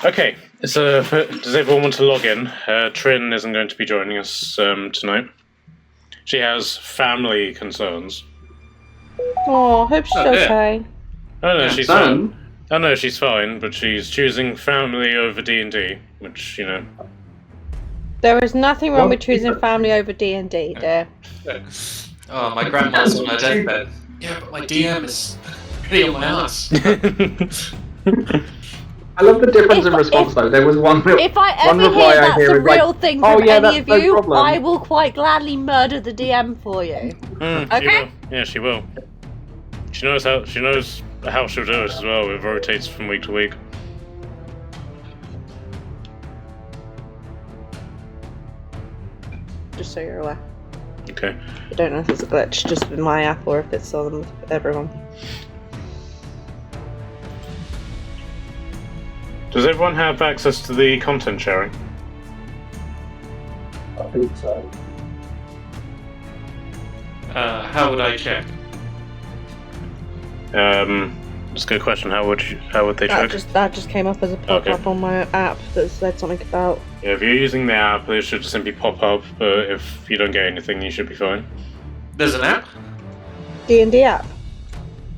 Okay, so does everyone want to log in? Trin isn't going to be joining us tonight. She has family concerns. Oh, hope she's okay. Oh no, she's fine. Oh no, she's fine, but she's choosing family over D&D, which, you know... There is nothing wrong with choosing family over D&D, dear. Oh, my grandma's on her deathbed. Yeah, but my DM is pretty on my ass. I love the difference in response though. There was one. If I ever hear that's a real thing from any of you, I will quite gladly murder the DM for you. Okay? Yeah, she will. She knows how she'll do it as well. It rotates from week to week. Just so you're aware. Okay. I don't know if it's a glitch just with my app or if it's on with everyone. Does everyone have access to the content sharing? I think so. How would I check? That's a good question. How would they check? That just came up as a pop-up on my app that said something about... Yeah, if you're using the app, it should just simply pop up, but if you don't get anything, you should be fine. There's an app? D&D app.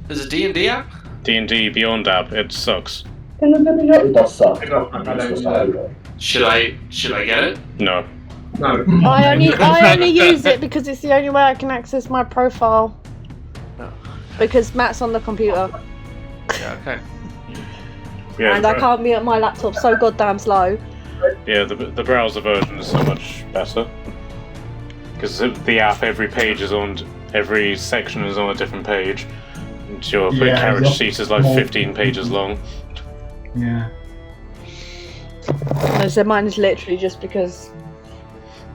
There's a D&D app? D&D Beyond app, it sucks. It does suck. Should I get it? No. No. I only use it because it's the only way I can access my profile. Because Matt's on the computer. Yeah, okay. Yeah, and I can't be at my laptop so goddamn slow. Yeah, the browser version is so much better. Because the app, every section is on a different page. And your carriage sheet is like 15 pages long. Yeah. So mine is literally just because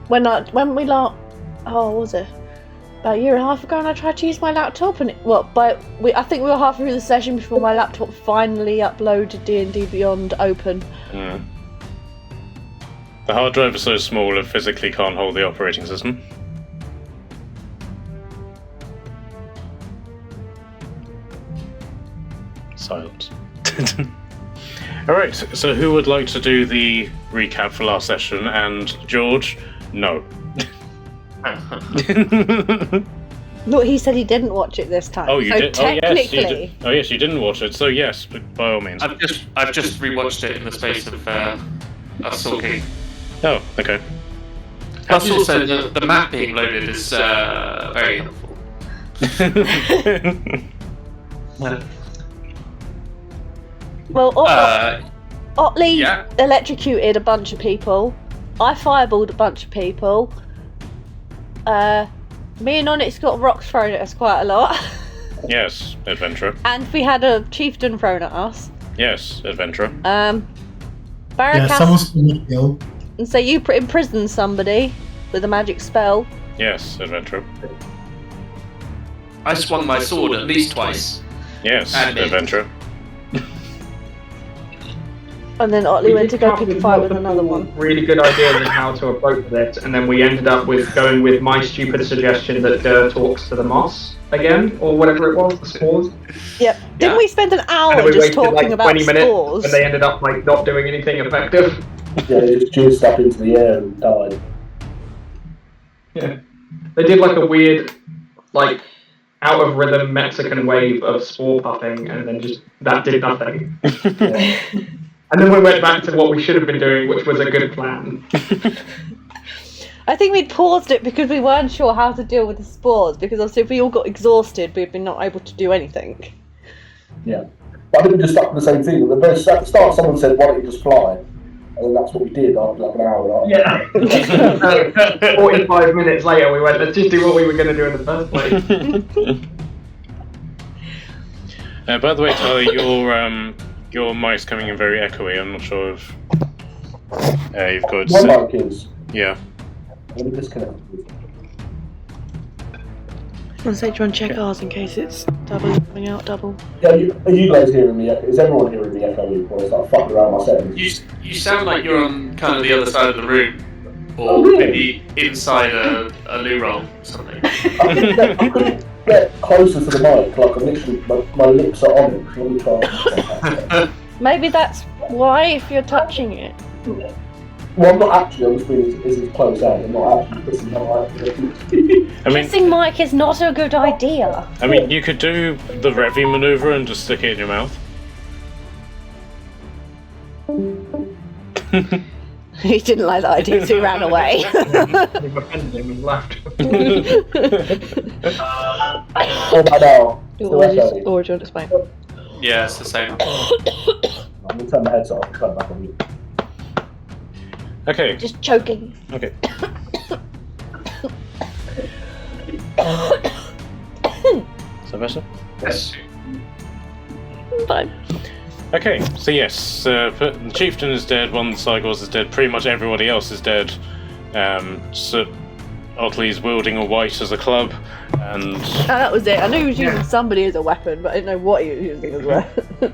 when we what was it? About a year and a half ago, and I tried to use my laptop, and I think we were halfway through the session before my laptop finally uploaded D&D Beyond open. Mm. The hard drive is so small it physically can't hold the operating system. Silence. Alright, so who would like to do the recap for last session? And George, no. No, he said he didn't watch it this time. Oh, you did? Technically. Oh, yes, you did. Oh, yes, you didn't watch it, so yes, but by all means. I've just rewatched it in the space of us talking. Oh, okay. Plus, also the map being loaded is very helpful. Well, Otley electrocuted a bunch of people. I fireballed a bunch of people. Me and Onyx got rocks thrown at us quite a lot. Yes, adventurer. And we had a chieftain thrown at us. Yes, adventurer. Someone's gonna kill. And so you imprisoned somebody with a magic spell. Yes, adventurer. I swung my sword at least twice. Yes, adventurer. And then Otley went to go pick a fight with another one. Really good ideas on how to approach this, and then we ended up with going with my stupid suggestion that Dur talks to the moss again, or whatever it was, the spores. Yep. Didn't we spend an hour just talking about 20 minutes, spores? and they ended up not doing anything effective. Yeah, they just juiced up into the air and died. Yeah. They did a weird, out of rhythm Mexican wave of spore puffing, and then that did nothing. Yeah. And then we went back to what we should have been doing, which was a good plan. I think we'd paused it because we weren't sure how to deal with the spores, because obviously if we all got exhausted, we'd been not able to do anything. Yeah. But I think we just stuck to the same thing. At the start, someone said, why don't you just fly? And then that's what we did after an hour. Yeah. 45 minutes later, we went, let's just do what we were going to do in the first place. By the way, Tyler, your mic's coming in very echoey. I'm not sure if you've got... My mic is? Yeah. Let me disconnect. I was say, do you want to check ours in case it's coming out double? Yeah, are you guys hearing me? Is everyone hearing me echoey? Or is that fucking around my settings? You sound like you're on kind of the other side of the room. Or maybe inside a loo roll or something. I couldn't get closer to the mic, I'm literally, my lips are on it. Let me try. Maybe that's Why if you're touching it? Well, I'm not actually, I'm just being as close out. I'm not actually pissing my life. I mean, Kissing Mike is not a good idea. I mean, you could do the Revy maneuver and just stick it in your mouth. He didn't like that idea, so he ran away. You've offended him and left. Oh my god. Or do you want to explain? Yeah, it's the same. I'm going to turn my headset off and turn it back on you. Okay. Just choking. Okay. Is that better? Yes. Fine. Okay, so yes, the chieftain is dead, one of the Cygors is dead, pretty much everybody else is dead. So Otley's wielding a white as a club, and... Oh, that was it. I knew he was using somebody as a weapon, but I didn't know what he was using as a weapon.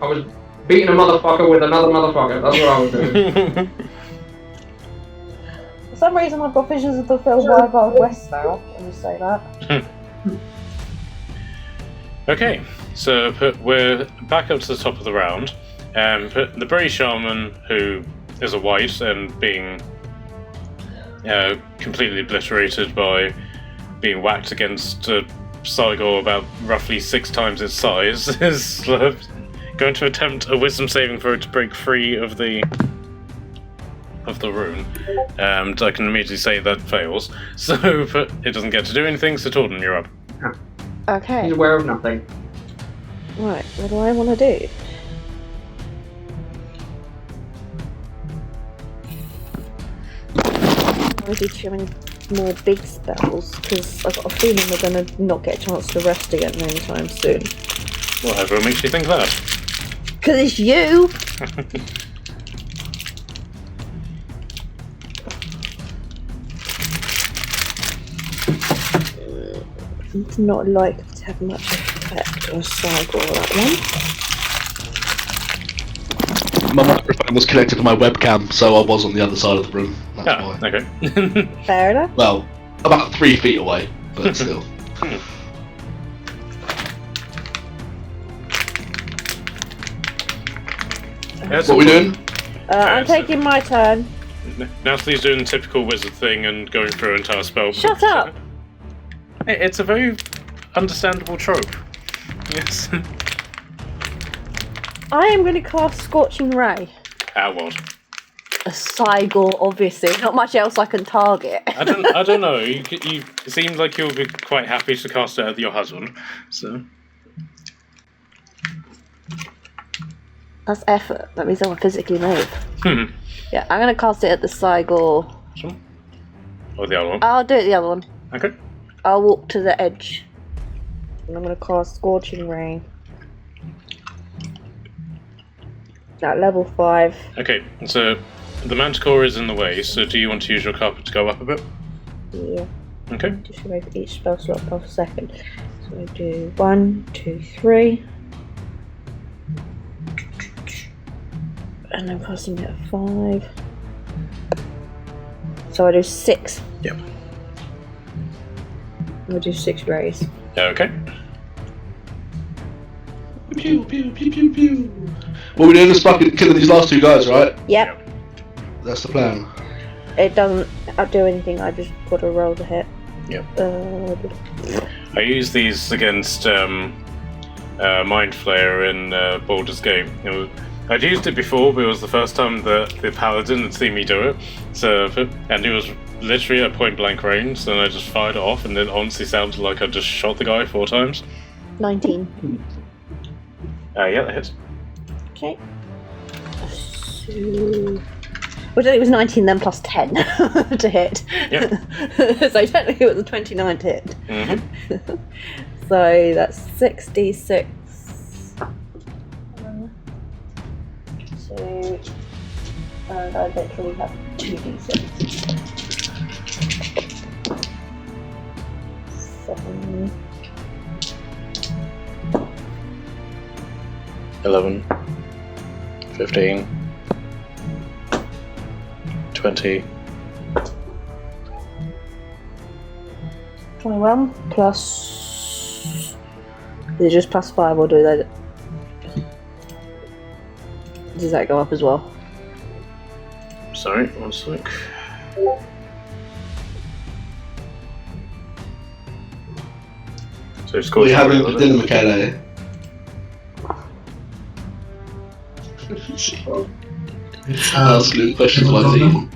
I was beating a motherfucker with another motherfucker. That's what I was doing. For some reason I've got visions of the film Wild Wild West now, let me say that. Okay, so we're back up to the top of the round. The Bray Shaman, who is a white and being completely obliterated by being whacked against a Cygor about roughly 6 times its size, is going to attempt a wisdom saving throw to break free of the rune. And I can immediately say that fails, so it doesn't get to do anything, so Torden, you're up. Okay. He's aware of nothing. Right, what do I want to do? I want to do too many more big spells, because I've got a feeling we're going to not get a chance to rest again anytime soon. Whatever makes you think that? Because it's you! It's not likely to have much effect on Cygor, that one. My microphone was connected to my webcam, so I was on the other side of the room. That's why. Okay. Fair enough. Well, about 3 feet away, but still. What are we doing? I'm taking my turn. Natalie's doing the typical wizard thing and going through an entire spell. Shut up! It's a very understandable trope. Yes. I am going to cast Scorching Ray. What? A Cygor, obviously. Not much else I can target. I don't know. You it seems like you'll be quite happy to cast it at your husband. So. That's effort. That means I will physically move. Hmm. Yeah, I'm going to cast it at the Cygor. Or the other one. I'll do it the other one. Okay. I'll walk to the edge. And I'm going to cast Scorching Ray. At level 5. Okay, so the Manticore is in the way, so do you want to use your carpet to go up a bit? Yeah. Okay. Just remove each spell slot per second. So I do 1, 2, 3. And I'm casting it at 5. So I do 6. Yep. I'll do 6 rays. Okay. Pew, pew, pew, pew, pew. Well, we're doing this fucking killing these last 2 guys, right? Yep. That's the plan. It doesn't do anything, I just got to roll the hit. Yep. I use these against Mind Flayer in Baldur's Gate. I'd used it before, but it was the first time that the Paladin had seen me do it. And it was literally at point blank range, and I just fired it off, and it honestly sounded like I just shot the guy 4 times. 19. Yeah, that hits. Okay. So... Well, it was 19 then plus 10 to hit. Yep. So technically it was a 29 to hit. Mm-hmm. So that's 6d6. And I literally have 2d6. 7. 11, 15, 20. 21 plus. Is it just plus 5 or do they? Does that go up as well? Sorry, one sec. So What are scorching you having ray, for was it? dinner, Michele? Ask Luke questions while he's eating.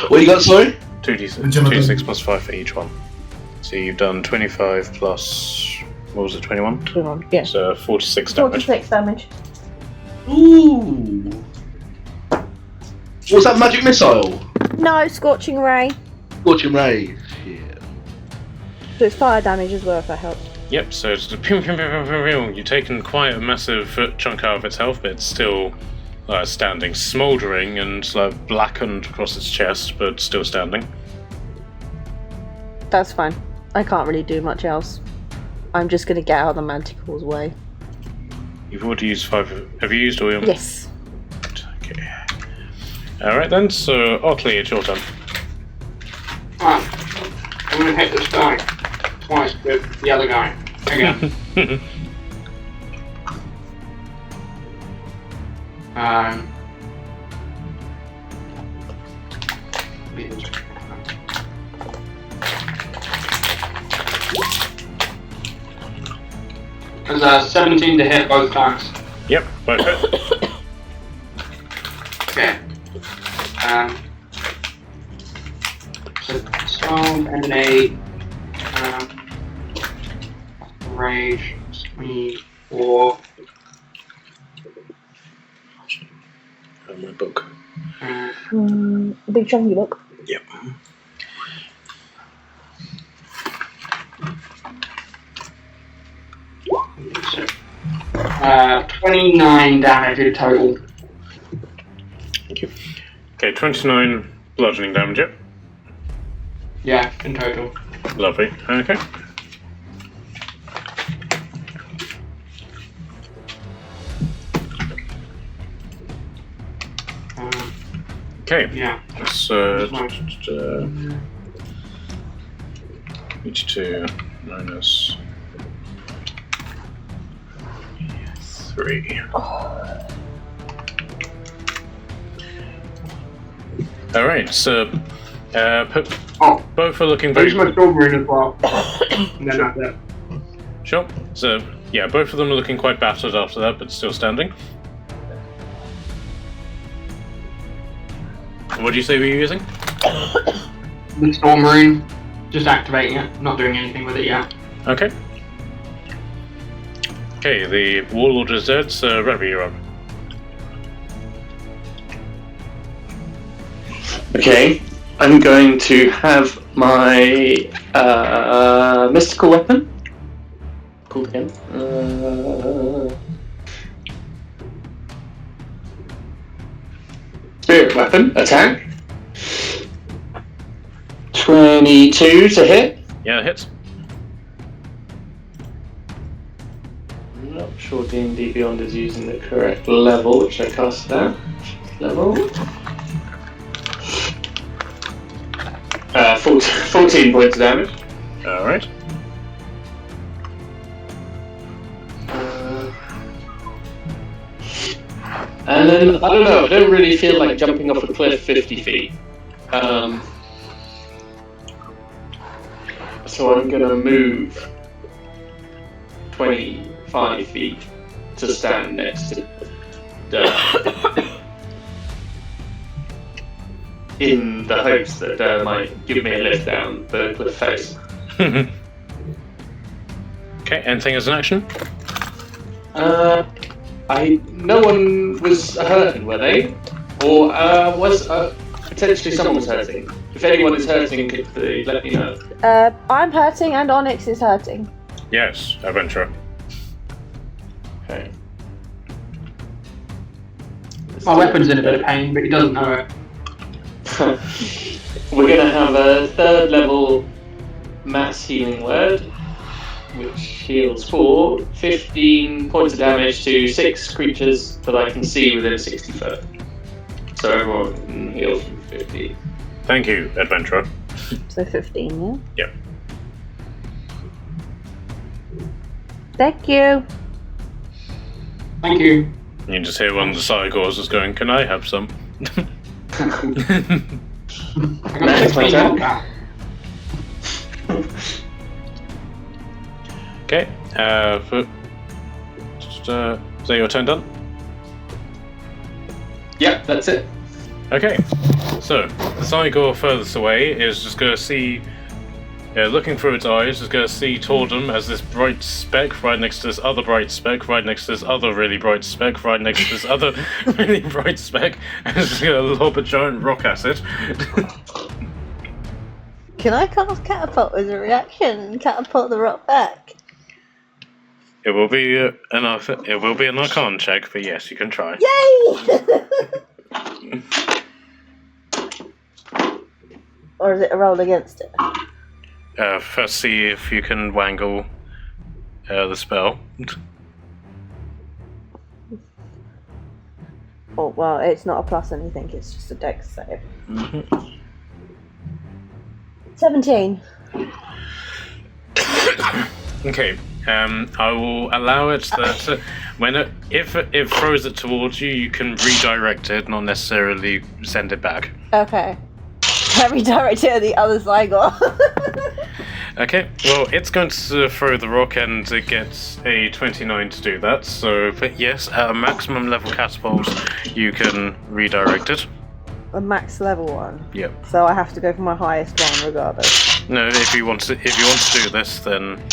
What you got, sorry? 2d6 plus 5 for each one. So you've done 25 plus, what was it, 21? 21, yeah. So 46 damage. 46 damage. Ooh. What's that magic missile? No, Scorching Ray. Scorching ray. Shit. So it's fire damage as well, if that helps. Yep, so it's pew, pew, pew, pew, pew, pew. You've taken quite a massive chunk out of its health, but it's still standing, smouldering and blackened across its chest, but still standing. That's fine. I can't really do much else. I'm just going to get out of the Manticle's way. You've already used 5. Have you used all your? Yes. Okay. Alright then, so Otley, it's your turn. Alright. I'm gonna hit this guy twice with the other guy. Again. There's 17 to hit both times. Yep, both hit. Okay. So 12 and an 8. Rage 24. My book. Big chunky book. Yep. So, 29 damage in total. Thank you. Okay, 29 bludgeoning damage, yep. Yeah, in total. Lovely. Okay. Okay. Yeah. So, 82 minus 3. Alright, so both are looking very... Use my strawberry as well. And then that's it. Sure. So, yeah, both of them are looking quite battered after that, but still standing. What do you say we were using? The Storm Marine. Just activating it. Not doing anything with it yet. Okay. Okay, the Warlord is dead, so Revy, you're up. Okay, I'm going to have my mystical weapon. Called again. Spirit weapon attack. 22 to hit. Yeah, it hits. I'm not sure D&D Beyond is using the correct level, which I cast that level. 14 points of damage. Alright. And then, I don't know, I don't really feel like jumping off a cliff 50 feet. So I'm gonna move 25 feet to stand next to in the hopes that might give me a lift down the cliff face. Okay, anything as an action? No one was hurting, were they? Or was potentially someone was hurting? If anyone is hurting, could they let me know? I'm hurting and Onyx is hurting. Yes, adventurer. Okay. My weapon's in a bit of pain, but he doesn't know it. We're gonna have a 3rd level mass healing word, which heals for 15 points of damage to 6 creatures that I can see within 60 foot. So everyone can heal from 50. Thank you, adventurer. So 15, yeah? Yep. Thank you. Thank you. You just hear one of the Cygors just going, "Can I have some?" That's my turn. Okay. Is that your turn done? Yep, that's it. Okay. So the Cygor furthest away is just going to see. Looking through its eyes, is going to see Tordum as this bright speck right next to this other bright speck, right next to this other really bright speck, right next to this other really bright speck, and it's just going to lob a giant rock at it. Can I cast catapult as a reaction and catapult the rock back? It will be an Arcana check, but yes, you can try. Yay! Or is it a roll against it? First, see if you can wangle the spell. Oh, well, it's not a plus anything, it's just a dex save. 17. Okay. I will allow it that if it throws it towards you, you can redirect it, not necessarily send it back. Okay. Can I redirect it at the other Cygor? Okay, well, it's going to throw the rock and it gets a 29 to do that, so, but yes, at a maximum level catapult, you can redirect it. A max level one? Yep. So I have to go for my highest one regardless? No, if you want to do this, then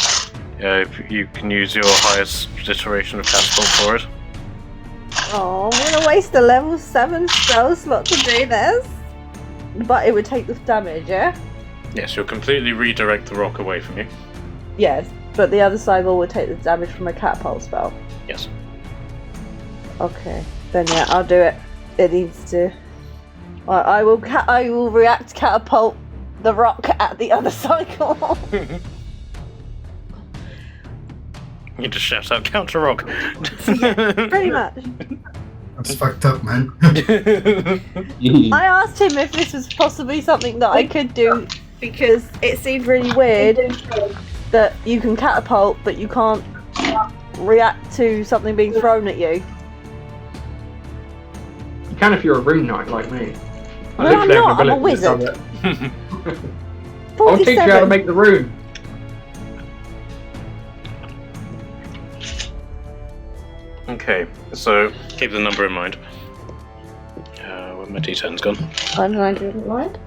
you can use your highest iteration of catapult for it. Oh, I'm gonna waste a level 7 spell slot to do this? But it would take the damage, yeah? Yes, you'll completely redirect the rock away from you. Yes, but the other Cygor would take the damage from a catapult spell. Yes. Okay, then yeah, I'll do it. It needs to. I will react catapult the rock at the other Cygor. You just shout out counter rock. Pretty much. That's fucked up, man. I asked him if this was possibly something that I could do because it seemed really weird that you can catapult but you can't react to something being thrown at you. You can if you're a rune knight like me. No, I'm not. I'm a wizard. I'll teach you how to make the rune. Okay, so keep the number in mind. Where my d10's gone. I'm 100 mind.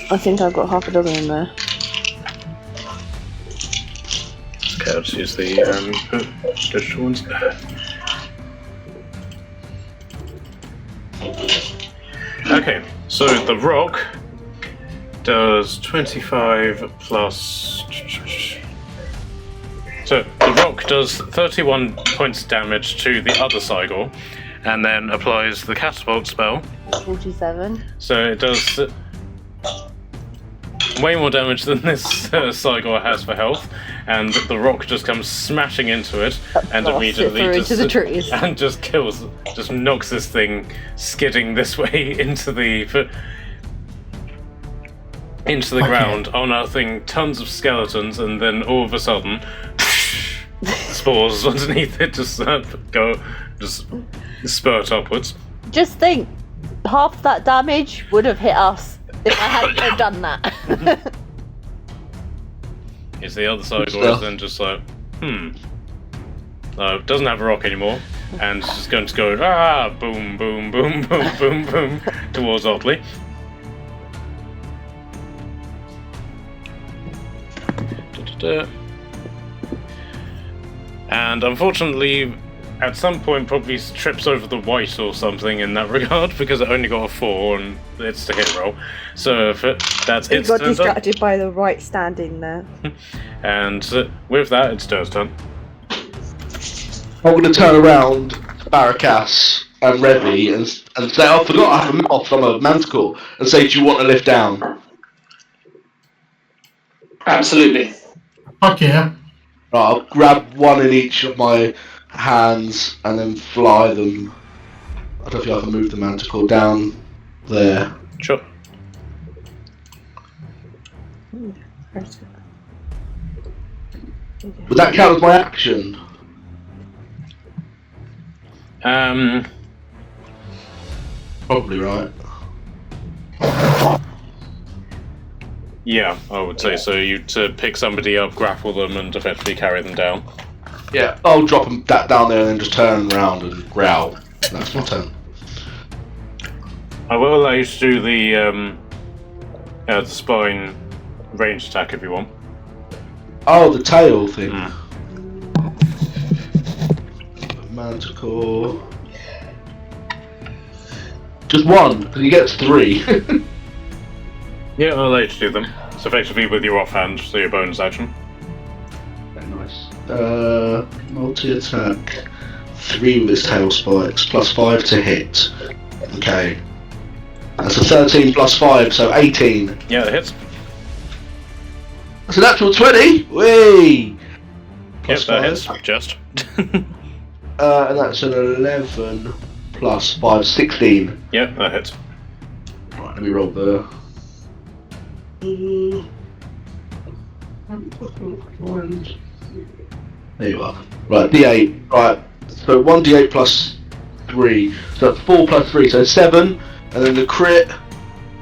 I think I've got half a dozen in there. Okay, I'll just use the digital ones. Okay, so the rock does 25 plus. So the rock does 31 points of damage to the other Cygor, and then applies the catapult spell. 47. So it does way more damage than this Cygor has for health, and the rock just comes smashing into it, and immediately into the trees. and just knocks this thing skidding this way into the ground, unearthing tons of skeletons, and then all of a sudden, spores underneath it just spurt upwards. Just think, half that damage would have hit us if I hadn't have done that. It's the other side, or is then just like, No, doesn't have a rock anymore, and it's just going to go, boom, boom, boom, boom, boom, boom, towards Otley. And unfortunately, at some point, probably trips over the white or something in that regard, because it only got a 4 and it's the hit roll. So that's its got turn. distracted by the right standing there. And with that, it's Dur's turn. I'm going to turn around to Barakas and Revy and say, I forgot I have a mouth from a manticore, and say, do you want to lift down? Absolutely. Fuck yeah. Right, I'll grab one in each of my hands and then fly them. I don't think I can move the manticore down there. Sure. Would that count as my action? Probably right. Yeah, I would say so. You to pick somebody up, grapple them, and effectively carry them down. Yeah, I'll drop that down there and then just turn around and growl. That's my turn. I will allow you to do the spine range attack if you want. Oh, the tail thing. Manticore. Just one, because he gets 3. Yeah, I'll allow you to do them. It's effectively with your offhand, so your bonus action. Very nice. Multi-attack. 3 with his tail spikes, plus 5 to hit. Okay. That's a 13 plus 5, so 18. Yeah, that hits. That's a natural 20! Whee! Yep, that hits. Just. And that's an 11 plus 5, 16. Yep, that hits. Right, let me roll the... There you are. Right, D8. Right, so 1d8 plus 3. So that's 4 plus 3, so 7. And then the crit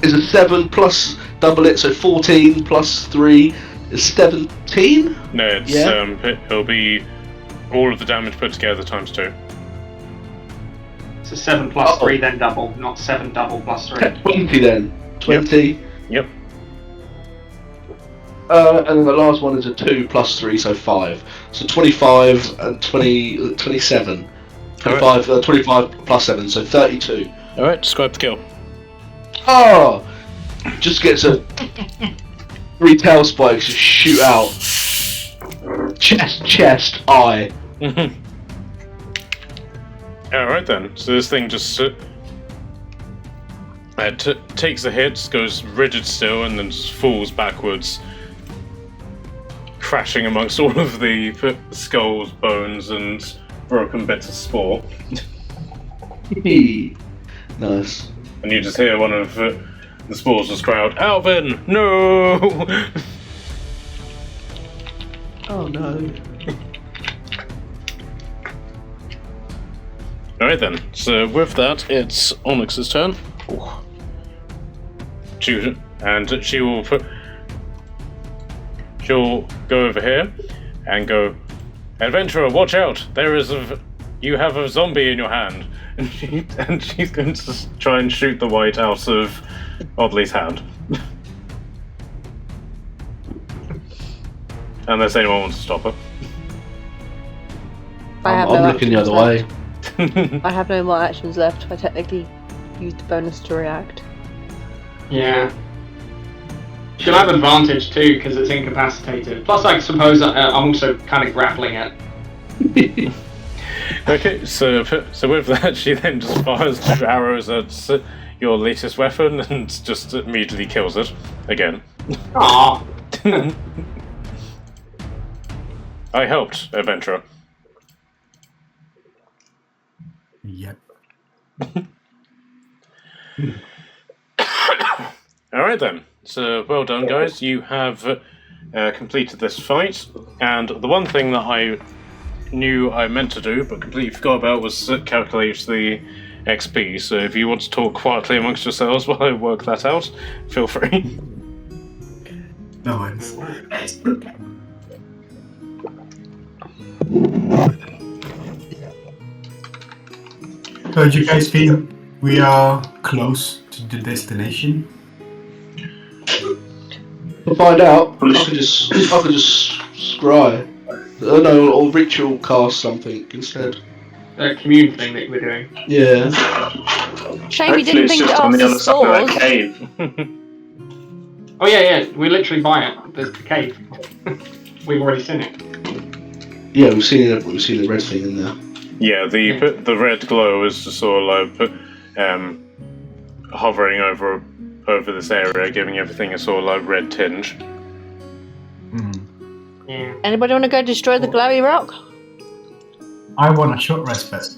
is a 7 plus double it, so 14 plus 3 is 17? No, it's it'll be all of the damage put together times 2. So 7 plus 3, then double, not 7 double plus 3. 20 then. 20. Yep. And then the last one is a 2 plus 3, so 5. So 25 and 27. 25, 25 plus 7, so 32. Alright, describe the kill. Oh! Just gets a 3 tail spikes just shoot out. Chest, eye. Alright then, so this thing just takes a hit, goes rigid still, and then just falls backwards, crashing amongst all of the skulls, bones, and broken bits of spore. Nice. And you just hear one of the spores just cry out, "Alvin, no!" Oh no. Alright then, so with that, it's Onyx's turn. She'll go over here and go, "Adventurer, watch out! You have a zombie in your hand." And she's going to try and shoot the white out of Oddly's hand. Unless anyone wants to stop her. I'm looking the other way. I have no more actions left. I technically used the bonus to react. Yeah. She'll have advantage too, because it's incapacitated. Plus, I suppose I'm also kind of grappling it. Okay, so with that, she then just fires 2 arrows at your latest weapon and just immediately kills it again. Aww. I helped, adventurer. Yep. Alright then, so well done guys, you have completed this fight, and the one thing that I knew I meant to do but completely forgot about was calculate the XP, so if you want to talk quietly amongst yourselves while I work that out, feel free. No worries. So do you guys think we are close to the destination? We'll find out. I could just scry. No, or ritual cast something instead. A commune thing that we're doing. Yeah. Shame you Hopefully didn't it's think just to on ask the the other side of that stores. cave. Oh yeah, we literally buy it. There's the cave. We've already seen it. Yeah, we've seen the red thing in there. Yeah, the red glow is just sort of like hovering over this area, giving everything a sort of like red tinge. Yeah. Anybody want to go destroy the glowy rock? I want a short respite.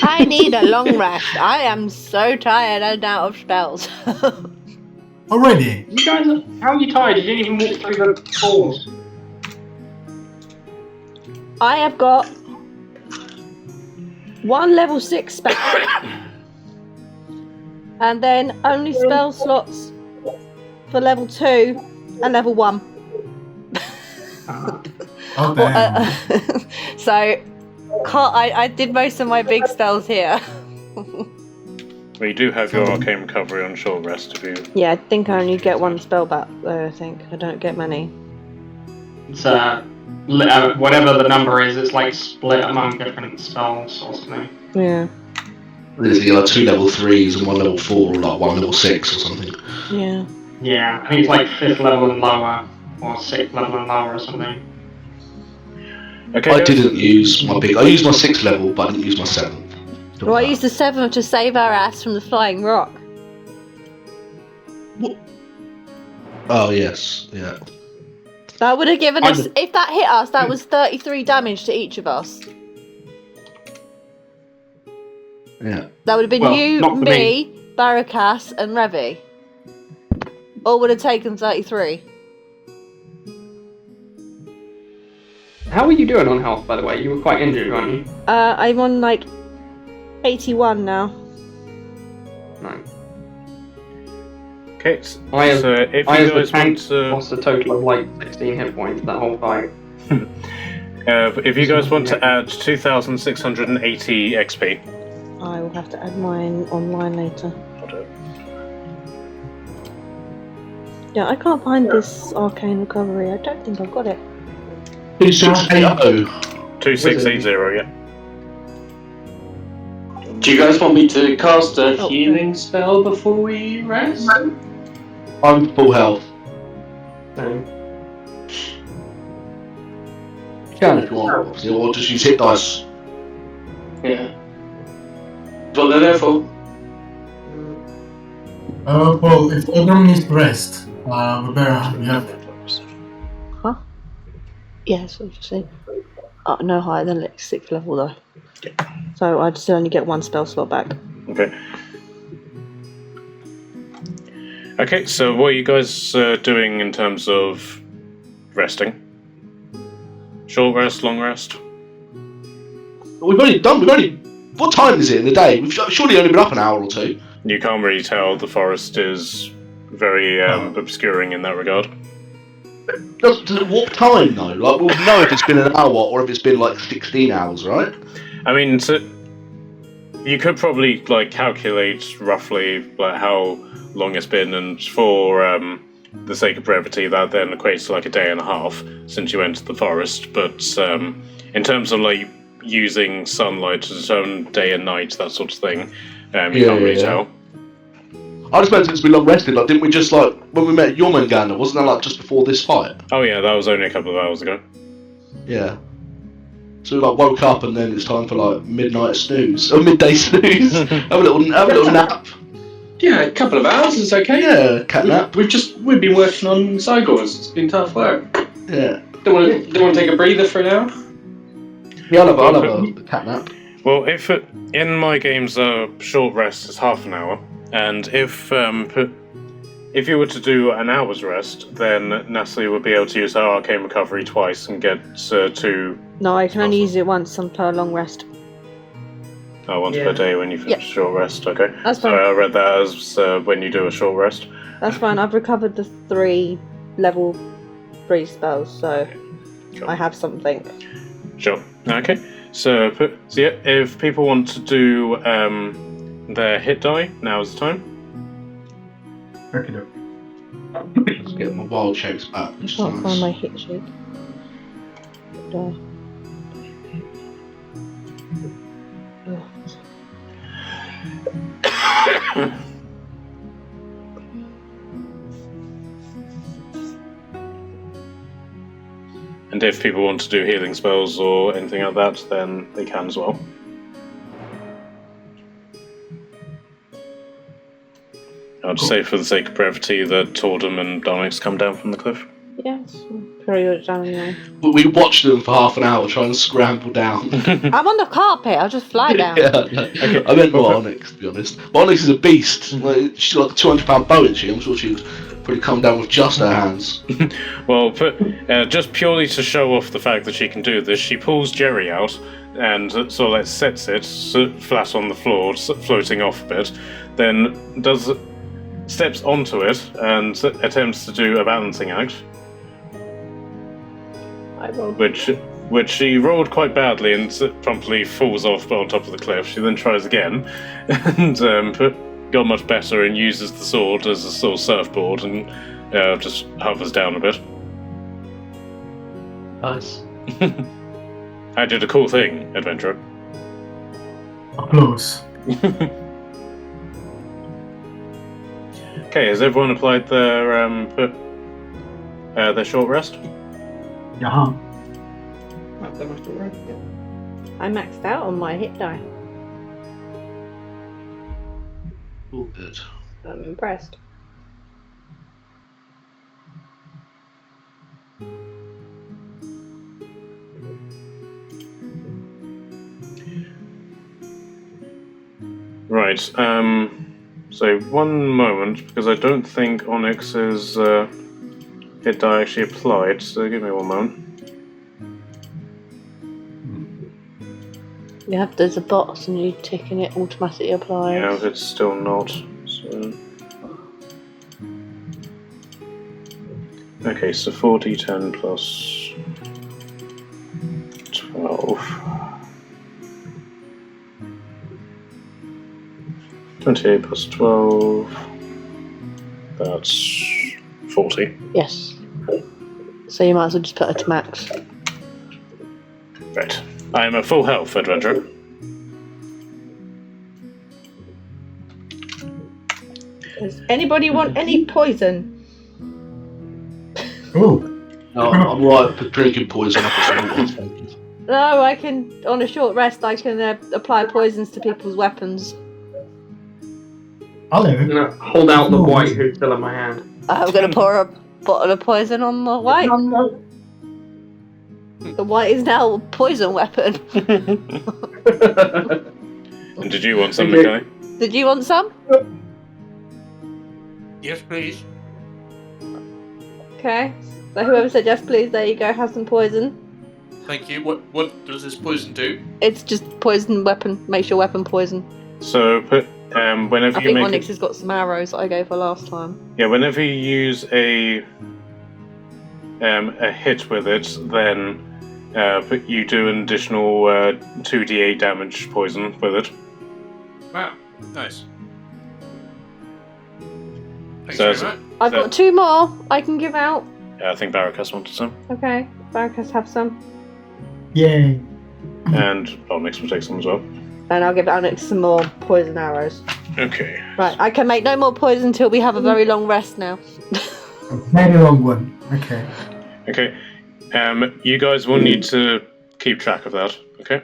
I need a long rest. I am so tired and out of spells. Already? You guys, how are you tired? You didn't even walk through the halls. I have got 1 level 6 spell. And then only spell slots for level 2 and level 1. Oh, damn. So, I did most of my big spells here. Well, you do have your arcane recovery on short rest if you. Yeah, I think I only get 1 spell back though, I think. I don't get many. It's whatever the number is, it's like split among different spells or something. Yeah. There's like 2 level 3s and 1 level 4, or like 1 level 6 or something. Yeah. Yeah, I think it's like 5th level and lower, or 6th level and lower or something. Okay. I didn't use my big. I used my 6th level, but I didn't use my 7th. Well, I used the 7th to save our ass from the flying rock. Oh yes, yeah. That would have given us, if that hit us, that was 33 damage to each of us. Yeah. That would have been Well, you, not for me, Barakas, and Revi. All would have taken 33. How are you doing on health, by the way? You were quite injured, weren't you? I'm on like 81 now. No. Okay, so I if you as the guys tank want to, lost a total of like 16 hit points that whole fight. if you guys want to add 2,680 XP, I will have to add mine online later. Yeah, I can't find this arcane recovery. I don't think I've got it. 2680. 2680, yeah. Do you guys want me to cast a Oh. healing spell before we rest? I'm full health. No. You can if you want, obviously, or just use hit dice. Yeah. That's what they're there for. Well, if Ogrum needs rest, we have. Huh? Yes, what did you say? Oh, no higher than like 6th level though. So I'd still only get 1 spell slot back. Okay. Okay, so what are you guys doing in terms of resting? Short rest, long rest? We've only. What time is it in the day? We've surely only been up an hour or 2. You can't really tell. The forest is very obscuring in that regard. Does it warp time though? Like we'll know if it's been an hour or if it's been like 16 hours, right? I mean, you could probably like calculate roughly like how long it's been, and for the sake of brevity, that then equates to like a day and a half since you entered the forest. But in terms of like using sunlight to determine day and night, that sort of thing, you can't really tell. I just meant it's been long rested. Like, didn't we just like when we met Jormungandr? Wasn't that like just before this fight? Oh yeah, that was only a couple of hours ago. Yeah. So we like woke up and then it's time for like midday snooze. Have a little nap. Yeah, a couple of hours is okay. Yeah, cat nap. We've been working on Cygors. It's been tough work. Yeah. Don't want to take a breather for an hour? Yeah, I'll have a cat nap. Well, in my games, short rest is half an hour, and if you were to do an hour's rest, then Natalie would be able to use her arcane recovery twice and get 2. No, I can only use it once per long rest. Once per day when you finish short rest. Okay. That's so fine. I read that as when you do a short rest. That's fine. I've recovered the 3 level 3 spells, so Sure. I have something. Sure. Okay. So yeah, if people want to do their hit die, now's the time. Okay, doke. Let's get my wild shapes back. I can't find my hit sheet. Die. And if people want to do healing spells or anything like that, then they can as well. I'd say for the sake of brevity that Tordum and Donix come down from the cliff. Yes, period down anyway. We watched them for half an hour try and scramble down. I'm on the carpet, I'll just fly down. Yeah, no. I meant more Onyx, to be honest. But Onyx is a beast. Like, she's like a £200 bow, isn't she? I'm sure she was probably come down with just her hands. Well, just purely to show off the fact that she can do this, she pulls Jerry out and sort of sets it flat on the floor, floating off a bit. Then steps onto it and attempts to do a balancing act. I rolled. Which she rolled quite badly and promptly falls off on top of the cliff. She then tries again and got much better and uses the sword as a sort of surfboard and just hovers down a bit. Nice. I did a cool thing, adventurer. Applause. Okay, has everyone applied their short rest? Yeah. I maxed out on my hit die. All good. I'm impressed. Right, so one moment, because I don't think Onyx's hit die actually applied, so give me one moment. There's a box and you tick and it automatically applies. Yeah, it's still not, so... Okay, so 4d10 plus 12. 28 plus 12. That's 40. Yes. So you might as well just put it to max. Right. I am at full health, adventurer. Does anybody want any poison? Oh. No, I'm right for drinking poison. No, I can, on a short rest, I can apply poisons to people's weapons. I'll have I'm it. gonna hold out the white who's still in my hand. I'm going to pour a bottle of poison on the white. The white is now a poison weapon. And did you want some, McKay? Did you want some? Yes, please. Okay. So whoever said yes please, there you go, have some poison. Thank you. What does this poison do? It's just poison weapon, makes your weapon poison. So, whenever I you think make Onyx has got some arrows that I gave her last time. Yeah, whenever you use a hit with it, then you do an additional 2d8 damage poison with it. Wow, nice. Thanks So very much. I've got 2 more I can give out. I think Barracus wanted some, Okay, Barracus have some. Yay. and Onyx will take some as well. And I'll give Onyx some more poison arrows. Okay. Right, I can make no more poison until we have a very long rest now. A very long one. Okay. Okay. You guys will need to keep track of that, okay?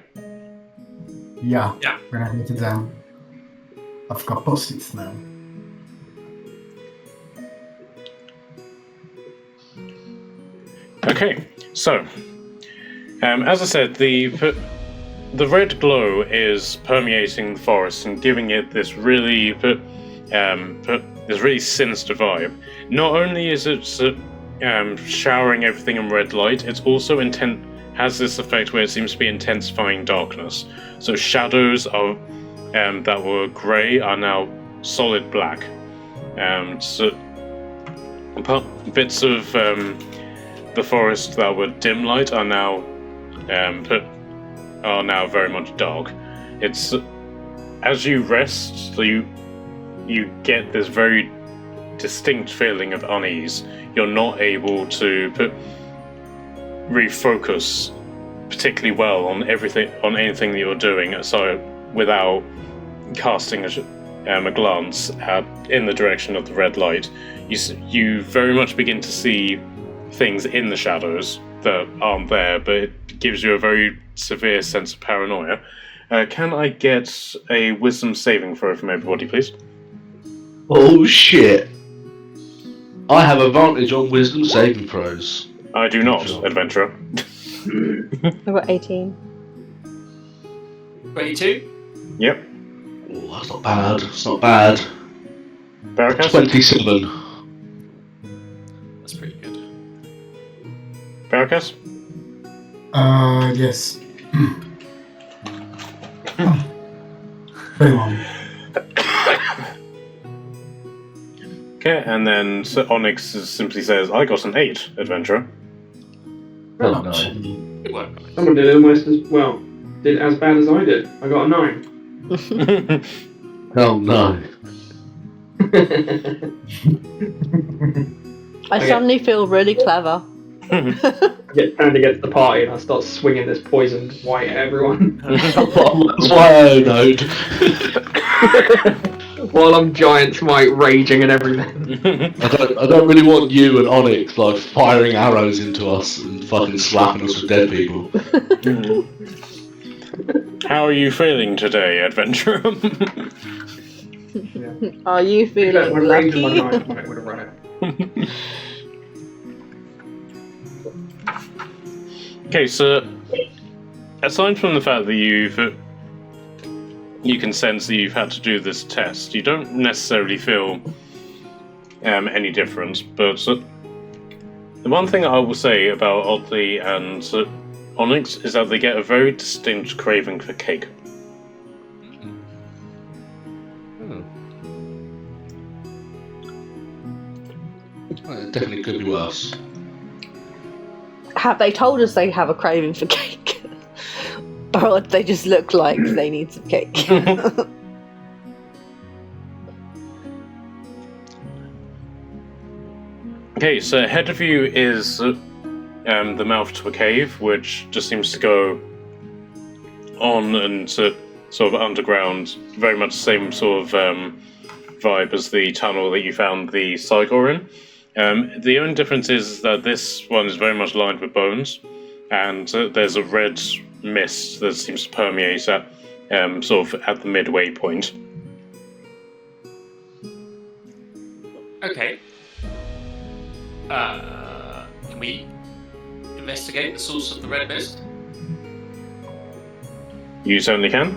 Yeah. Yeah. When I write it down. I've got post-its now. Okay, so, as I said, the red glow is permeating the forest and giving it this really sinister vibe. Not only is it showering everything in red light, it's also has this effect where it seems to be intensifying darkness. So shadows that were grey are now solid black. So bits of the forest that were dim light are now very much dark. It's as you rest, you get this very distinct feeling of unease. You're not able to refocus particularly well on anything that you're doing, so without casting a glance in the direction of the red light. You very much begin to see things in the shadows that aren't there, but it gives you a very severe sense of paranoia. Can I get a wisdom saving throw from everybody, please? Oh shit! I have advantage on wisdom saving throws. I do not, adventurer. I've got 18. 22? Yep. Oh, that's not bad. It's not bad. Barracus? 27. Baracus? Yes. Very long. Okay, and then Onyx simply says, I got an 8, adventurer. Oh, Ouch. no. Good work. Someone did almost as well. Did as bad as I did. I got a 9. Oh, no. I suddenly feel really clever. I get turned against the party and I start swinging this poisoned white at everyone. That's why I knowed. While I'm giant smite raging and everything. I don't really want you and Onyx like firing arrows into us and fucking slapping us with dead people. How are you feeling today, adventurer? Are you feeling When raging my lucky? knife might would have run it. Okay, so aside from the fact that you can sense that you've had to do this test, you don't necessarily feel any difference. But the one thing I will say about Oddly and Onyx is that they get a very distinct craving for cake. Well, it definitely could be worse. Have they told us they have a craving for cake? Or they just look like they need some cake? Okay, so ahead of you is the mouth to a cave, which just seems to go on and sort of underground, very much the same sort of vibe as the tunnel that you found the Cygor in. The only difference is that this one is very much lined with bones, and there's a red mist that seems to permeate at sort of at the midway point. Okay. Can we investigate the source of the red mist? You certainly can.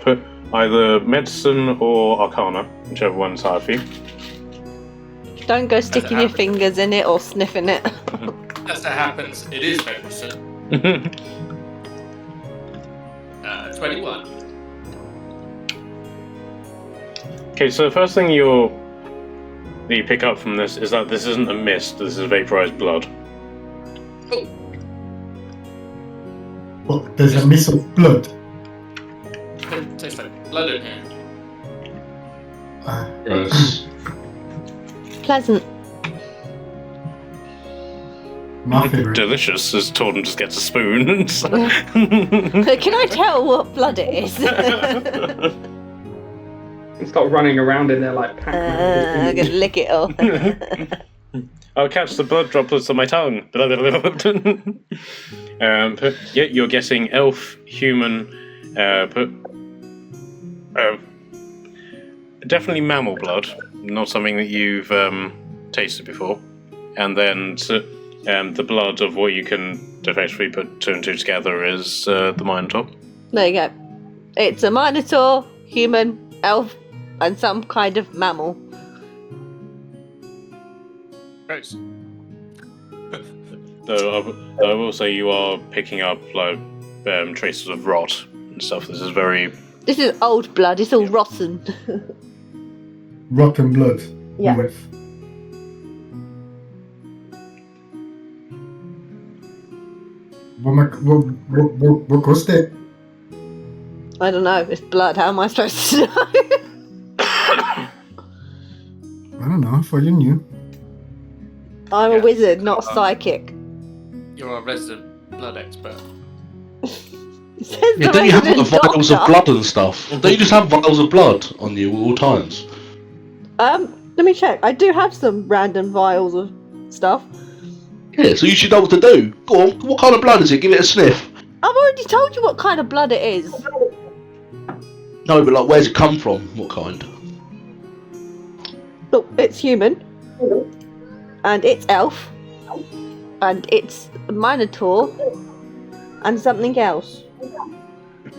Put either medicine or arcana, whichever one's higher for you. Don't go sticking your fingers in it or sniffing it. As that happens, it is medicine. 21. Okay, so the first thing that you pick up from this is that this isn't a mist, this is vaporized blood. Well, there's a mist of blood. It tastes like blood in here. Gross. Pleasant. My favorite. Delicious, as Torden just gets a spoon. Can I tell what blood it is? And start running around in there like I'm Pac-Man. gonna lick it off. I'll catch the blood droplets on my tongue. Yeah, you're getting elf, human, definitely mammal blood, not something that you've tasted before. And then the blood of what you can effectively put 2 and 2 together is the Minotaur. There you go. It's a minotaur, human, elf, and some kind of mammal. Gross. Though I will say you are picking up like traces of rot and stuff. This is very... This is old blood, it's all rotten. Rotten blood. Yeah. With. What caused it? I don't know, it's blood, how am I supposed to know? I don't know, I thought you knew. I'm a wizard, not a psychic. You're a resident blood expert. It says Yeah, the don't you have the resident vials of doctor. blood and stuff? Don't you just have vials of blood on you at all times? Let me check. I do have some random vials of stuff. Yeah, so you should know what to do. Go on, what kind of blood is it? Give it a sniff. I've already told you what kind of blood it is. No, but like, where's it come from? What kind? Look, it's human. And it's elf. And it's minotaur. And something else.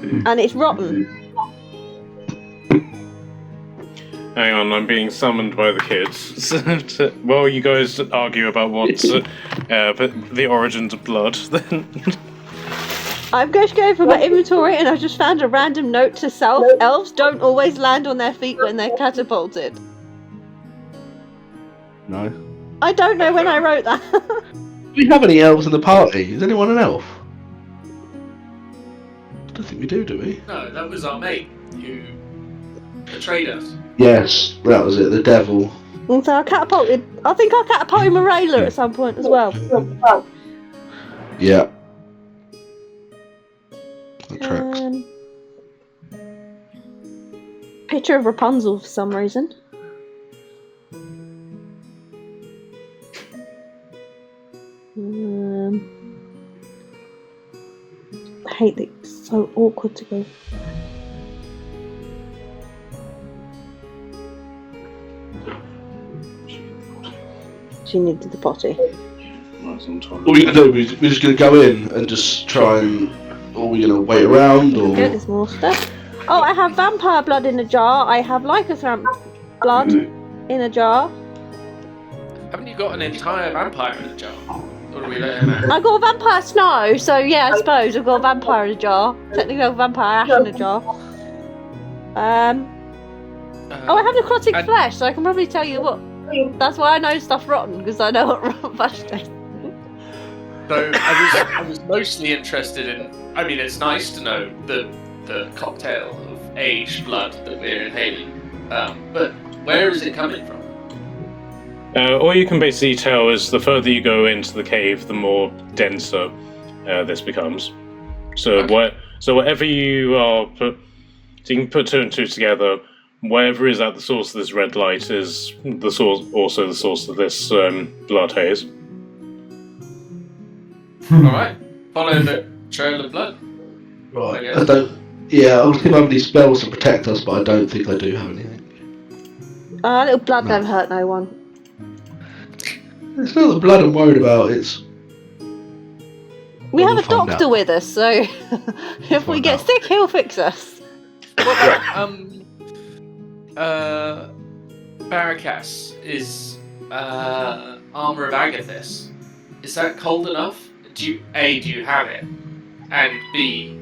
And it's rotten. Hang on, I'm being summoned by the kids. Well, you guys argue about what's the origins of blood, then. I'm going to go for my inventory, and I've just found a random note to self. Elves don't always land on their feet when they're catapulted. No. I don't know when I wrote that. Do we have any elves in the party? Is anyone an elf? I don't think we do we? No, that was our mate who betrayed us. Yes, that was it, the devil. And so I catapulted. I think I catapulted Morayla at some point as well. Yeah. That tracks. Picture of Rapunzel for some reason. I hate that it's so awkward to go. She needed the potty. What are we going to do? We're just going to go in and just try and... Or are we going to wait around, or... Okay, there's more stuff. Oh, I have vampire blood in a jar. I have lycanthrope blood in a jar. Haven't you got an entire vampire in a jar? Or do we let him out? I got a vampire snow, so yeah, I suppose I've got a vampire in a jar. Technically, a vampire ash in a jar. Oh, I have necrotic flesh, so I can probably tell you what. That's why I know stuff rotten, because I know what rotten flesh tastes. So I was mostly interested in. I mean, it's nice to know the cocktail of aged blood that we're inhaling, but where is it coming from? All you can basically tell is the further you go into the cave, the more denser this becomes. So whatever you are, so you can put 2 and 2 together. Wherever is at the source of this red light is the source, also the source of this blood haze. All right, follow the trail of blood. Right. I don't... Yeah, I don't think I have any spells to protect us, but I don't think I do have anything. Little blood never hurt no one. It's not the blood I'm worried about, it's... We have We'll a find doctor out. with us, so if we Find get out. sick, he'll fix us. What about, Baracas is armor of Agathis. Is that cold enough? Do you have it? And B,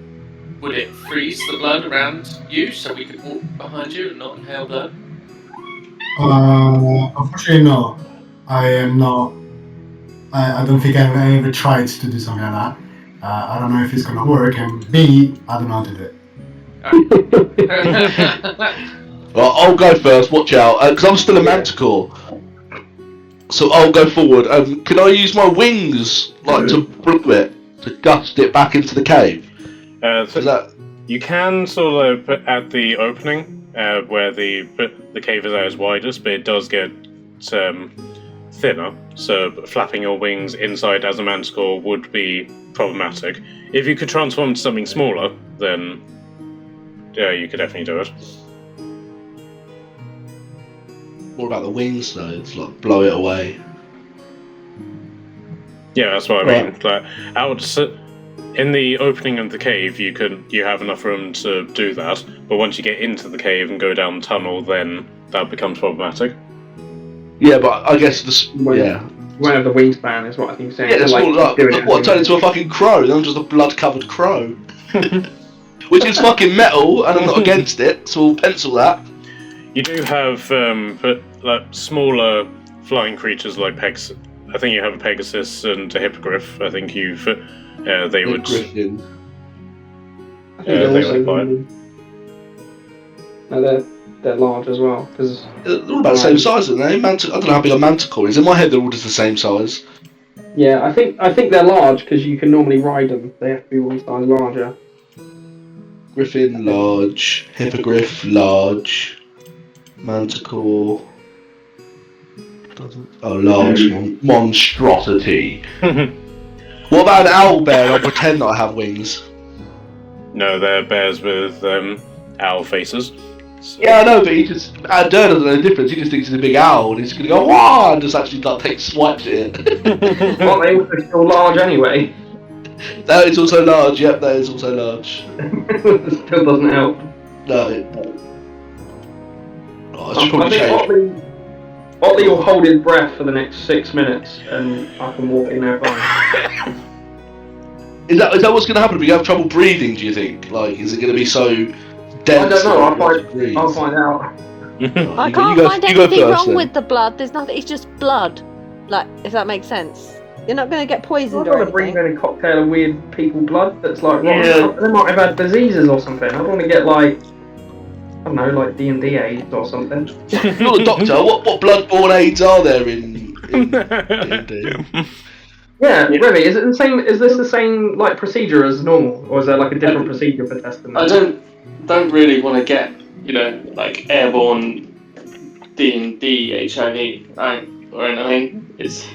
would it freeze the blood around you so we could walk behind you and not inhale blood? Unfortunately, no. I am not. I don't think I've ever tried to do something like that. I don't know if it's gonna work, and B, I don't know how to do it. Well, I'll go first, watch out, because I'm still a manticore. So I'll go forward. Can I use my wings, to blow it, to gust it back into the cave? So Is that... you can sort of put at the opening where the cave is at its widest, but it does get thinner. So flapping your wings inside as a manticore would be problematic. If you could transform into something smaller, then you could definitely do it. More about the wings, though. It's like blow it away. Yeah, that's what I mean. Like, in the opening of the cave, you have enough room to do that. But once you get into the cave and go down the tunnel, then that becomes problematic. Yeah, but I guess You won't have the wingspan, is what I think you're saying. Yeah, that's So, more like doing it what, turn into a fucking crow? Then I'm just a blood-covered crow. Which is fucking metal, and I'm not against it, so we'll pencil that. You do have smaller flying creatures like Pegasus. I think you have a Pegasus and a Hippogriff. I think they would. Griffin. I think they they're would buy also... No, they're large as well. Cause They're all about the same size, aren't they? I don't know how big a manticore is. In my head, they're all just the same size. yeah, I think they're large because you can normally ride them. They have to be one size larger. Griffin, large. Hippogriff, large. Manticore. Large monstrosity. What about an owl bear? I'll pretend that I have wings. No, they're bears with owl faces. So. Yeah, I know, but Dur doesn't know the difference. He just thinks he's a big owl, and he's gonna go wah, and just actually take swipes at it. Aren't they also still large anyway? That is also large. Yep, that is also large. Still doesn't help. No. Oh, Oh, I should I probably think change. Otley will hold his breath for the next 6 minutes, and I can walk in there fine. Is that what's going to happen? If you have trouble breathing, do you think? Like, is it going to be so dense? I don't know. that you won't be able to breathe? I'll find out. I can't find anything wrong with the blood. There's nothing. It's just blood. Like, if that makes sense. You're not going to get I poisoned don't or want to breathe anything. in a cocktail of weird people blood that's like Yeah. They might have had diseases or something. I don't want to get like, I don't know, like D&D AIDS or something. You're the doctor. What blood-borne AIDS are there in D&D? Yeah, really. Is it the same? Is this the same like procedure as normal, or is there like a different procedure for testing? I don't really want to get, like airborne D&D HIV or anything. It's.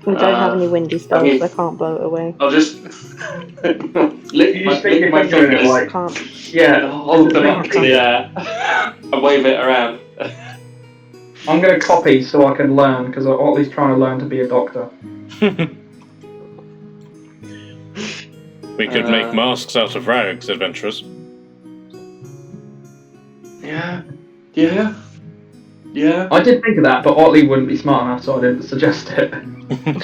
We don't have any windy spells. I mean- I can't blow it away. I'll just lick my fingers. like, Can't. yeah. Hold them up to the air and wave it around. I'm gonna copy so I can learn because Otley's trying to learn to be a doctor. We could make masks out of rags, adventurers. Yeah. I did think of that, but Otley wouldn't be smart enough, so I didn't suggest it. Should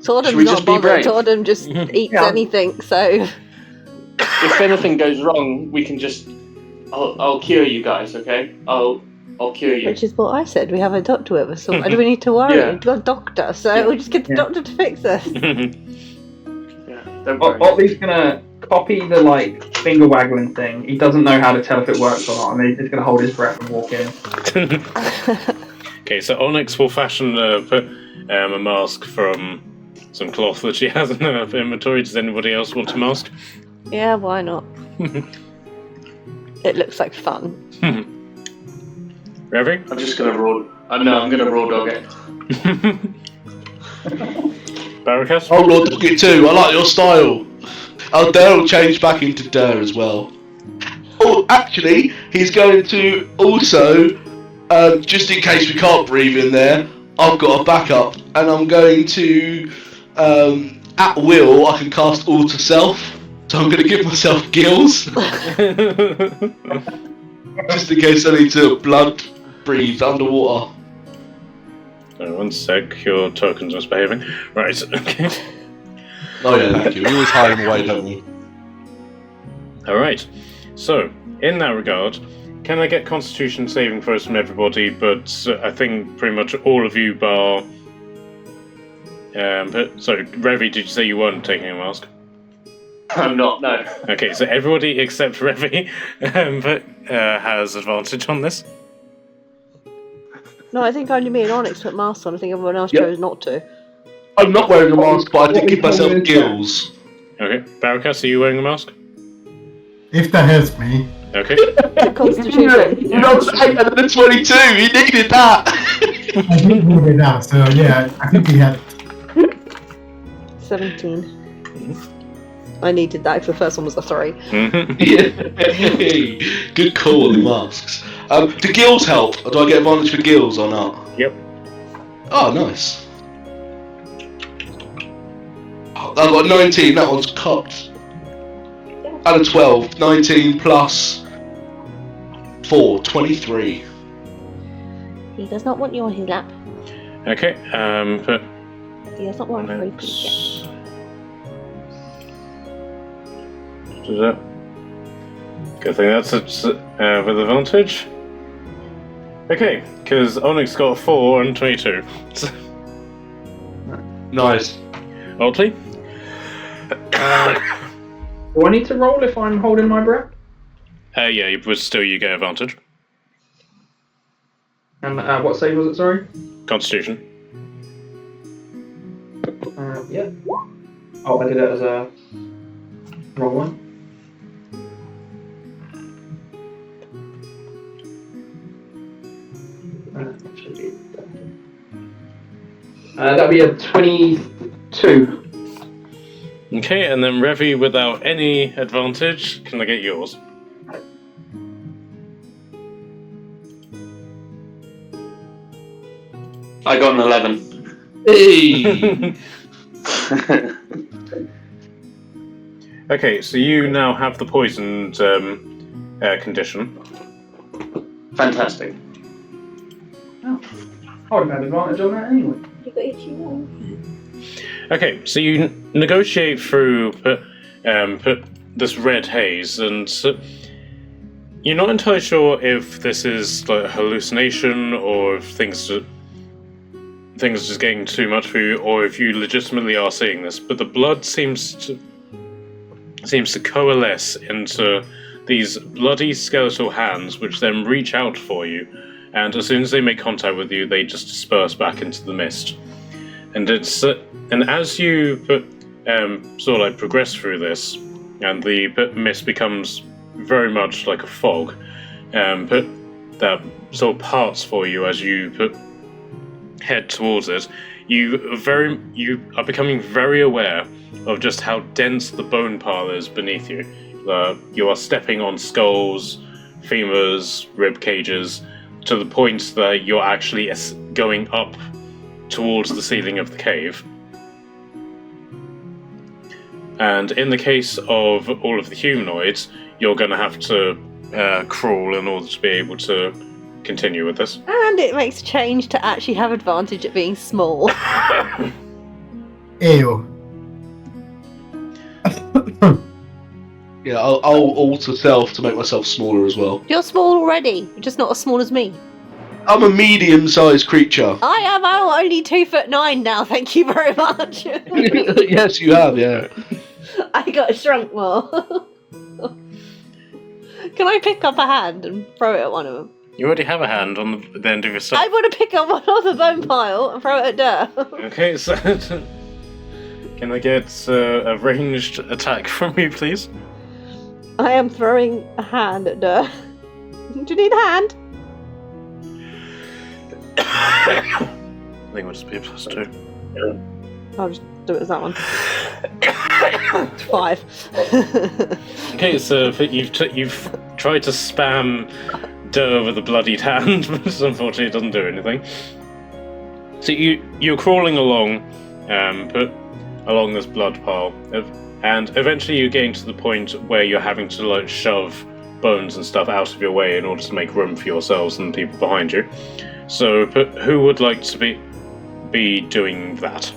Tordem's we not just be bothered. brave? Tordem just eats Yeah. anything, so. If anything goes wrong, we can just. I'll cure you guys, okay? I'll cure you. Which is what I said. We have a doctor with us, so why do we need to worry? Yeah. We've got a doctor, so Yeah. we'll just get the Yeah. doctor to fix us. Yeah, don't worry. Otley's gonna copy the like finger waggling thing. He doesn't know how to tell if it works or not, and he's just gonna hold his breath and walk in. Okay, so Onyx will fashion a mask from some cloth that she has in her inventory. Does anybody else want a mask? Yeah, why not? It looks like fun. Revi? I'm just gonna raw. I'm gonna raw dog it. Barricas? Oh, Lord, dog it too. I like your style. Oh, Dare will change back into Dare as well. Oh, actually, he's going to also, just in case we can't breathe in there, I've got a backup, and I'm going to, at will, I can cast Alter Self, so I'm going to give myself gills, just in case I need to blood breathe underwater. One sec, your token's misbehaving. Right, okay. Oh yeah, thank you. We always hide them away, don't we? Alright, so, in that regard, can I get Constitution saving throws from everybody, but I think pretty much all of you bar... sorry, Revi, did you say you weren't taking a mask? I'm not. No. Okay, so everybody except Revi has advantage on this. No, I think only me and Onyx put masks on. I think everyone else Yep. chose not to. I'm not wearing a mask, but I did give myself gills. Okay, Barricas, are you wearing a mask? If that helps me. Okay. Constitution. You know, 8 out of the 22, he needed that! I did move it out, so yeah, I think we had 17. I needed that because the first one was a 3. Yeah. Good call on the masks. Do gills help? Or do I get advantage for gills or not? Yep. Oh, nice. Oh, I've got 19, that one's cocked. Out of 12, 19 plus 4, 23. He does not want you on his lap. Okay, but... He does not want a free piece yet. Does that? Good thing that's with advantage. Okay, because Onyx got 4 and 22. Nice. Otley? Do I need to roll if I'm holding my breath? Yeah, but still you get advantage. And what save was it? Sorry. Constitution. Yeah. Oh, I did it as a wrong one. That'd be a 22. Okay, and then Revi without any advantage. Can I get yours? I got an 11. Hey! Okay, so you now have the poisoned condition. Fantastic. Oh. I would have had advantage on that anyway. You got itchy one. Okay, so you negotiate through this red haze, and you're not entirely sure if this is like a hallucination or if things are just getting too much for you, or if you legitimately are seeing this. But the blood seems to coalesce into these bloody skeletal hands, which then reach out for you, and as soon as they make contact with you, they just disperse back into the mist. And as you sort of like progress through this, and the mist becomes very much like a fog, that sort of parts for you as you head towards it. You are becoming very aware of just how dense the bone pile is beneath you. You are stepping on skulls, femurs, rib cages, to the point that you're actually going up towards the ceiling of the cave. And in the case of all of the humanoids, you're going to have to crawl in order to be able to continue with this. And it makes a change to actually have advantage at being small. Ew. Yeah, I'll alter self to make myself smaller as well. You're small already. You're just not as small as me. I'm a medium-sized creature. I am. I'm only 2'9" now. Thank you very much. Yes, you have, yeah. I got shrunk more. Can I pick up a hand and throw it at one of them? You already have a hand on the end of your stuff. I want to pick up one of the bone pile and throw it at Durr. Okay, so can I get a ranged attack from you, please? I am throwing a hand at Durr. Do you need a hand? I think it'll just be a +2. I'll just do it as that one. 5. Okay, so you've tried to spam Durr with a bloodied hand, but unfortunately it doesn't do anything. So you're crawling along, along this blood pile, and eventually you're getting to the point where you're having to like shove bones and stuff out of your way in order to make room for yourselves and the people behind you. So, who would like to be doing that?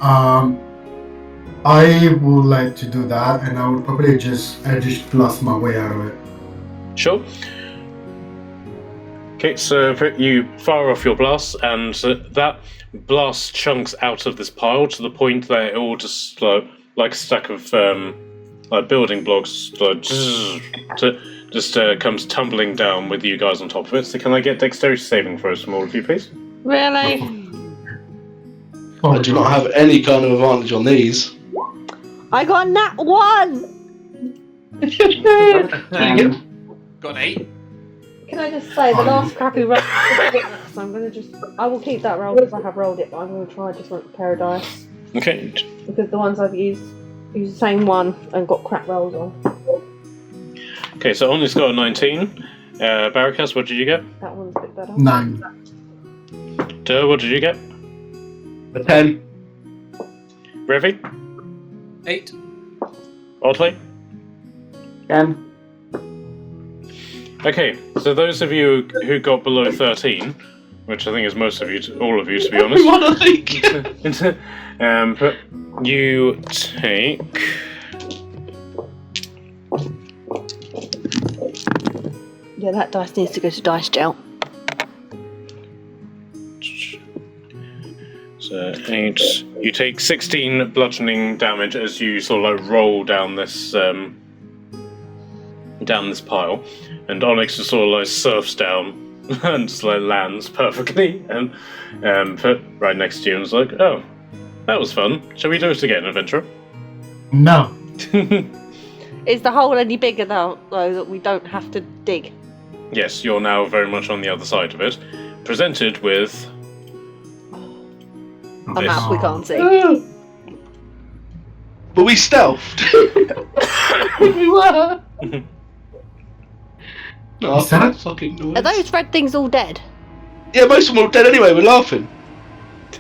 I would like to do that, and I would probably just blast my way out of it. Sure. Okay, so you fire off your blast, and that blast chunks out of this pile to the point that it all just like a stack of like building blocks just comes tumbling down with you guys on top of it. So can I get dexterity saving throws from all of you, please? Really? I do not have any kind of advantage on these. I got a nat 1! Got an 8. Can I just say, the last crappy roll, so I will keep that roll because I have rolled it, but I'm going to try just like a pair of dice. Okay. Because the ones I've used the same one and got crap rolls on. Okay, so only got a 19. Barricas, what did you get? That one's a bit better. 9. Durr, what did you get? A 10. Revi? 8. Oddly? 10. Okay, so those of you who got below 13, which I think is most of you, all of you to be honest. Everyone, I think. But you take... Yeah, that dice needs to go to dice jail. So 8. You take 16 bludgeoning damage as you sort of like roll down this pile, and Onyx just sort of like surfs down and just like lands perfectly and put right next to you and is like, oh, that was fun. Shall we do it again, adventurer? No. Is the hole any bigger though that we don't have to dig? Yes, you're now very much on the other side of it, presented with A map we can't see. But we stealthed. We were. No, Is that- fucking noise. Are those red things all dead? Yeah, most of them are dead anyway. We're laughing.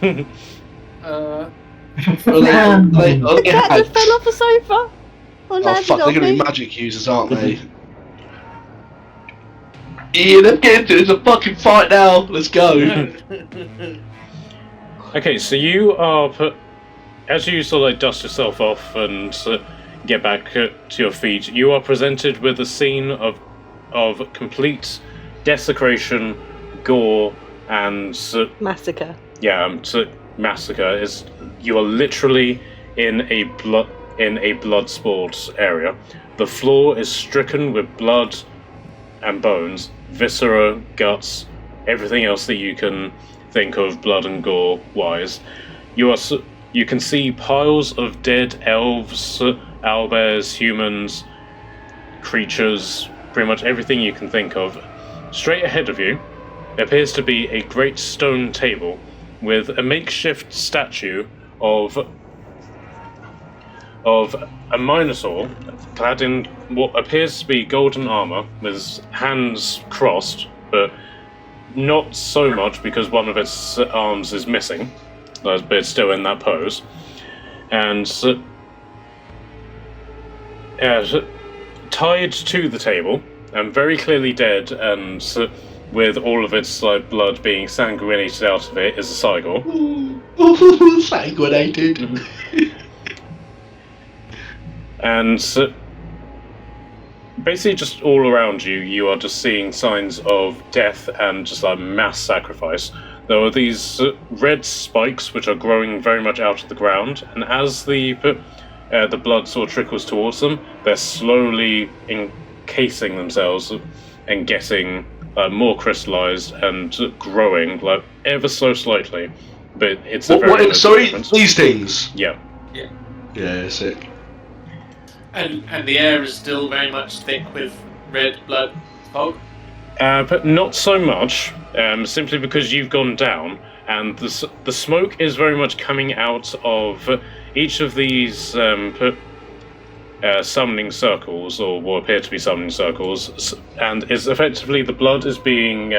Uh, Are they The cat hags? just fell off the sofa. Or Oh landed fuck, they're on gonna me. be magic users, aren't they? Yeah, let's get into it. It's a fucking fight now. Let's go. Okay, so you are as you sort of like dust yourself off and get back to your feet, you are presented with a scene of complete desecration, gore, and Massacre. massacre. You are literally in a blood sports area. The floor is stricken with blood and bones, viscera, guts, everything else that you can think of blood and gore wise. You can see piles of dead elves, owlbears, humans, creatures, pretty much everything you can think of. Straight ahead of you appears to be a great stone table with a makeshift statue of a Minotaur clad in what appears to be golden armor with his hands crossed, but not so much because one of its arms is missing, but it's still in that pose. And tied to the table, and very clearly dead, and with all of its blood being sanguinated out of it, is a Cygor. Sanguinated. And basically just all around you, you are just seeing signs of death and just mass sacrifice. There are these red spikes which are growing very much out of the ground, and as the blood sort of trickles towards them, they're slowly encasing themselves and getting more crystallized and growing ever so slightly. But it's sorry, these things. Yeah. Yeah, sick. And the air is still very much thick with red blood fog? But not so much, simply because you've gone down, and the smoke is very much coming out of each of these summoning circles, or what appear to be summoning circles, and is effectively the blood is being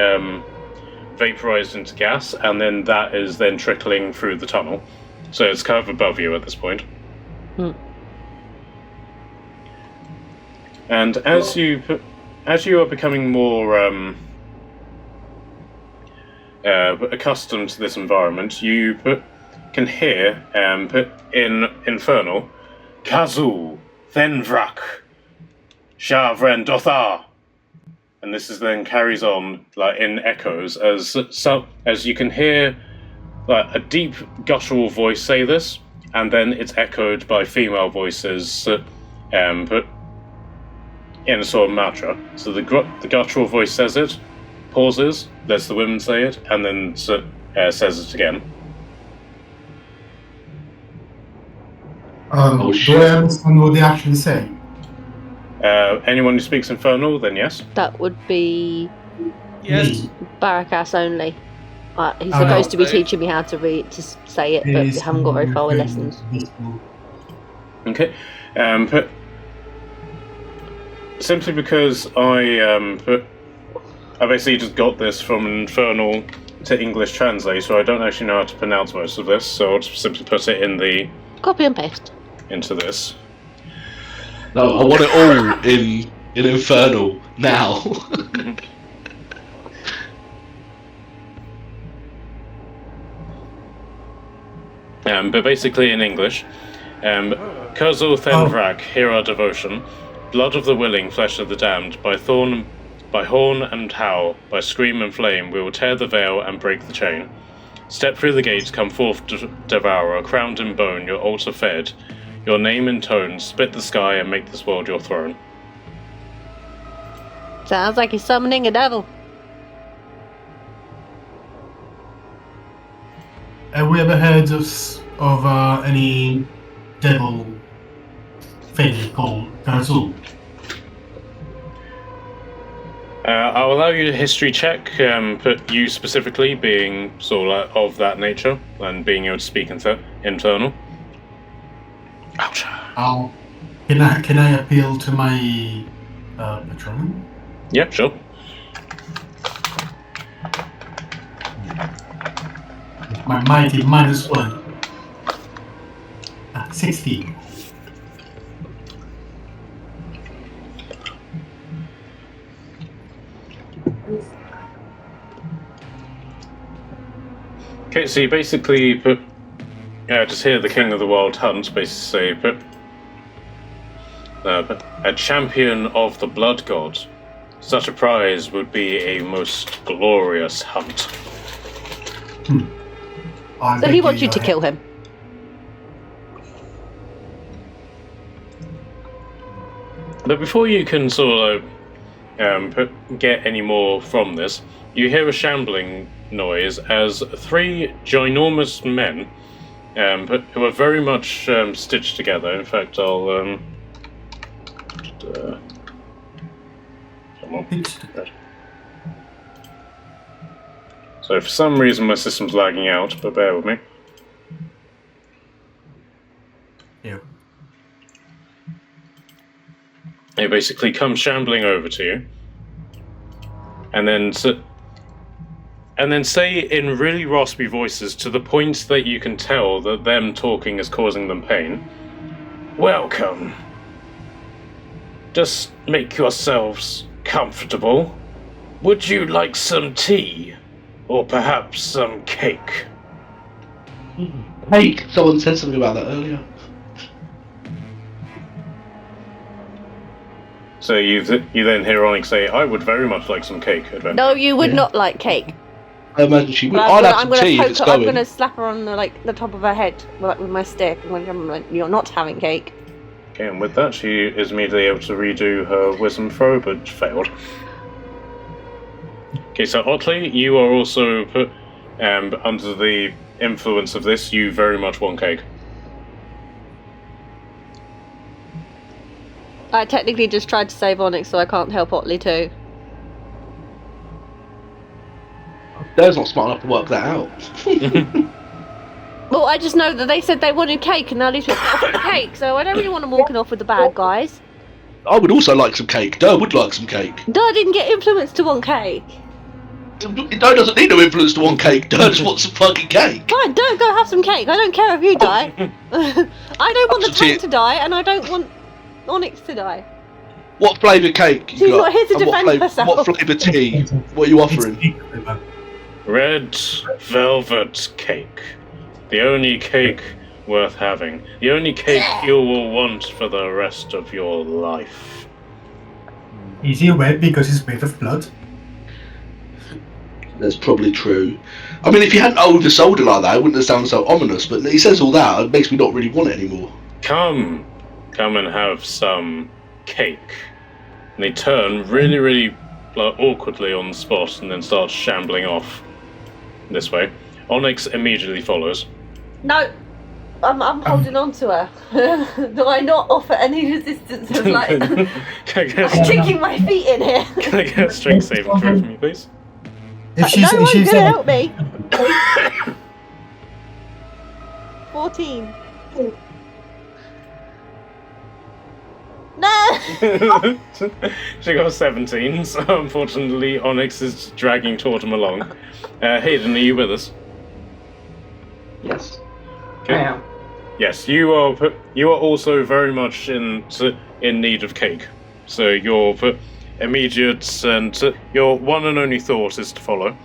vaporized into gas, and then that is then trickling through the tunnel. So it's kind of above you at this point. And as you are becoming more accustomed to this environment, you can hear in Infernal, Kazoo, Thenvrak, Shavren Dothar. And this is then carries on in echoes as you can hear a deep guttural voice say this, and then it's echoed by female voices in a sort of mantra. So the guttural voice says it, pauses, lets the women say it, and then says it again. Do I understand what they actually say? Anyone who speaks Infernal, then yes. That would be Yes. Barakas only. He's supposed to be teaching me how to say it, but we haven't got very far with lessons. Okay. But simply because I basically just got this from Infernal to English Translate, so I don't actually know how to pronounce most of this, so I'll just simply put it in the... Copy and paste. Into this. No, I want it all in Infernal now. But basically in English, Kurzul Thenvrak, hear our devotion, blood of the willing, flesh of the damned, by horn and howl, by scream and flame, we will tear the veil and break the chain. Step through the gates, come forth, devourer, crowned in bone, your altar fed, your name in tones, split the sky and make this world your throne. Sounds like he's summoning a devil. Have we ever heard of any devil thing called Kazoo? I'll allow you a history check, put you specifically being sort of that nature, and being able to speak Infernal. Ouch. Can I appeal to my patron? Yeah, sure. My mighty -1. 16. Okay, so you basically just hear the King of the Wild Hunt basically say, a champion of the blood god. Such a prize would be a most glorious hunt. So he wants you to kill him. But before you can sort of get any more from this, you hear a shambling noise as 3 ginormous men, who are very much stitched together. In fact, I'll come on. So for some reason my system's lagging out, but bear with me. Yeah. They basically come shambling over to you, and then say in really raspy voices, to the point that you can tell that them talking is causing them pain. Welcome. Just make yourselves comfortable. Would you like some tea? Or perhaps some cake? Cake! Someone said something about that earlier. So you then hear Onyx say, I would very much like some cake. Adventure. No, you would not like cake. I imagine she would. But I'd have some tea if it's I'm going. gonna slap her on the top of her head with my stick. I'm like, you're not having cake. Okay, and with that, she is immediately able to redo her wisdom throw, but failed. Okay, so Otley, you are also put under the influence of this. You very much want cake. I technically just tried to save Onyx, so I can't help Otley too. Dad's not smart enough to work that out. Well, I just know that they said they wanted cake, and now these people offered cake, so I don't really want them walking off with the bad guys. I would also like some cake. Durr would like some cake. Durr didn't get influenced to want cake. Durr doesn't need no influence to want cake. Durr just wants some fucking cake. Fine, don't go have some cake. I don't care if you die. I don't want the Some tea. tank to die, and I don't want Onyx to die. What flavour cake you She's got? not here to And defend herself. What flavour tea? What are you offering? Red velvet cake. The only cake worth having. The only cake you will want for the rest of your life. Is he red because he's made of blood? That's probably true. I mean, if you hadn't oversold it like that, it wouldn't have sounded so ominous, but he says all that, it makes me not really want it anymore. Come and have some cake. And they turn really awkwardly on the spot and then start shambling off this way. Onyx immediately follows. No, I'm holding on to her. Do I not offer any resistance? Of like, I'm kicking my feet in here. Can I get a strength saving throw from you, please? If No one's gonna help me. 14. No! She got 17, so unfortunately Onyx is dragging Tortum along. Hayden, are you with us? Yes. Okay. I am. Yes, you are also very much in need of cake. So your immediate and your one and only thought is to follow.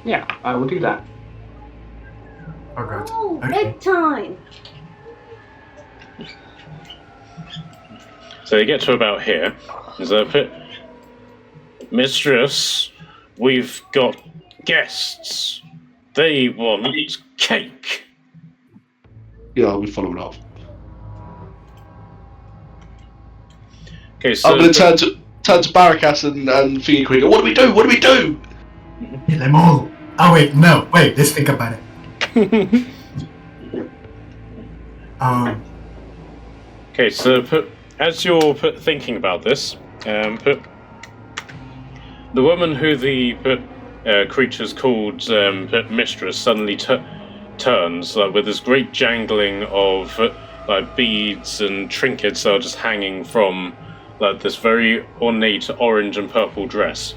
Yeah, I will do that. Oh god. Oh, Okay. bedtime. So you get to about here. There's a bit. Mistress, we've got guests. They want cake. Yeah, we follow it up. Okay, so I'm going to turn to Barracas and Thingy Quicker. What do we do? What do we do? Kill them all. Oh wait, no, wait, let's think about it. Okay, so as you're thinking about this, the woman who the creature's called Mistress suddenly turns with this great jangling of beads and trinkets that are just hanging from this very ornate orange and purple dress.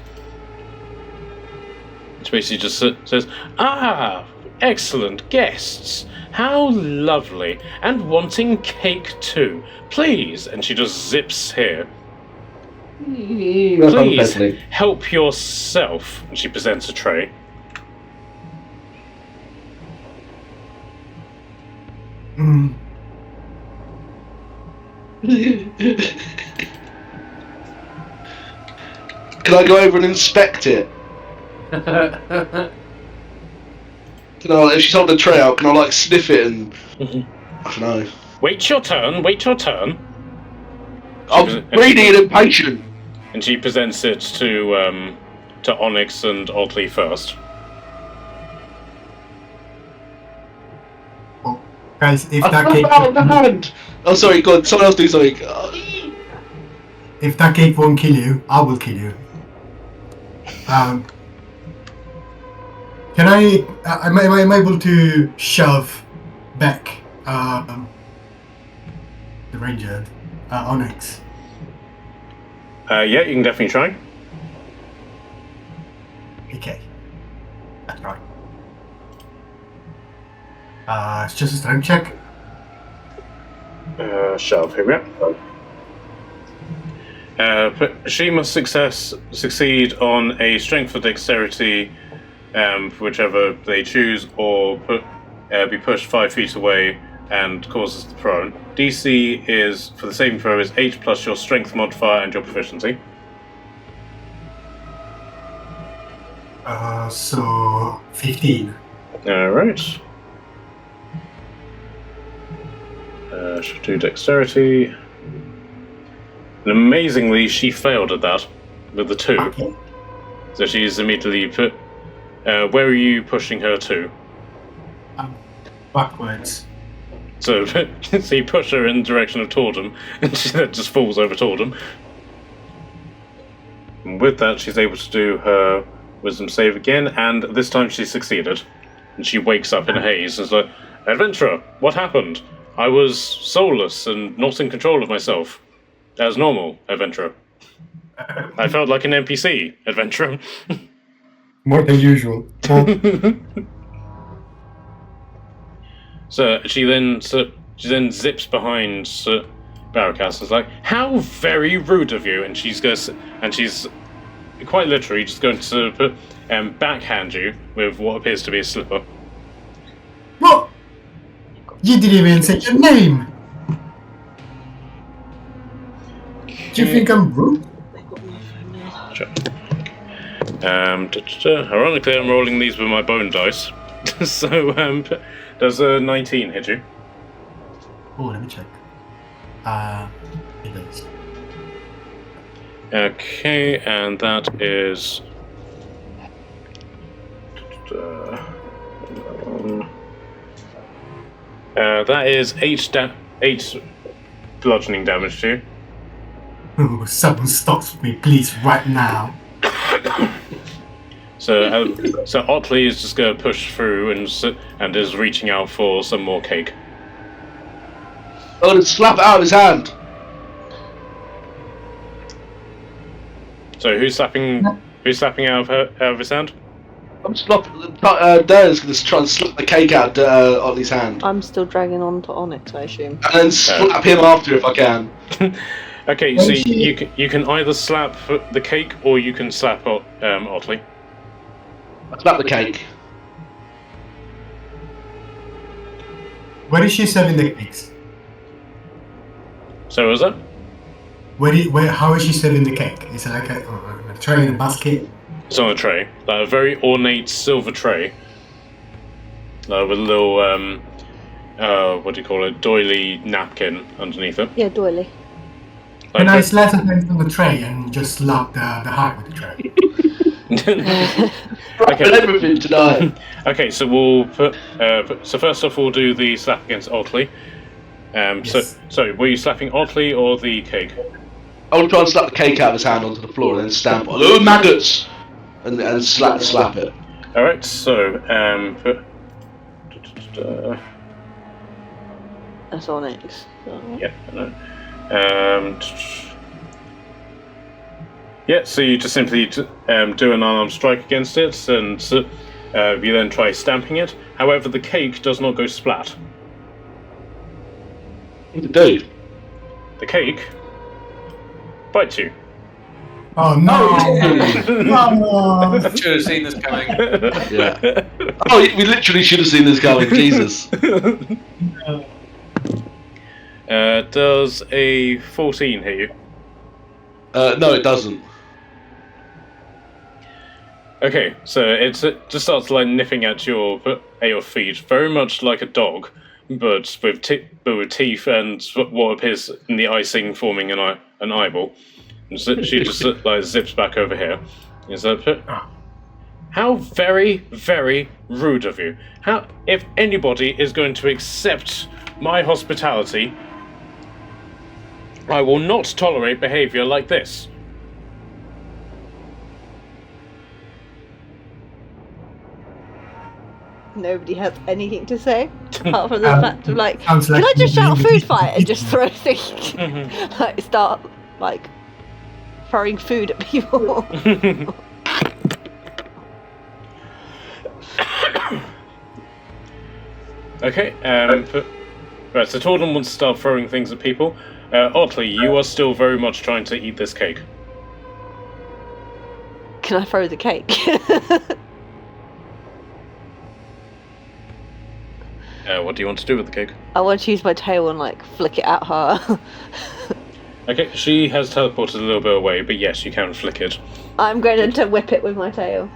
It basically just says, "Ah, excellent guests! How lovely! And wanting cake too. Please!" And she just zips here. Please help yourself. And she presents a tray. Mm. Can I go over and inspect it? Can I, if she's holding a tray out, can I like sniff it and I don't know. Wait your turn. Wait your turn. I'm greedy and impatient. And she presents it to Onyx and Otley first. Oh, guys, if I that slap cake, it out of the hand. Oh, sorry. Go on. Someone else do something. if that cake won't kill you, I will kill you. Can I? Am I able to shove back the ranger, Onyx? Yeah, you can definitely try. Okay, that's right. It's just a strength check. Shove, here we go. But she must succeed on a strength or dexterity, whichever they choose, or be pushed 5 feet away and causes the prone. DC is, for the saving throw, is 8 plus your strength modifier and your proficiency. So 15. Alright. She'll do dexterity. And amazingly, she failed at that with the 2. Okay. So she's immediately put. Where are you pushing her to? Backwards. So, so you push her in the direction of Tordum, and she then just falls over Tordum. And with that, she's able to do her wisdom save again, and this time she succeeded. And she wakes up in a haze and is like, "Adventurer, what happened? I was soulless and not in control of myself. As normal, adventurer. I felt like an NPC, adventurer." More than usual. So she then zips behind Barracas and is like, "How very rude of you!" And she's quite literally just going to backhand you with what appears to be a slipper. What? You didn't even say your name. Do you think I'm rude? Sure. Ironically, I'm rolling these with my bone dice. So, does a 19 hit you? Oh, let me check. It does. Okay, and that is... that is 8 bludgeoning damage to you. Oh, someone stops me, please, right now. So Otley is just going to push through and is reaching out for some more cake. I'm gonna slap it out of his hand. So who's slapping out of his hand? I'm Darren's gonna try and slap the cake out of Otley's hand. I'm still dragging on to Onyx, I assume. And then slap him after if I can. Okay, so you can either slap the cake or you can slap Otley. I slap the cake. Where is she serving the cakes? So is it? How is she serving the cake? Is it like a tray in a basket? It's on a tray, like a very ornate silver tray, with a little what do you call it, doily napkin underneath it. Yeah, doily. Can I slap her hand on the tray and just slap the heart with the tray? Okay. Everything tonight. Okay, so we'll put. So first off, we'll do the slap against Otley. Yes. So were you slapping Otley or the cake? I will try and slap the cake out of his hand onto the floor and then stamp on "Oh, maggots!" and slap it. Alright, so That's Onyx. So. yeah, I know. Yeah, so you just simply do an unarmed strike against it, and you then try stamping it. However, the cake does not go splat. What to do? The cake bites you. Oh no! Come on! Should have seen this coming. Yeah. Oh, we literally should have seen this coming. Jesus. Does a 14 hit you? No, it doesn't. Okay, so it just starts like nipping at your feet, very much like a dog, but with teeth and what appears in the icing forming an eyeball. And so she just like zips back over here. Is that how very, very rude of you? How if anybody is going to accept my hospitality, I will not tolerate behavior like this. Nobody has anything to say apart from the fact of like, sounds can like I just you shout need food to- fight and just throw things, like start like throwing food at people? Okay, right, so Torden wants to start throwing things at people. Otley, you are still very much trying to eat this cake. Can I throw the cake? What do you want to do with the cake? I want to use my tail and like flick it at her. Okay, she has teleported a little bit away, but yes, you can flick it. I'm going to whip it with my tail.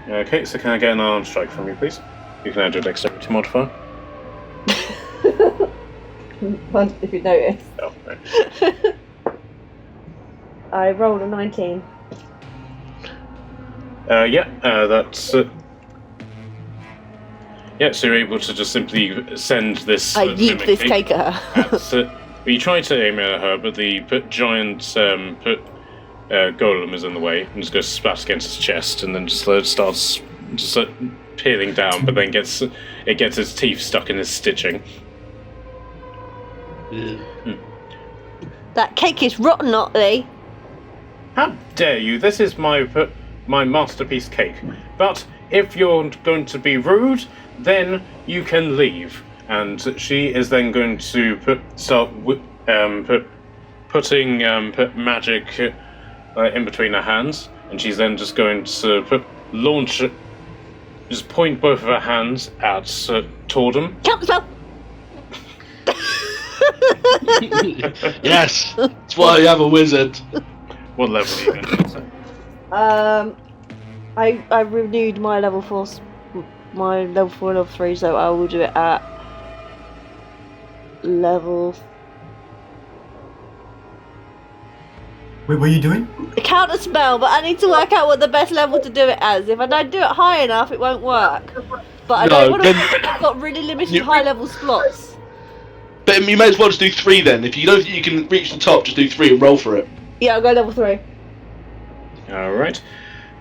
Okay, so can I get an arm strike from you, please? You can add your dexterity modifier. If you notice. Oh, right. I rolled a 19. That's... yeah, so you're able to just simply send this... I yeet this cake at her. You try to aim it at her, but the giant golem is in the way, and just goes splat against his chest, and then just starts just peeling down, but then gets its teeth stuck in his stitching. Yeah. That cake is rotten, Otley. How dare you? This is my masterpiece cake. But if you're going to be rude, then you can leave. And she is then going to putting magic in between her hands, and she's then just going to just point both of her hands at Tordem. Count spell. Yes, that's why you have a wizard. What level are you in? I renewed my level 4 and level 3, so I will do it at level. Wait, what are you doing? Counter spell, but I need to work out what the best level to do it as. If I don't do it high enough, it won't work. But I don't want to. I've got really limited high level slots. But you may as well just do 3 then. If you don't think you can reach the top, just do 3 and roll for it. Yeah, I'll go level 3. Alright.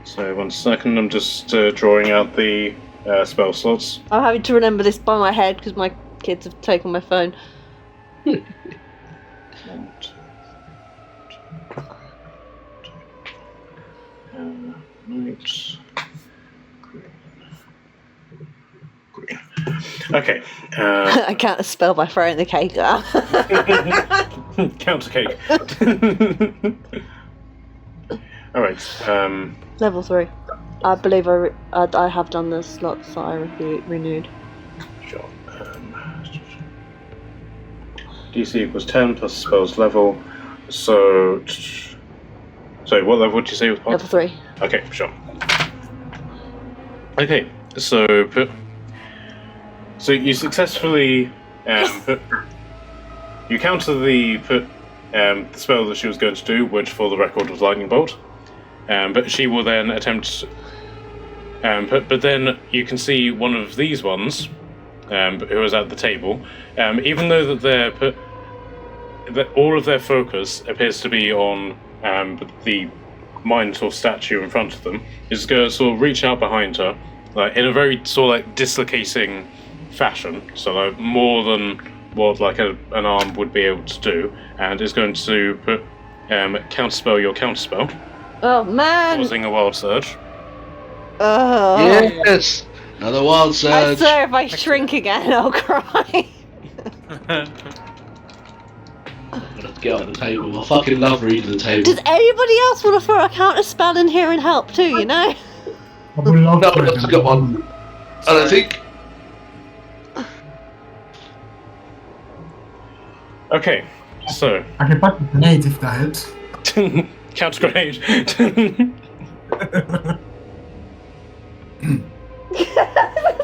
So 1 second, I'm just drawing out the spell slots. I'm having to remember this by my head because my kids have taken my phone. Right. Green. Okay. I counter spell by throwing the cake out. Counter cake. Alright. Level 3. I believe I have done the slots that I renewed. Sure. DC equals 10 plus spells level. So. Sorry, what level did you say was part? Level 3. Okay, sure. Okay, so you successfully you counter the spell that she was going to do, which for the record was lightning bolt. But she will then attempt. But then you can see one of these ones, who is at the table. Even though that all of their focus appears to be on the Minotaur statue in front of them, is going to sort of reach out behind her, like in a very sort of like dislocating fashion, so like more than what like an arm would be able to do, and is going to counterspell your counterspell, Oh man! causing a wild surge. Oh. Yes! Another wild I surge. swear if I shrink again, I'll cry. Get on the table. I fucking love reading the table. Does anybody else want to throw a counter spell in here and help too? You know. I would love No, for I've them. got one. I don't think. Okay, so I can pack a grenade if that helps. counter grenade.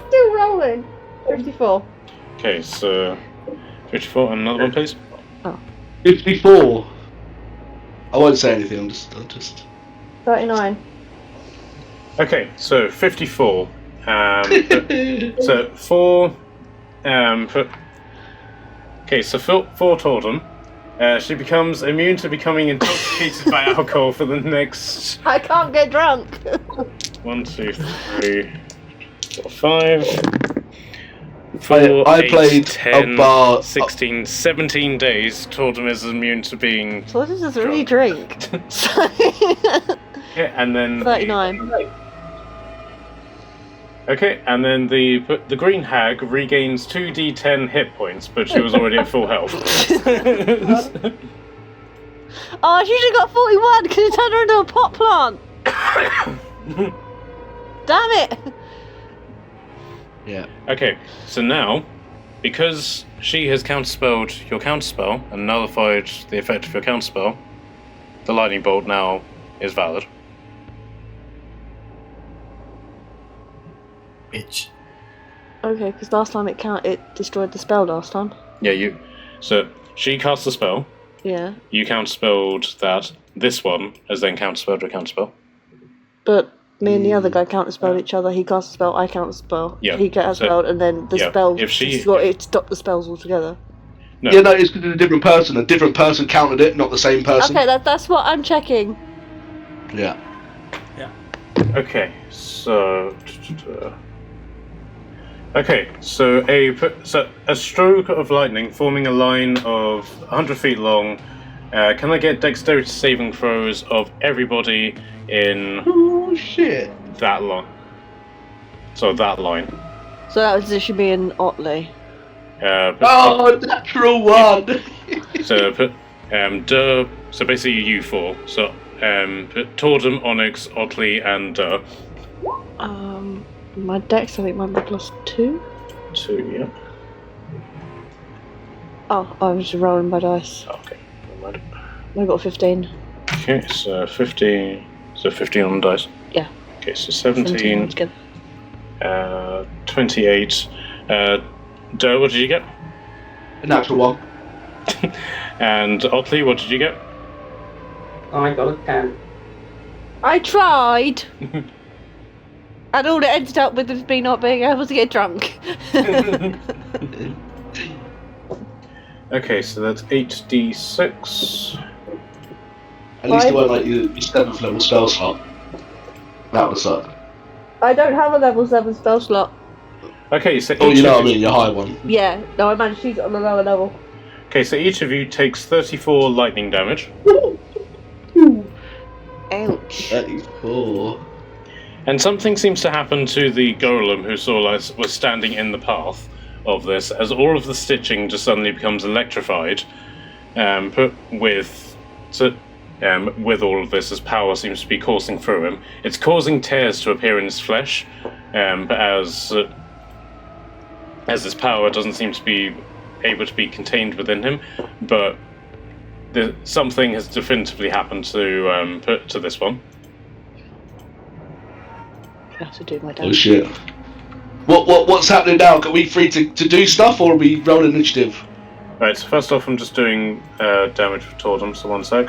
Still rolling. 54. Okay, so 54 and another one, please. 54. I won't say anything. I'm just. 39. Okay, so 54. So for okay, so for Tordum, she becomes immune to becoming intoxicated by alcohol for the next I can't get drunk. 1, 2, 3, 4, 5. 4, I 8, played 10, a bar. 16, 17 days. Tordum is immune to being. So this is really drink. Yeah, and then 39. Okay, and then the green hag regains 2d10 hit points, but she was already at full health. Oh, she should have got 41 because it turned her into a pot plant. Damn it. Yeah. Okay, so now, because she has counterspelled your counterspell and nullified the effect of your counterspell, the lightning bolt now is valid. Bitch. Okay, because last time it destroyed the spell last time. Yeah, so she cast the spell, Yeah. you counterspelled that, this one has then counterspelled your counterspell. But me and the other guy counterspelled each other. He cast a spell, I counterspell. Yeah, He counterspelled, and then the yeah, spell if she- it stopped the spells altogether. No. Yeah, no, it's because a different person. A different person counted it, not the same person. Okay, that's what I'm checking. Yeah. Okay, so... Okay, so a stroke of lightning forming a line of 100 feet long. Can I get dexterity saving throws of everybody in Oh shit. that line? So that line. So that was just me and Otley. Oh, natural one. So put so basically you four. So put Tordum, Onyx, Otley, and My dex, I think might be +2. 2. Yeah. Oh, I was just rolling by dice. Okay. Never mind. I got 15. Okay, so 15. So 15 on the dice. Yeah. Okay, so 17. altogether. 28. Doe, what did you get? A natural one. And Otley, what did you get? I got a 10. I tried! And all it ended up with was me not being able to get drunk. Okay, so that's 8d6. At least it weren't like your 7th level spell slot. That would suck. I don't have a level 7 spell slot. Okay, so Oh, each you know of what I mean, your high one. Yeah, no, I managed to use it on the lower level. Okay, so each of you takes 34 lightning damage. Ouch. 34. And something seems to happen to the golem who was standing in the path of this, as all of the stitching just suddenly becomes electrified. With all of this, as power seems to be coursing through him, it's causing tears to appear in his flesh. But as this power doesn't seem to be able to be contained within him, but something has definitively happened to this one. I have to do my Oh damage. shit. What's happening now? Are we free to do stuff, or are we rolling initiative? Right, so first off, I'm just doing damage for Tordum, so 1 sec.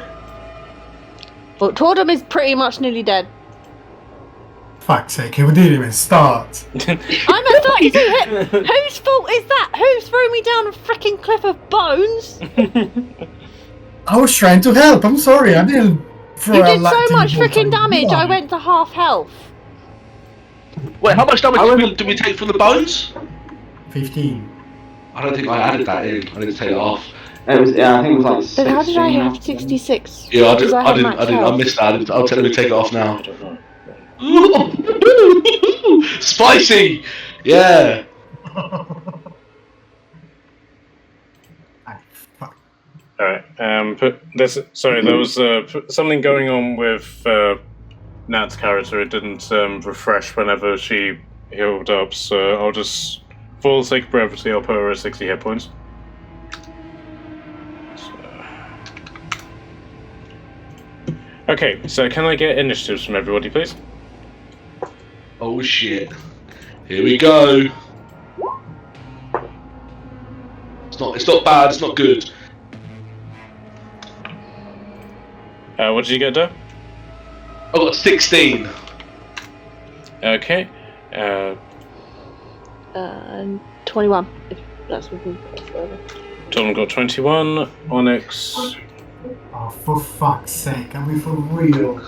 Well, Tordum is pretty much nearly dead. Fuck's sake, we didn't even start. I'm at 32 hit. Whose fault is that? Who threw me down a freaking cliff of bones? I was trying to help, I'm sorry, I didn't throw You a did so lightning much bolt freaking on damage, I one. went to half health. Wait, how much damage did we take from the bones? 15. I don't think I added that in. I didn't take it off. It was, I think it was like 16. Then how did I have 66? Yeah, Because I had didn't. max I health. missed that. I'll tell him to take it off now. I don't know. Spicy! Yeah! Ah, fuck. Alright, there was something going on with Nat's character. It didn't refresh whenever she healed up, so I'll just, for the sake of brevity, I'll put her at 60 hit points. Okay, so can I get initiatives from everybody, please? Oh shit. Here we go. It's not bad, it's not good. What did you get, Doe? I got 16. Okay. And 21, if that's what we further. John got 21. Onyx, Oh, for fuck's sake, are we for real?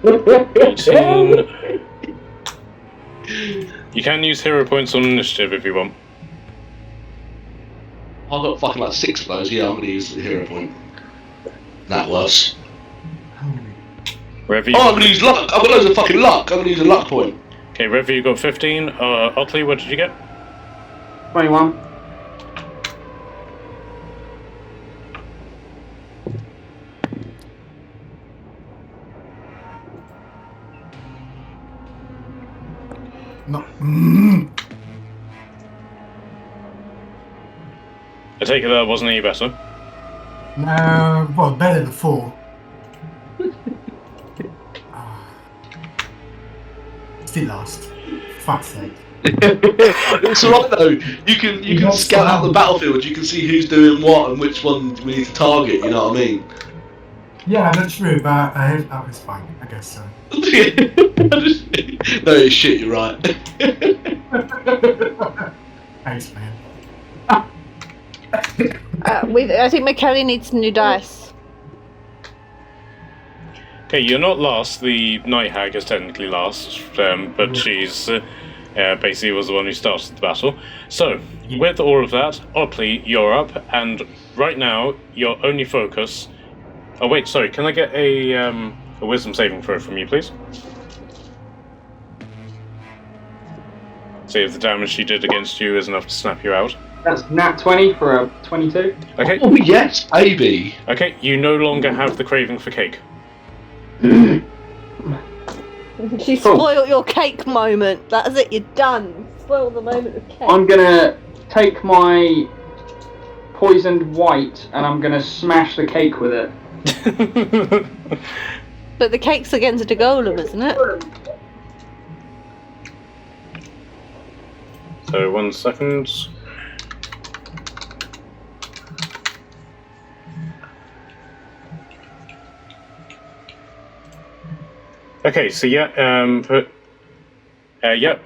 18. You can use hero points on initiative if you want. I've got fucking like 6 of those. Yeah, I'm gonna use the hero point. That worse. Revi, Oh, I'm gonna use luck. I've got loads of fucking luck. I'm gonna use a luck point. Okay, Revi, you got 15. Otley, what did you get? 21. No. I take it that wasn't any better. No, well, better than 4. Still lost. Fuck's sake. It's alright though. You can scout out the battlefield. You can see who's doing what and which one we need to target. You know what I mean? Yeah, that's true, but oh, it's fine. I guess so. No, it's shit. You're right. Thanks, man. I think McKelly needs some new dice. Okay, you're not last. The Night Hag is technically last, but she's basically was the one who started the battle. So, with all of that, Otley, you're up, and right now, your only focus... Oh wait, sorry, can I get a wisdom saving throw from you, please? See if the damage she did against you is enough to snap you out. That's nat 20 for a 22. Okay. Oh yes, baby. Okay, you no longer have the craving for cake. She spoiled your cake moment. That's it, you're done. Spoil the moment of cake. I'm gonna take my poisoned white and I'm gonna smash the cake with it. But the cake's against a golem, isn't it? So, 1 second. Okay, so yep,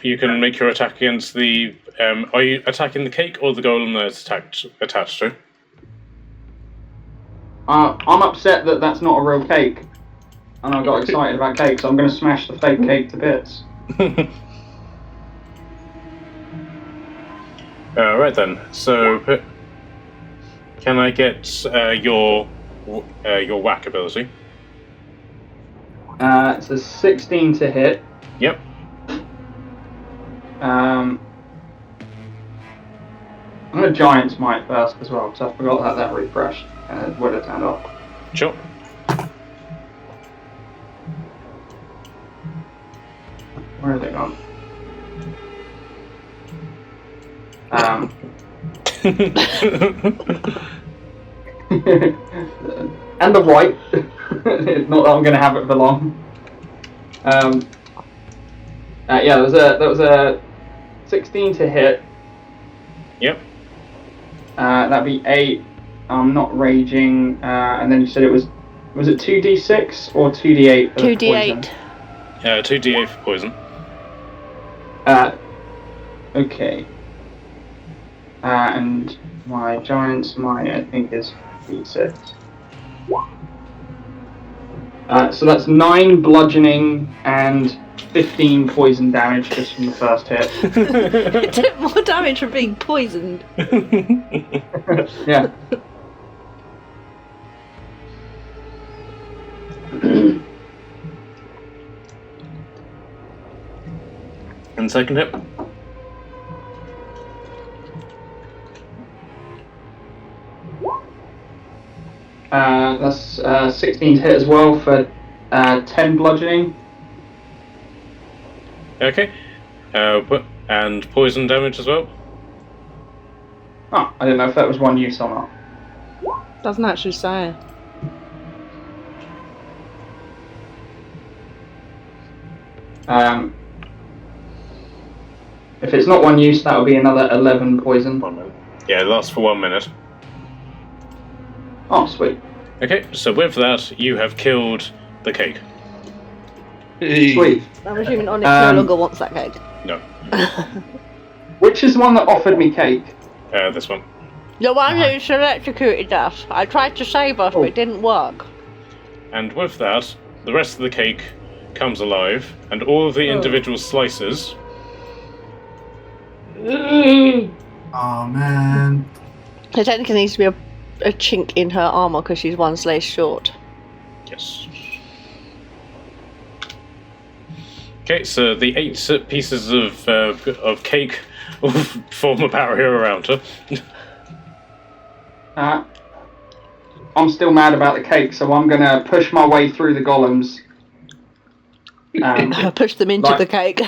you can make your attack against the. Are you attacking the cake or the golem that it's attached to? I'm upset that that's not a real cake, and I got excited about cake, so I'm going to smash the fake cake to bits. Right then. So, can I get your whack ability? It's a 16 to hit. Yep. I'm going to Giant's Might first as well, because I forgot that refreshed, and it would have turned off. Sure. Where are they gone? And the white. Not that I'm going to have it for long. Yeah, that was a 16 to hit. Yep. That'd be 8. I'm not raging. And then you said it was it 2d6 or 2d8? 2d8. 2d8 for poison. Okay. And my Giant's Might, I think, is d6. So that's 9 bludgeoning and 15 poison damage just from the first hit. It took more damage from being poisoned. Yeah. And second hit. that's 16 to hit as well for 10 bludgeoning. Okay. And poison damage as well. Oh, I didn't know if that was one use or not. Doesn't actually say. If it's not one use, that would be another 11 poison. 1 minute. Yeah, it lasts for 1 minute. Oh, sweet. Okay, so with that, you have killed the cake. Sweet. I'm assuming Onyx no longer wants that cake. No. Which is the one that offered me cake? This one. The one who's electrocuted us. I tried to save us, but it didn't work. And with that, the rest of the cake comes alive, and all of the individual slices. Oh man. There technically needs to be a chink in her armor because she's one slice short. Yes. Okay, so the 8 pieces of cake will form a barrier around her. I'm still mad about the cake, so I'm gonna push my way through the golems. Push them into the cake.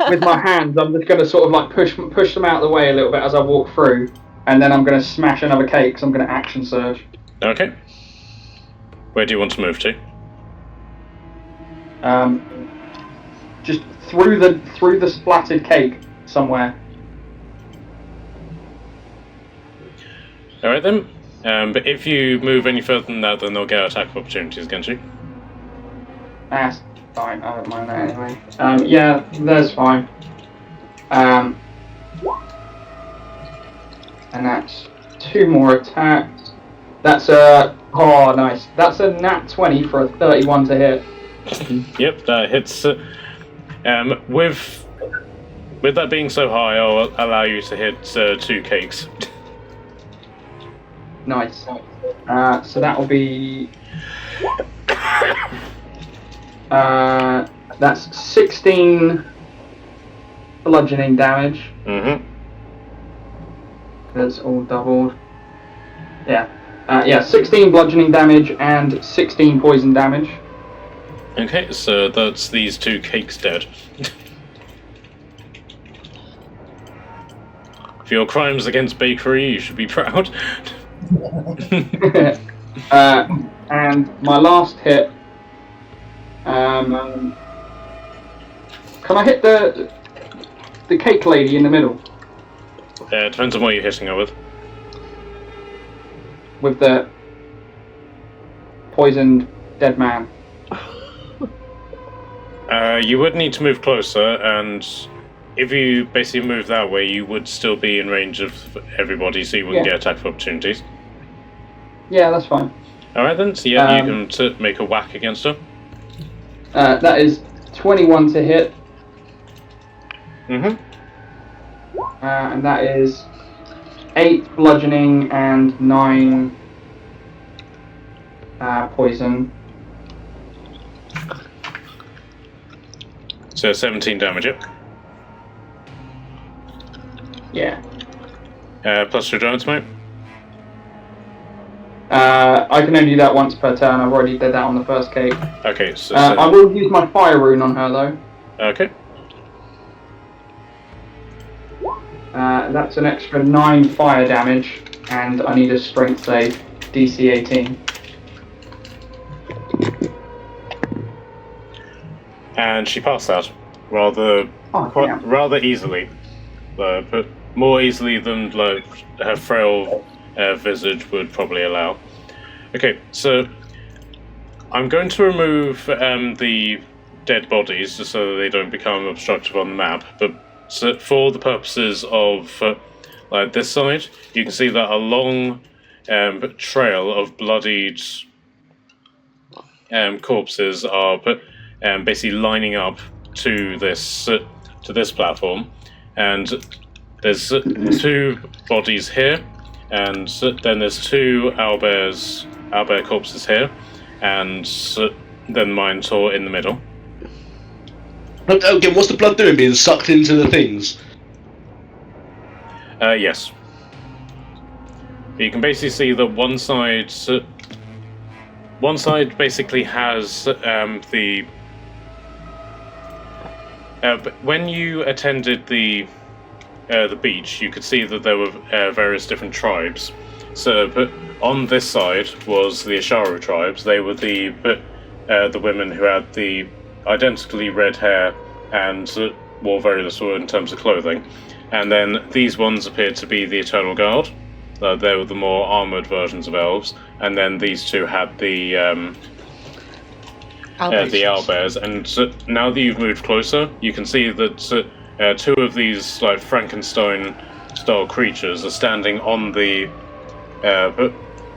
With my hands, I'm just gonna sort of like push them out of the way a little bit as I walk through, and then I'm gonna smash another cake. So I'm gonna action surge. Okay. Where do you want to move to? Just through the splattered cake somewhere. All right then. But if you move any further than that, then they'll get attack opportunities against you. That's fine. I don't mind that anyway. Yeah, that's fine. And that's 2 more attacks. That's oh nice. That's a nat 20 for a 31 to hit. Yep, that hits. With that being so high, I'll allow you to hit 2 cakes. Nice. So that will be. That's 16 bludgeoning damage. Mm-hmm. That's all doubled. Yeah. 16 bludgeoning damage and 16 poison damage. Okay, so that's these 2 cakes dead. For your crimes against bakery, you should be proud. And my last hit. Can I hit the cake lady in the middle? Depends on what you're hitting her with. With the poisoned dead man. You would need to move closer, and if you basically move that way, you would still be in range of everybody, so you wouldn't get attack opportunities. Yeah, that's fine. Alright then, so yeah, you can make a whack against her. That is 21 to hit. Mm-hmm. And that is 8 bludgeoning and 9 poison. So 17 damage, yep. Yeah. Plus your giant smoke. I can only do that once per turn. I've already did that on the first cake. Okay, so... I will use my fire rune on her though. Okay. That's an extra 9 fire damage, and I need a strength save, DC 18. And she passed out rather easily, but more easily than like her frail visage would probably allow. Okay, so I'm going to remove the dead bodies just so that they don't become obstructive on the map. But so for the purposes of like this side, you can see that a long trail of bloodied corpses are basically lining up to this platform, and there's 2 bodies here, and then there's 2 owlbear corpses here, and then Minotaur in the middle. Again, what's the blood doing? Being sucked into the things? Yes. You can basically see that one side one side basically has the. When you attended the beach, you could see that there were various different tribes. So, but on this side was the Asharu tribes. They were the women who had the identically red hair and wore very little in terms of clothing. And then these ones appeared to be the Eternal Guard. They were the more armoured versions of elves. And then these two had the owlbears. And now that you've moved closer, you can see that two of these like Frankenstein-style creatures are standing on the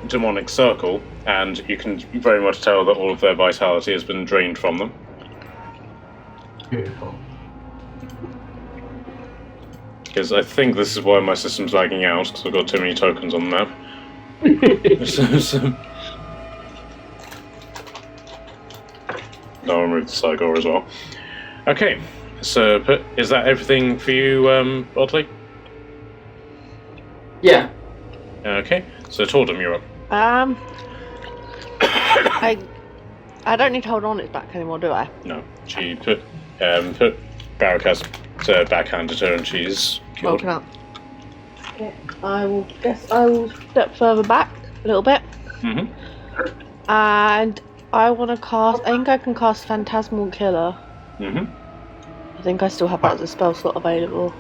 demonic circle, and you can very much tell that all of their vitality has been drained from them. Beautiful. Because I think this is why my system's lagging out, because I've got too many tokens on the map. I'll remove the Cygor as well. Okay, so is that everything for you, Oddly? Yeah. Okay, so Tordum, you're up. I don't need to hold on its back anymore, do I? No, she put Barak has backhanded her and she's killed. Woken up. Okay, I will step further back a little bit. Mm-hmm. And I want to cast. I think I can cast Phantasmal Killer. Mm-hmm. I think I still have that as a spell slot available.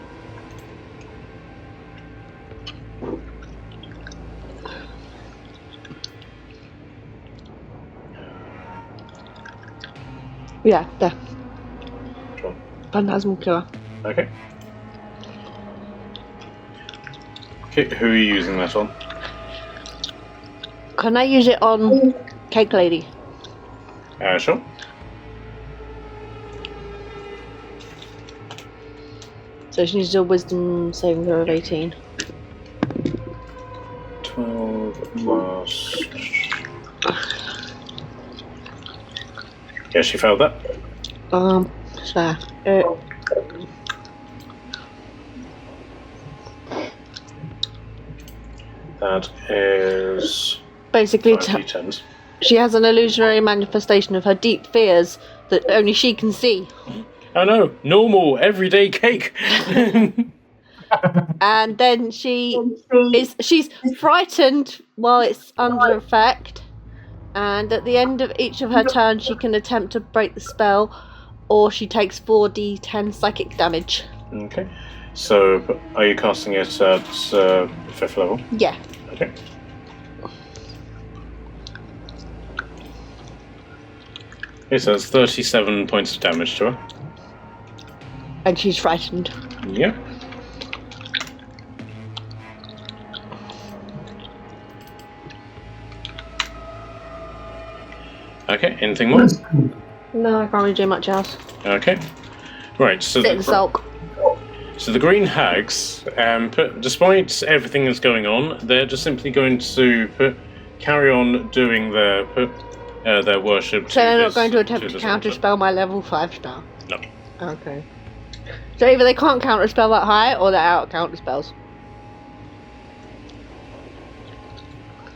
Yeah, there. Sure. Phantasmal Killer. Okay. Okay, who are you using that on? Can I use it on Cake Lady? Sure. So she needs to do a Wisdom saving throw of 18. 12 plus... Yeah, she failed that. So... That is... basically, 5d10s. she has an illusionary manifestation of her deep fears that only she can see. Oh no, normal, everyday cake! And then she's frightened while it's under effect, and at the end of each of her turns she can attempt to break the spell, or she takes 4d10 psychic damage. Okay, so are you casting it at 5th level? Yeah. Okay. Okay, so that's 37 points of damage to her. And she's frightened. Yeah. Okay, anything more? No, I can't really do much else. Okay. Right, so Sit and sulk. So the green hags, despite everything that's going on, they're just simply going to carry on doing their worship. So they're not going to attempt to counterspell my level 5 spell? No. Okay. So either they can't counterspell that high, or they're out of counterspells.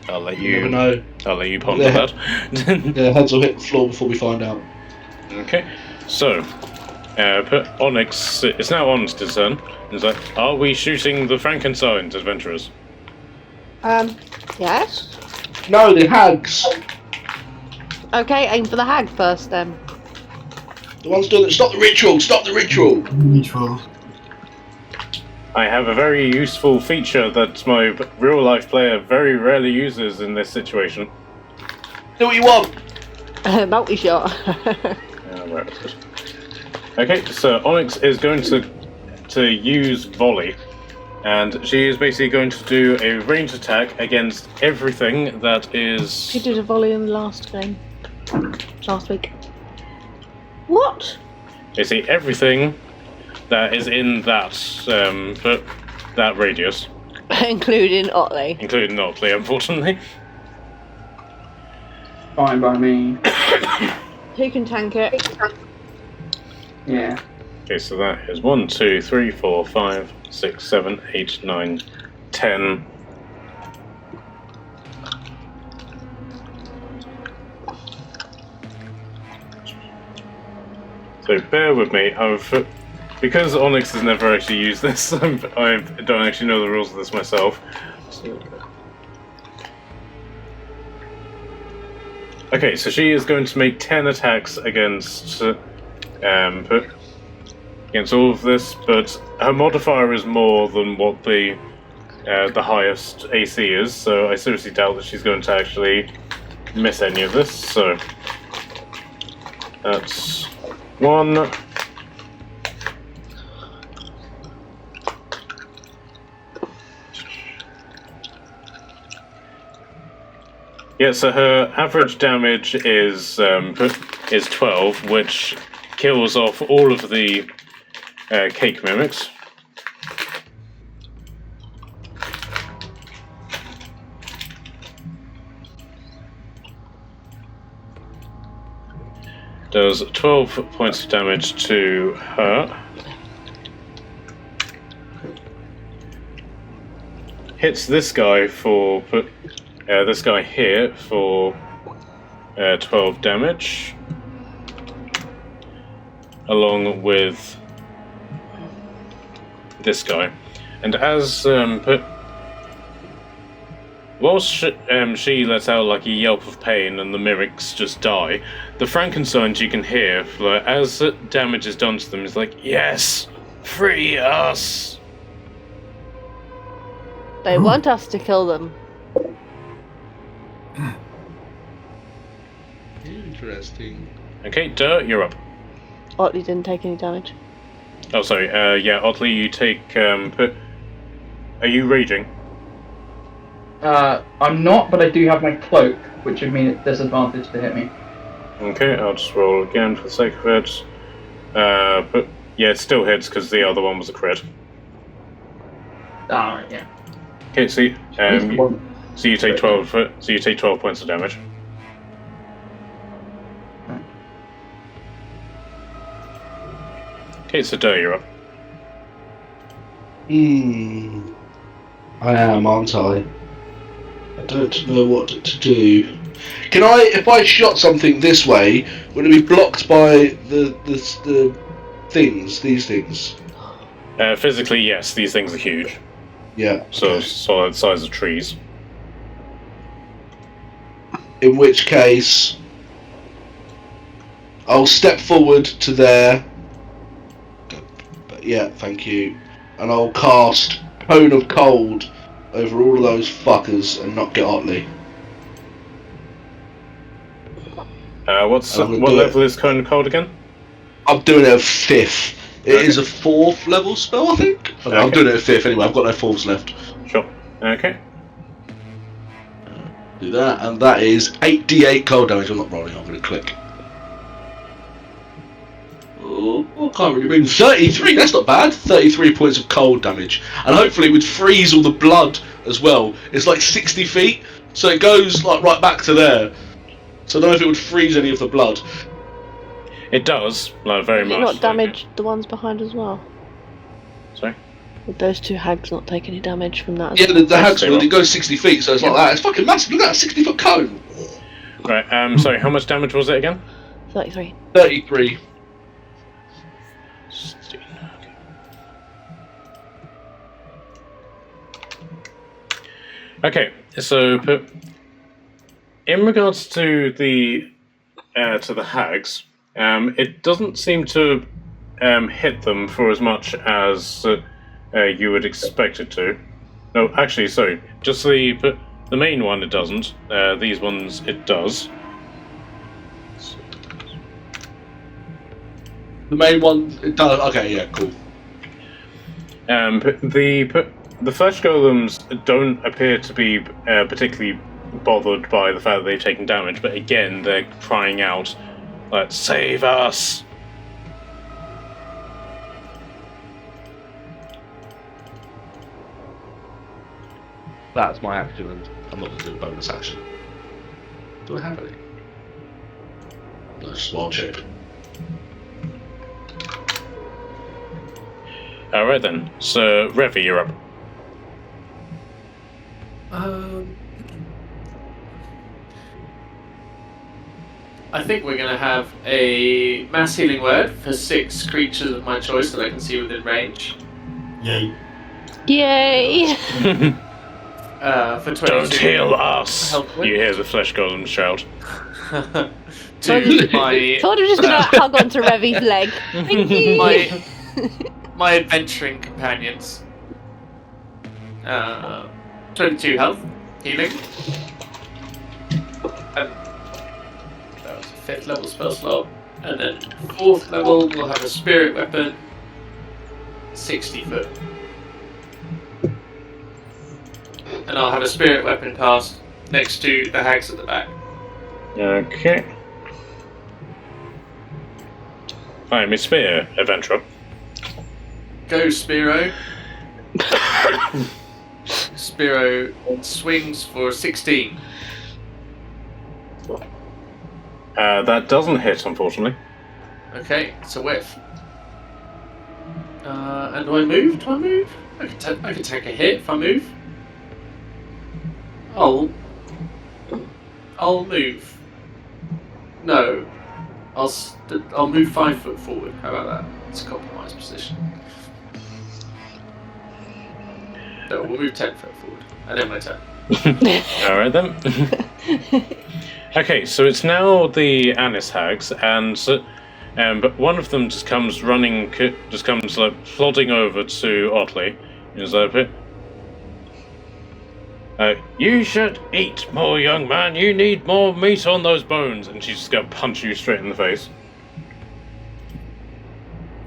I'll let You you never know. I'll let you ponder that. Yeah, heads will hit the floor before we find out. Okay, so Onyx. It's now Onyx's turn. It's like, are we shooting the Frankenstein's adventurers? Yes. No, the hags. Okay, aim for the hag first then. The ones doing it. Stop the ritual! Stop the ritual! Mutual. I have a very useful feature that my real-life player very rarely uses in this situation. Do what you want! Multi-shot. Right. Okay, so Onyx is going to use volley, and she is basically going to do a ranged attack against everything that is. She did a volley in the last game. Last week. What? Basically everything that is in that radius, Including Otley. including Otley, unfortunately. Fine by me. Who can tank it? Yeah. Okay, so that is 1, 2, 3, 4, 5, 6, 7, 8, 9, 10. So bear with me. Because Onyx has never actually used this, I don't actually know the rules of this myself. Okay, so she is going to make 10 attacks against all of this, but her modifier is more than what the highest AC is, so I seriously doubt that she's going to actually miss any of this. So that's 1. Yeah, so her average damage is 12, which kills off all of the cake mimics. Does 12 points of damage to her. Hits this guy for this guy here for 12 damage, along with this guy. And as whilst she lets out like a yelp of pain and the mimics just die, the Frankensteins you can hear, like, as damage is done to them, is like, yes, free us. They want us to kill them. Interesting. Okay, Dirt, you're up. Otley didn't take any damage. Oh, sorry. Yeah, Otley, you take. Are you raging? I'm not, but I do have my cloak, which would mean it's disadvantage to hit me. Okay, I'll just roll again for the sake of it. But yeah, it still hits because the other one was a crit. Alright, yeah. Okay, so you take 12. So you take 12 points of damage. Okay, so Dirt, you're up. I am, aren't I? I don't know what to do. Can I, if I shot something this way, would it be blocked by the things, these things? Physically, yes, these things are huge. Yeah. So solid size of trees. In which case, I'll step forward to there. Yeah, thank you. And I'll cast Cone of Cold over all of those fuckers and not get Otley. What level is Cone of Cold again? I'm doing it at 5th. It is a 4th level spell, I think. Okay. I'm doing it at 5th anyway. I've got no 4ths left. Sure. Okay. Do that, and that is 8d8 cold damage. I'm not rolling. I'm going to click. Oh, I can't really read. 33. That's not bad. 33 points of cold damage, and hopefully it would freeze all the blood as well. It's like 60 feet, so it goes like right back to there. So I don't know if it would freeze any of the blood. It does, like, very much. Did it not damage the ones behind as well? Sorry? Would those two hags not take any damage from that? Yeah, the hags would. It goes 60 feet, so it's like that. It's fucking massive. Look at that 60-foot cone. Right. Sorry. How much damage was it again? 33. 33. 16. Okay. So, in regards to the hags, it doesn't seem to hit them for as much as you would expect it to. No, actually, sorry. Just the main one it doesn't. These ones it does. The main one it does. Okay, yeah, cool. The flesh golems don't appear to be particularly bothered by the fact that they've taken damage, but again, they're crying out, like, "Save us!" That's my action, and I'm not going to do a bonus action. Do I have any? No, small chip. Alright then, so Revi, you're up. I think we're going to have a mass healing word for 6 creatures of my choice that I can see within range. Yay. Yay! For 22. Don't heal us! Help You with. hear the flesh golem shout. To my Thought I was just gonna hug onto Revy's leg. Thank you. my adventuring companions. 22 health, healing. And that was a 5th level spell slot. And then 4th level, we'll have a spirit weapon, 60 foot. And I'll have a spirit weapon cast next to the hags at the back. Okay. I'm a spear adventurer. Go, Spiro. Spiro swings for 16. That doesn't hit, unfortunately. Okay, it's a whiff. And do I move? Do I move? I can take a hit if I move. I'll move. No. I'll move 5 foot forward. How about that? It's a compromised position. No, we'll move 10 foot forward. And then my turn. Alright then. Okay, so it's now the Anis hags, and but one of them just comes running, like plodding over to Otley. He's like, you should eat more, young man. You need more meat on those bones. And she's just gonna punch you straight in the face.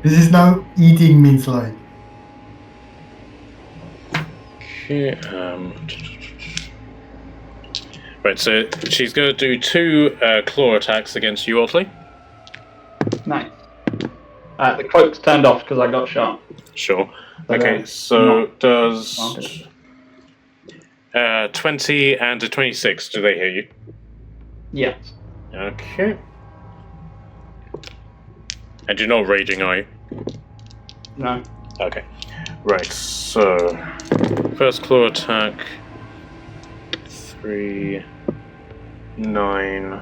This is now eating means like. Okay, right, so she's gonna do 2 claw attacks against you, Otley. Nice. The cloak's turned off because I got shot. Sure. But, Okay, so not- does 20 and a 26, do they hear you? Yes. Okay. And you're not raging, are you? No. Okay. Right, so first claw attack 3, 9,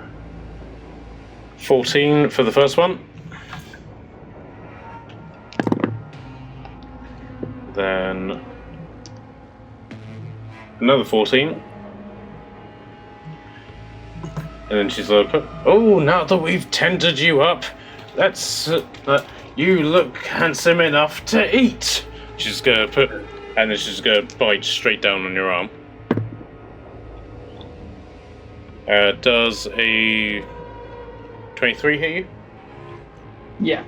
14 for the first one. Then another 14. And then she's like, oh, now that we've tended you up, let's you look handsome enough to eat. She's gonna and then she's gonna bite straight down on your arm. Does a 23 hit you? Yeah.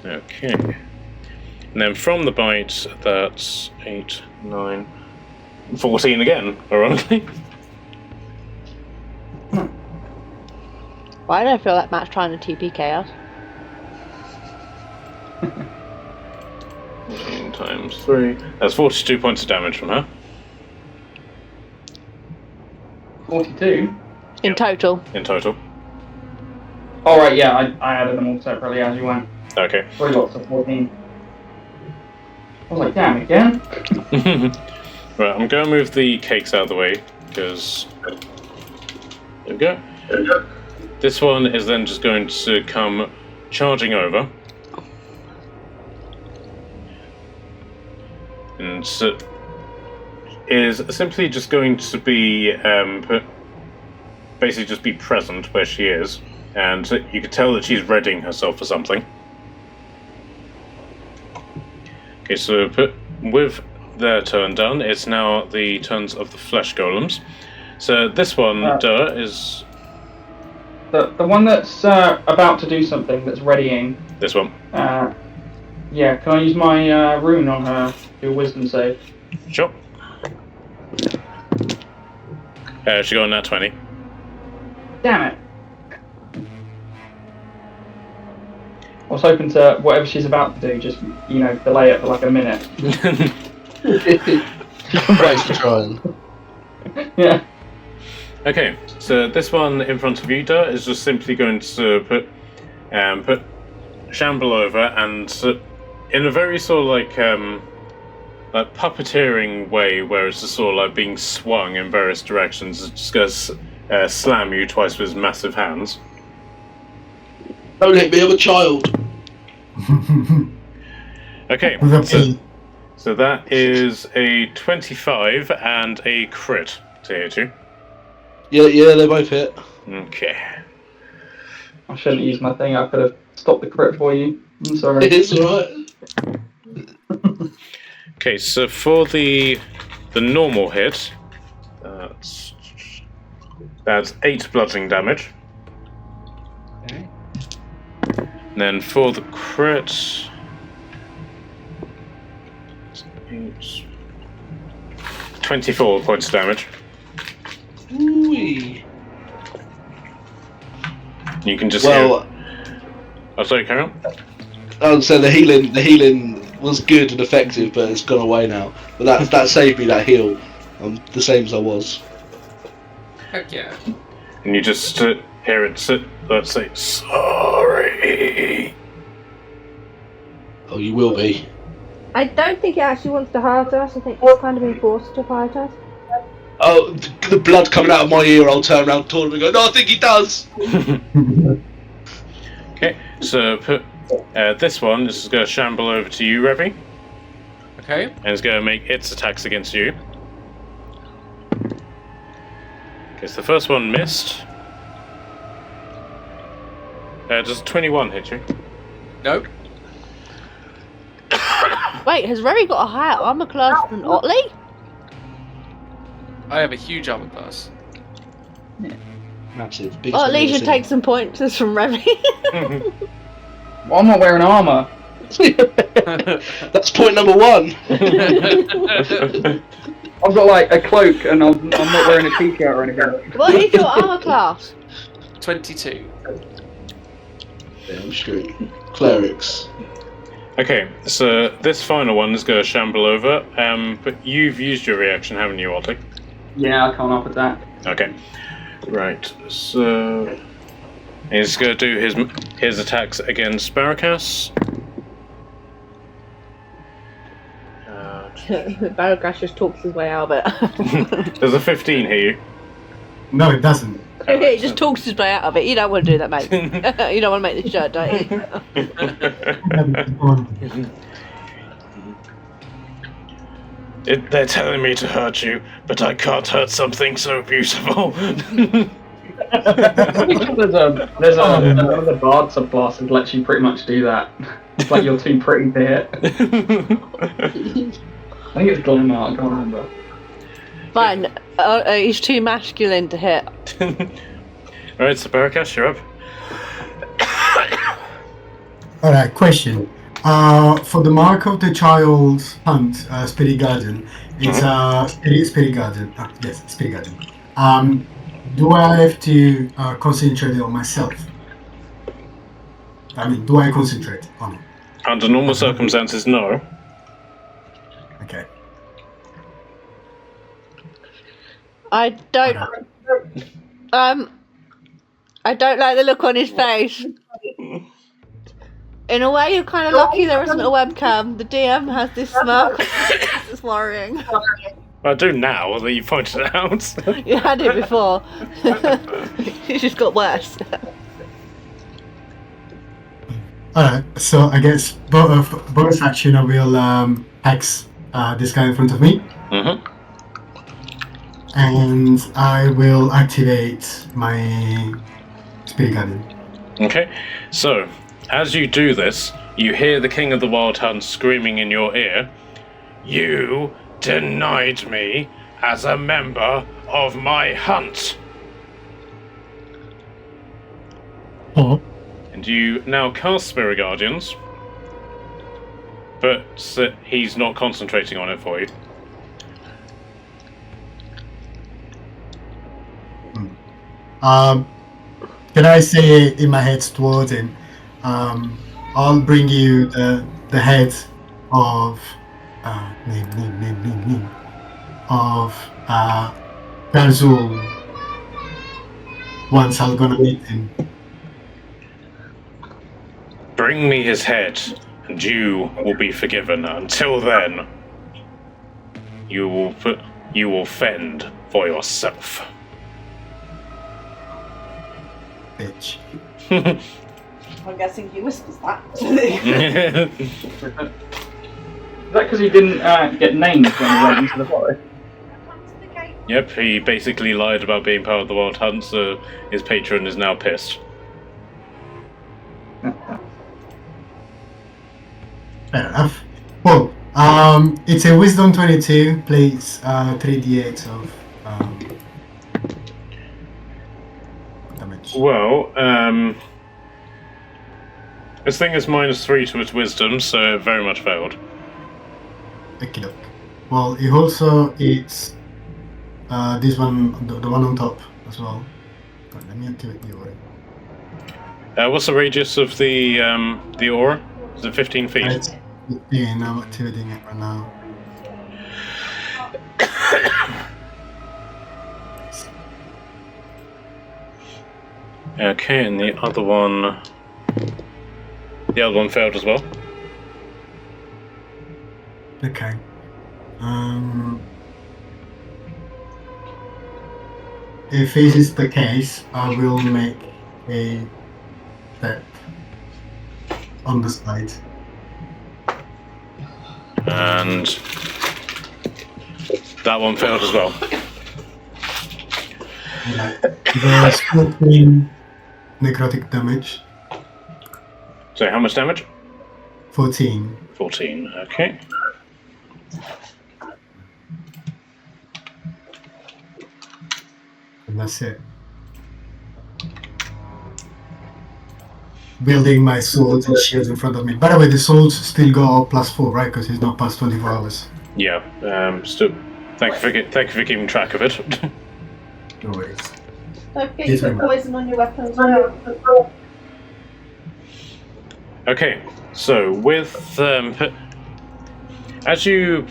Okay. And then from the bite, that's 8, 9, 14 again, ironically. Why do I feel like Matt's trying to TP chaos? 14 times 3. That's 42 points of damage from her. 42? In total. In total. Oh, right, yeah, I added them all separately as you went. Okay. 3 lots of 14. I was like, damn, again? Right, I'm going to move the cakes out of the way, because... There we go. This one is then just going to come charging over. And so is simply just going to be, basically just be present where she is. And you can tell that she's readying herself for something. Okay, so with their turn done, it's now the turns of the flesh golems. So this one is... The one that's about to do something, that's readying. This one. Yeah, can I use my rune on her, do a wisdom save? Sure. She got a nat 20. Damn it. I was hoping to, whatever she's about to do, just, delay it for like a minute. Thanks for trying. Yeah. Okay, so this one in front of you, is just simply going to put Shamble over, and in a very sort of like puppeteering way, where it's just sort of like being swung in various directions, it just goes slam you twice with his massive hands. Don't hit me, I'm a child. Okay, With a P. so that is a 25 and a crit to hit you. Yeah, they both hit. Okay. I shouldn't use my thing. I could have stopped the crit for you. I'm sorry. It's alright. Okay, so for the normal hit, that's 8 bludgeoning damage. Okay. And then for the crit, 8, 24 points of damage. Ooh-wee. You can just Well, Oh, sorry, carry on. I would say the healing was good and effective, but it's gone away now. But that saved me, that heal. I'm the same as I was. Heck yeah. And you just hear it say, sorry. Oh, you will be. I don't think it actually wants to hurt us. I think it's kind of been forced to fight us. Oh, the blood coming out of my ear, I'll turn around, toward him and go, no, I think he does! Okay, so put this one is going to shamble over to you, Revy, Okay. and it's going to make its attacks against you. Okay, so the first one missed. Does 21 hit you? Nope. Wait, has Remy got a higher armor class than Otley? I have a huge armor class. Massive. Biggest Otley one should I've take some pointers from Remy. Well, I'm not wearing armor. seen. That's point number 1. I've got like a cloak and I'm not wearing a t-shirt or anything. What is your armor class? 22. Damn straight. Clerics. Okay, so this final one is going to shamble over, but you've used your reaction, haven't you, Otley? Yeah, I can't up attack. Okay. Right, so he's going to do his attacks against Barracas. Barracas just talks his way out of it. Does a 15 hit you? No, it doesn't. He just talks his way out of it. You don't want to do that, mate. You don't want to make this shirt dirty. They're telling me to hurt you, but I can't hurt something so beautiful. There's a bard subclass that lets you pretty much do that. It's like you're too pretty to hit. I think it's Glamour, I can't remember. Fine. He's too masculine to hit. Alright, so Barracas, you're up. Alright, question. For the mark of the child's hunt, Spirit Guardian, it's Spirit Guardian. Yes, Spirit Guardian. Do I have to concentrate on myself? I mean, do I concentrate on it? Under normal circumstances, no. Okay. I don't like the look on his face. In a way, you're kind of lucky there isn't a webcam. The DM has this smirk. It's worrying. I do now that you pointed it out. You had it before. It just got worse. Alright, so I guess bonus action I will hex this guy in front of me. Mm-hmm. And I will activate my Spirit Guardian. Okay, so as you do this, you hear the King of the Wild Hunt screaming in your ear, "You denied me as a member of my hunt." Oh. And you now cast Spirit Guardians, but he's not concentrating on it for you. Can I say in my head towards him, I'll bring you the head of name of Garzul once I'm gonna meet him. Bring me his head, and you will be forgiven. Until then, you will fend for yourself. bitch. I'm guessing he whispers that. Is that because he didn't get named when he went into the forest? Yep, he basically lied about being part of the Wild Hunt, so his patron is now pissed. Fair enough. Well, it's a Wisdom 22, plays 3d8 of damage. Well, this thing is -3 to its wisdom, so it very much failed. Okay, look. Well, it also it's this one, the one on top as well. Right, let me activate the aura. What's the radius of the aura? Is it 15 feet? It's 15, I'm activating it right now. Okay, and the other one failed as well. Okay. If this is the case, I will make a step on the side. And that one failed as well. Right. There's 14 necrotic damage. So how much damage? 14. 14, okay. And that's it. Building my swords and shields in front of me. By the way, the swords still go +4, right? Because it's not past 24 hours. Yeah, still, thank you for keeping track of it. No worries. Don't forget you put poison on your weapons. Well. Okay, so with as you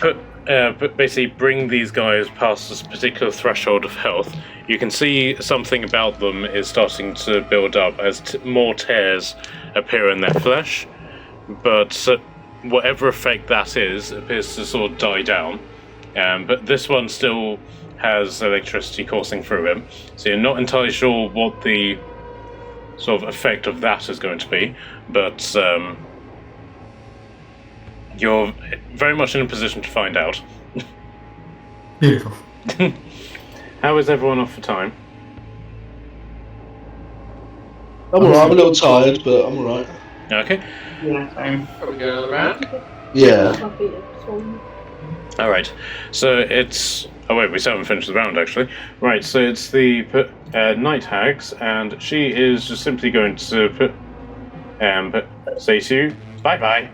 basically bring these guys past this particular threshold of health, you can see something about them is starting to build up as more tears appear in their flesh, but whatever effect that is appears to sort of die down. But this one still has electricity coursing through him, so you're not entirely sure what the sort of effect of that is going to be, but you're very much in a position to find out. Beautiful. How is everyone off for time? I'm alright, I'm a little tired, but I'm alright. Okay. Yeah, same. Are we going another round? Yeah. My feet are swollen. Alright. So it's... Oh wait, we still haven't finished the round actually. Right, so it's the night hags, and she is just simply going to say to you, bye-bye.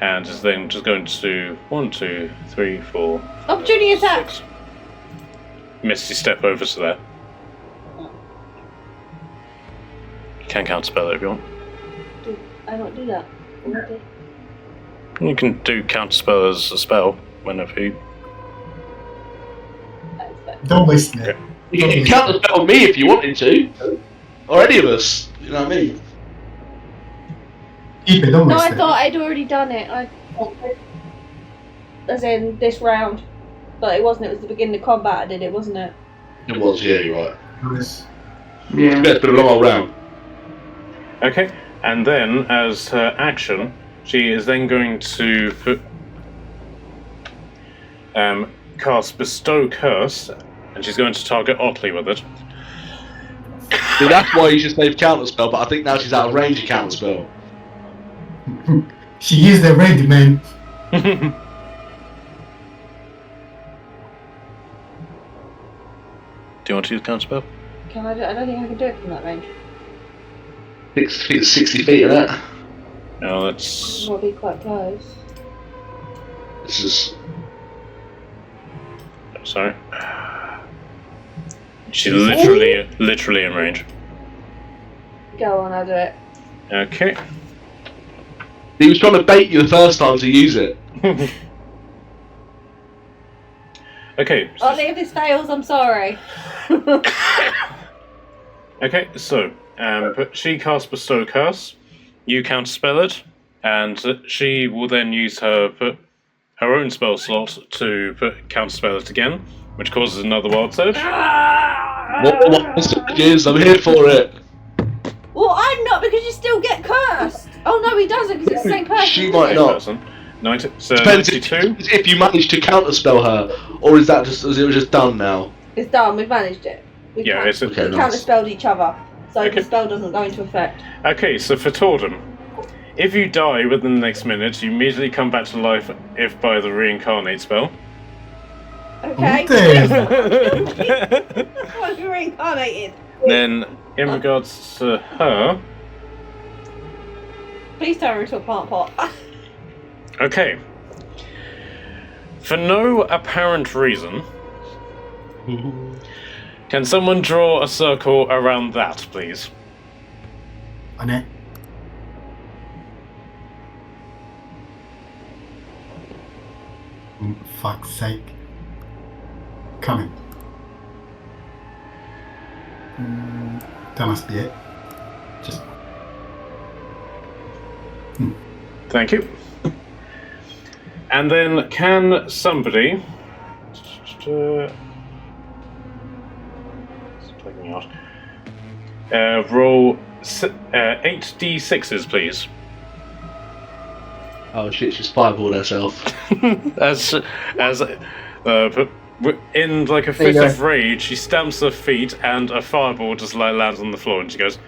And is then just going to 1, 2, 3, 4... Opportunity attack! 6. Misty step over to there. You can counterspell it if you want. I don't do that. Okay. You can do counterspell as a spell whenever you... Don't waste it. Okay. You can counterspell me if you wanted to. Or any of us. You know what I mean? Keep it, don't No, waste I it. thought I'd already done it. As in this round. But it wasn't, it was the beginning of combat I did it, wasn't it? It was, yeah, you're right. Nice. Yeah. Yeah, it's been a long old round. Okay, and then as her action, she is then going to cast Bestow Curse, and she's going to target Otley with it. See, that's why you should save counterspell, but I think now she's out of range of counterspell. She used the ready, man. Do you want to use counterspell? Can I do I don't think I can do it from that range. 60 feet of that. No, that's... Will be quite close. This is... Sorry. She's literally in range. Go on, I'll do it. Okay. He was trying to bait you the first time to use it. Okay. Oh, if this fails, I'm sorry. Okay, so she casts Bestow Curse, you counterspell it, and she will then use her own spell slot to counterspell it again, which causes another wild surge. What surge is? I'm here for it. Well, I'm not because you still get cursed. Oh no, he doesn't because it's the same person. She isn't might it? not. Person. 90, so Depends 92. if you manage to counterspell her, or is that just it was just done now? It's done. We've managed it. We Yeah, it's Okay, we nice. counterspelled each other, so Okay. the spell doesn't go into effect. Okay, so for Tordon, if you die within the next minute, you immediately come back to life if by the reincarnate spell. Okay. Damn. That's why we reincarnated. Then, in regards to her, Please turn her into a plant pot. okay. For no apparent reason, can someone draw a circle around that, please? Annette. Fuck's sake. Coming. That must be it. Just. Thank you. And then, can somebody... It's taking out. Roll 8d6s, please. Oh shit, she's fireballed herself. In like a fit of rage, she stamps her feet and a fireball just like lands on the floor, and she goes,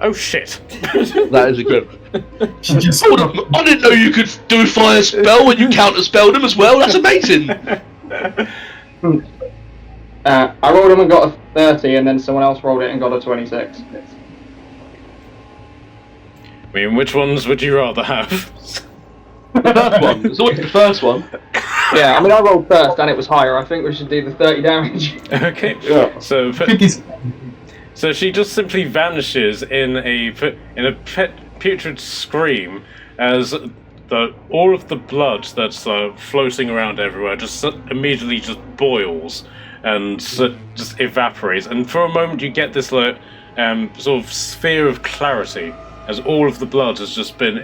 "Oh shit!" That is a good. She just. Hold on, I didn't know you could do a fire spell when you counterspell them as well. That's amazing. I rolled them and got a 30, and then someone else rolled it and got a 26. I mean, which ones would you rather have? First one. It's always the first one. Yeah, I mean, I rolled first and it was higher. I think we should do the 30 damage. Okay. Yeah. So she just simply vanishes in a putrid scream as all of the blood that's floating around everywhere just immediately just boils and just evaporates. And for a moment, you get this sort of sphere of clarity as all of the blood has just been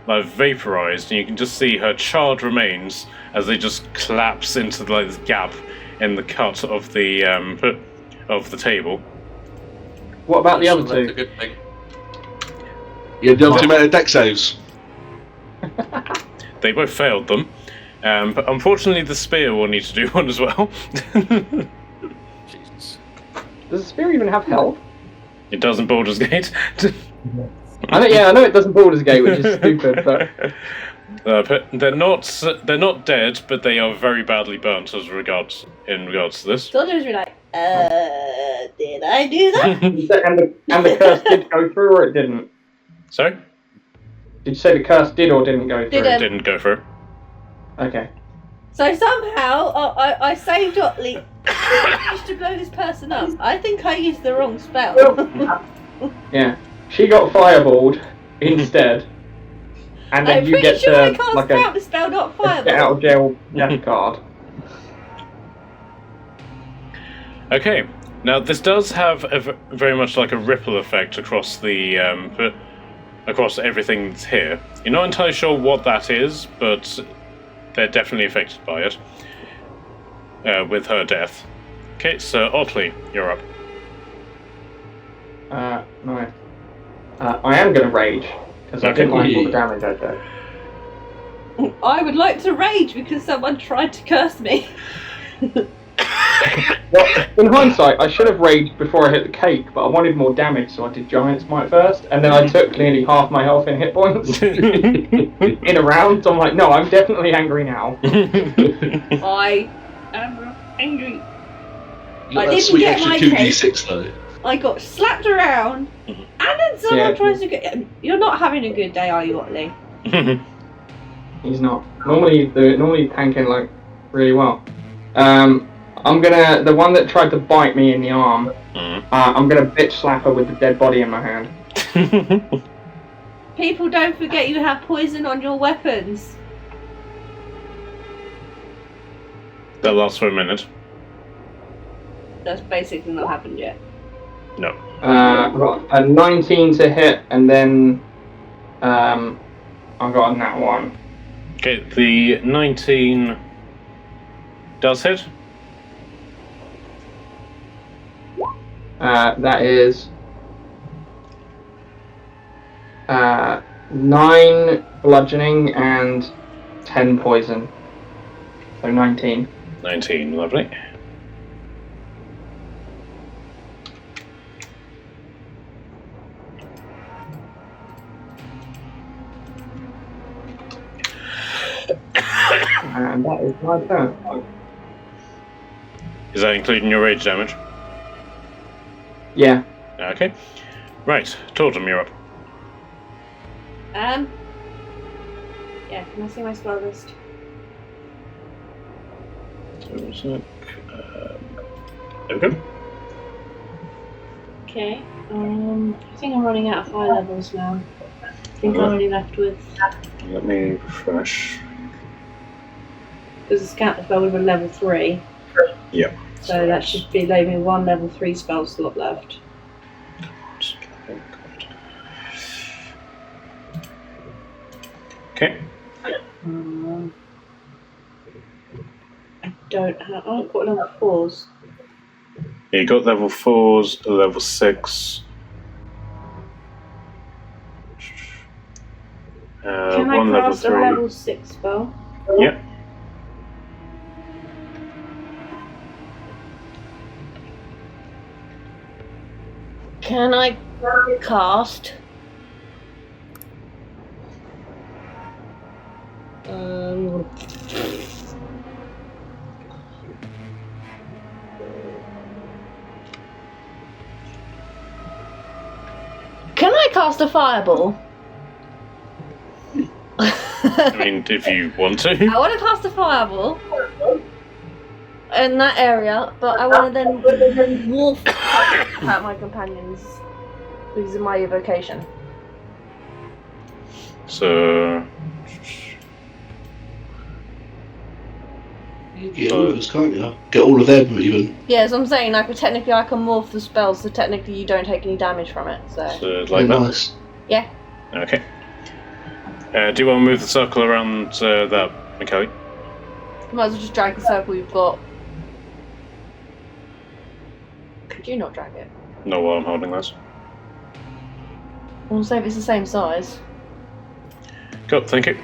vaporized, and you can just see her charred remains as they just collapse into this gap in the cut of the table. What about the other That's a two? good thing. Yeah, the other two made deck saves. They both failed them, but unfortunately the spear will need to do one as well. Jesus. Does the spear even have health? It does in Baldur's Gate. I know it doesn't Baldur's Gate, which is stupid, but But they're not dead, but they are very badly burnt in regards to this. Soldiers were like, did I do that? and the curse did go through, or it didn't? Sorry? Did you say the curse did or didn't go through? Didn't. Didn't go through. Okay. So somehow I saved Otley. I managed to blow this person up. I think I used the wrong spell. Yeah. She got fireballed instead. And then I'm you pretty get sure I to cast like counter spell, not a fireball. get out of jail death card. Okay. Now this does have very much like a ripple effect across the across everything that's here. You're not entirely sure what that is, but they're definitely affected by it. With her death. Okay, so Otley, you're up. Nice. I am going to rage, because I didn't like all the damage I did. I would like to rage because someone tried to curse me. Well, in hindsight, I should have raged before I hit the cake, but I wanted more damage, so I did Giant Smite first, and then I took nearly half my health in hit points in a round, so I'm like, no, I'm definitely angry now. I am angry. You got I that didn't sweet get extra my 2d6 though. I got slapped around, and then someone tries to get. You're not having a good day, are you, Otley? He's not. Normally tanking like really well. I'm gonna the one that tried to bite me in the arm. I'm gonna bitch slap her with the dead body in my hand. People, don't forget you have poison on your weapons. That lasts for a minute. That's basically not happened yet. No. Got a 19 to hit, and then I got a nat 1. Okay, the 19 does hit. That is 9 bludgeoning and 10 poison. So 19. 19, lovely. And that is my turn. Is that including your rage damage? Yeah. Okay. Right, Totem, you're up. Yeah, can I see my spell list? There we go. Okay. I think I'm running out of high levels now. I think I'm only left with. Let me refresh. Because the scout spell would have been level 3. Yep. So that should be leaving 1 level 3 spell slot left. Okay. I don't have. Oh, I've got level 4s. Yeah, you got level 4s, a level 6. Can I one level cast a 3. level 6 spell? Yep. Can I cast? Can I cast a fireball? I mean, if you want to. I want to cast a fireball in that area, but I want to then wolf at my companions using my evocation. So. You get all of us, can't you? Get all of them, even. Yeah, so I'm saying, like, technically I can morph the spells, so technically you don't take any damage from it, so Like that? Nice. yeah. Okay. Do you want to move the circle around that, McKelly? Might as well just drag the circle you've got. Could you not drag it? Not while I'm holding this. I want to say if it's the same size. Cool, thank you.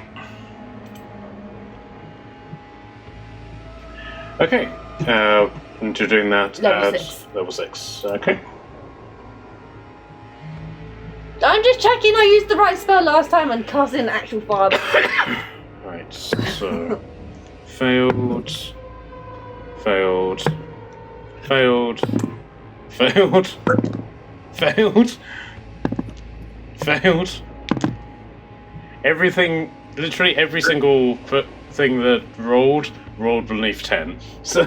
Okay. And you're doing that Level at 6. level 6. Okay. I'm just checking I used the right spell last time and cast an actual fireball. Right, so. Failed. Failed. Failed. Failed. Failed. Failed. Everything, literally every single thing that rolled beneath 10. So.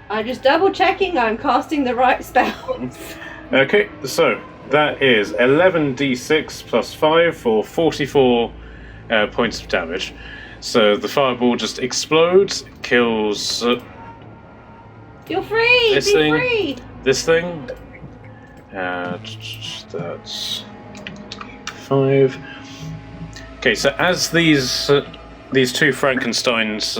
I'm just double checking I'm casting the right spell. Okay, so that is 11d6 plus 5 for 44 points of damage. So the fireball just explodes, kills You're free! This Be thing- free! this thing. That's 5. Okay, so as these two Frankensteins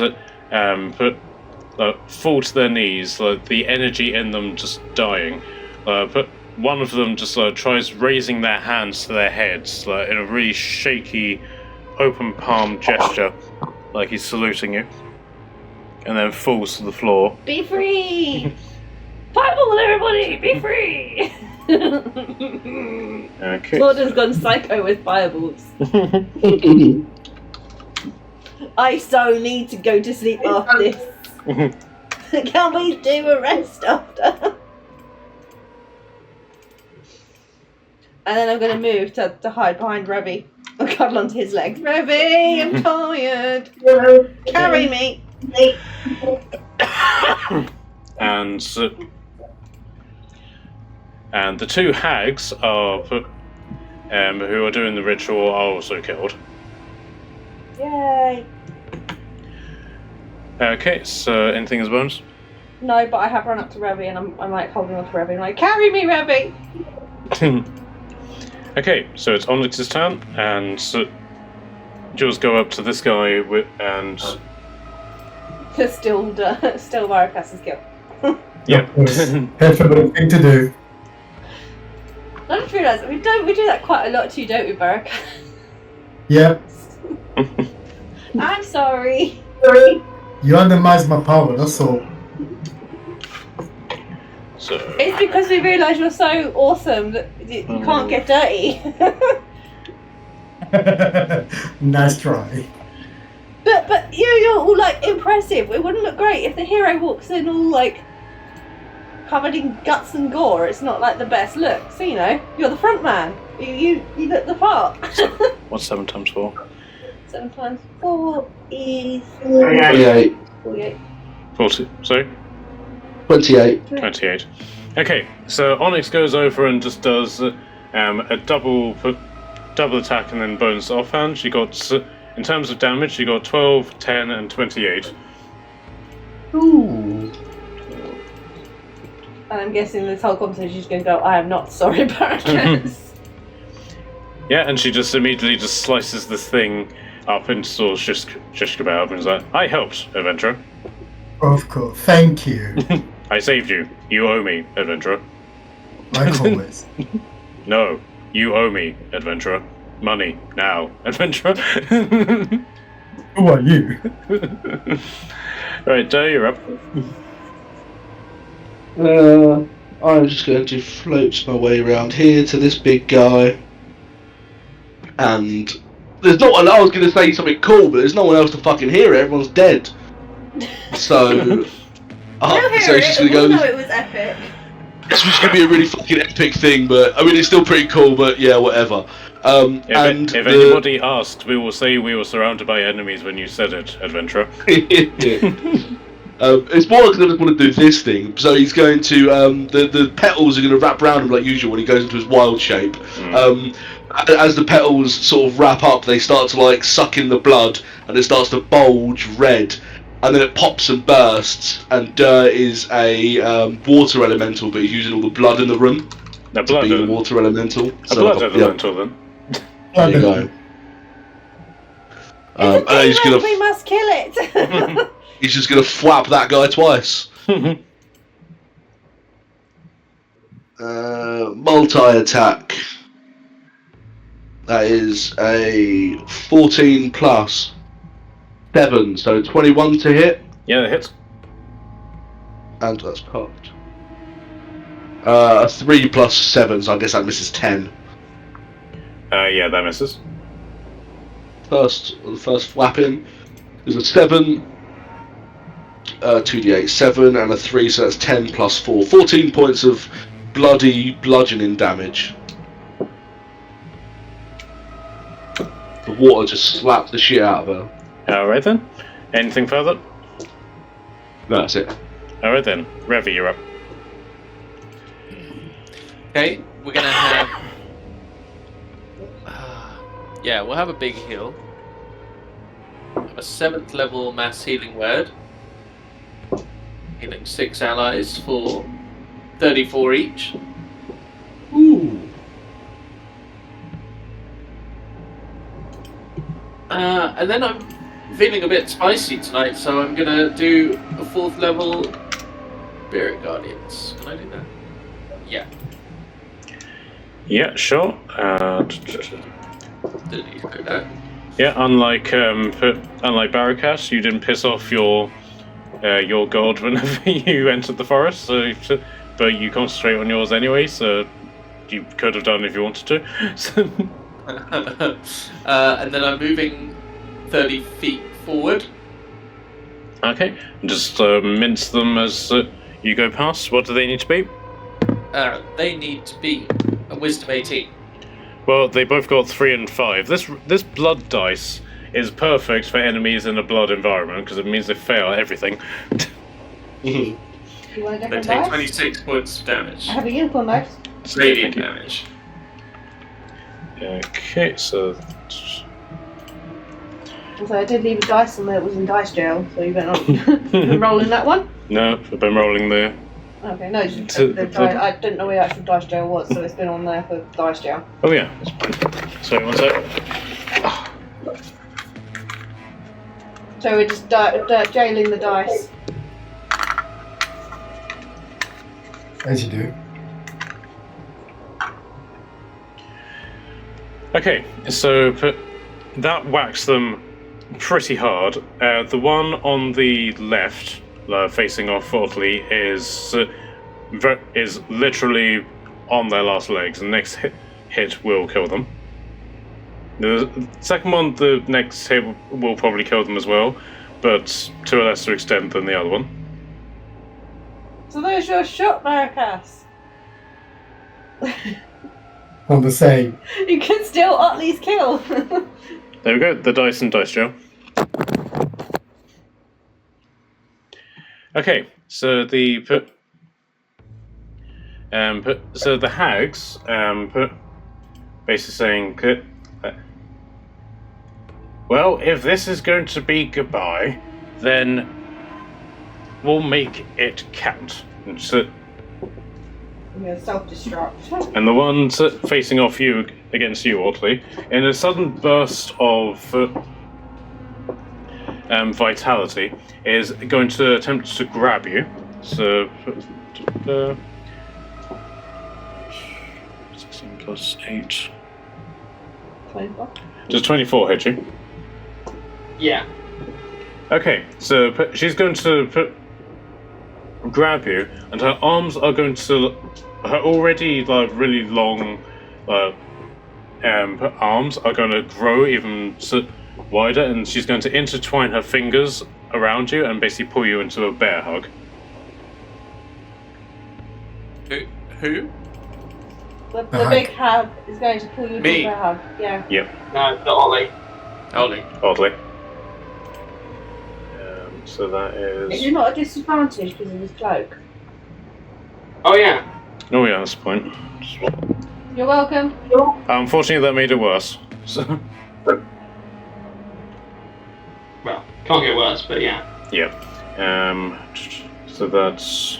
fall to their knees, like the energy in them just dying. But one of them just tries raising their hands to their heads, in a really shaky, open palm gesture, like he's saluting you, and then falls to the floor. Be free! Fireball, everybody! Be free! Okay. Gordon's gone psycho with fireballs. I so need to go to sleep after this. Can we do a rest after? And then I'm going to move to hide behind Revy. I'll cuddle onto his legs. Revy, I'm tired. Carry me. And the two hags are who are doing the ritual are also killed. Yay. Okay, so anything as bonus? No, but I have run up to Revy and I'm like holding on to Revy. I'm like, carry me, Revy. Okay, so it's Onyx's turn, and Jules go up to this guy and Still Maracas's kill. yep. Have a thing to do. I just realised we do that quite a lot too, don't we, Barak? Yep. I'm sorry. You undermine my power, that's all. So It's because we realise you're so awesome that you can't get dirty. Nice try. But you're all like impressive. It wouldn't look great if the hero walks in all like covered in guts and gore. It's not like the best look. So you know, you're the front man. You look the part. what's 7 times 4? 7 times 4 is 28. 48. 40. Sorry. 28. 28. Okay, so Onyx goes over and just does a double attack and then bonus offhand. She got, in terms of damage, she got 12, 10, and 28. Ooh. And I'm guessing this whole conversation she's going to go, I am not sorry, Baroness. Yeah, and she just immediately just slices this thing up into sort of shish kebab and is like, I helped, adventurer. Of course. Thank you. I saved you. You owe me, adventurer. Like always. No, you owe me, adventurer. Money, now, adventurer. Who are you? Right, you're up. I'm just going to float my way around here to this big guy. And there's no one. I was going to say something cool, but there's no one else to fucking hear it. Everyone's dead. So, so it's just going to go. No, it was epic. It's just going to be a really fucking epic thing, but I mean, it's still pretty cool. But yeah, whatever. If anybody asked, we will say we were surrounded by enemies when you said it, adventurer. It's more like I just want to do this thing. So he's going to the petals are going to wrap around him like usual when he goes into his wild shape. As the petals sort of wrap up, they start to like suck in the blood, and it starts to bulge red, and then it pops and bursts. And Dur is a water elemental, but he's using all the blood in the room A to be a water elemental. A blood elemental, then. There you go. It's a and he's gonna. we must kill it. He's just gonna flap that guy twice. Multi-attack. That is a 14 plus 7, so 21 to hit. Yeah, that hits. And that's popped. 3 plus 7, so I guess that misses 10. Yeah, that misses. The first flapping is a 7. 2d8, 7 and a 3, so that's 10 plus 4. 14 points of bloody bludgeoning damage. The water just slapped the shit out of her. Alright then. Anything further? No, that's it. Alright then. Revy, you're up. Okay, we're gonna have. Yeah, we'll have a big heal. A 7th level mass healing word. Healing 6 allies for 34 each. Ooh. And then I'm feeling a bit spicy tonight, so I'm gonna do a 4th level Spirit Guardians. Can I do that? Yeah. Yeah, sure. Didn't need to do that. Yeah, unlike Barakas, you didn't piss off your god whenever you entered the forest, but you concentrate on yours anyway, so you could have done if you wanted to. So. And then I'm moving 30 feet forward. Okay, just mince them as you go past. What do they need to be? They need to be a Wisdom 18. Well, they both got 3 and 5. This blood dice is perfect for enemies in a blood environment because it means they fail at everything. You want a They different take dice? 26 points of damage. I have a unicorn dice. Radiant damage. Okay, so So I did leave a dice on there. It was in dice jail, so you better not been rolling that one. no, I've been rolling the. Okay, no, it's just I didn't know where the actual dice jail was, so it's been on there for dice jail. Oh yeah, sorry, one sec. So we're just jailing the dice. As you do. Okay, so that whacks them pretty hard. The one on the left, facing off Fortley, is literally on their last legs. The next hit will kill them. The second one, the next hit will probably kill them as well, but to a lesser extent than the other one. So there's your shot, Maracas. I'm the same. You can still at least kill. There we go, the dice and dice jail. Okay, so the hags basically saying, well, if this is going to be goodbye, then we'll make it count. And so, I'm gonna self-destruct. and the one facing off you against you, Audley, in a sudden burst of vitality, is going to attempt to grab you. So, 16 plus 8. 24. Does 24 hit you? Yeah. Okay, so she's going to grab you, and her arms are going to, her already really long arms are going to grow even wider, and she's going to intertwine her fingers around you and basically pull you into a bear hug. Who? The big hag is going to pull you Me? into a hug. Yeah. Yep, No, not Ollie. Ollie. oddly. So that Is is... it not a disadvantage because of his cloak? Oh yeah. Oh yeah, that's the point. You're welcome. Unfortunately, that made it worse. So, Well, can't get worse, but yeah. yeah. So that's...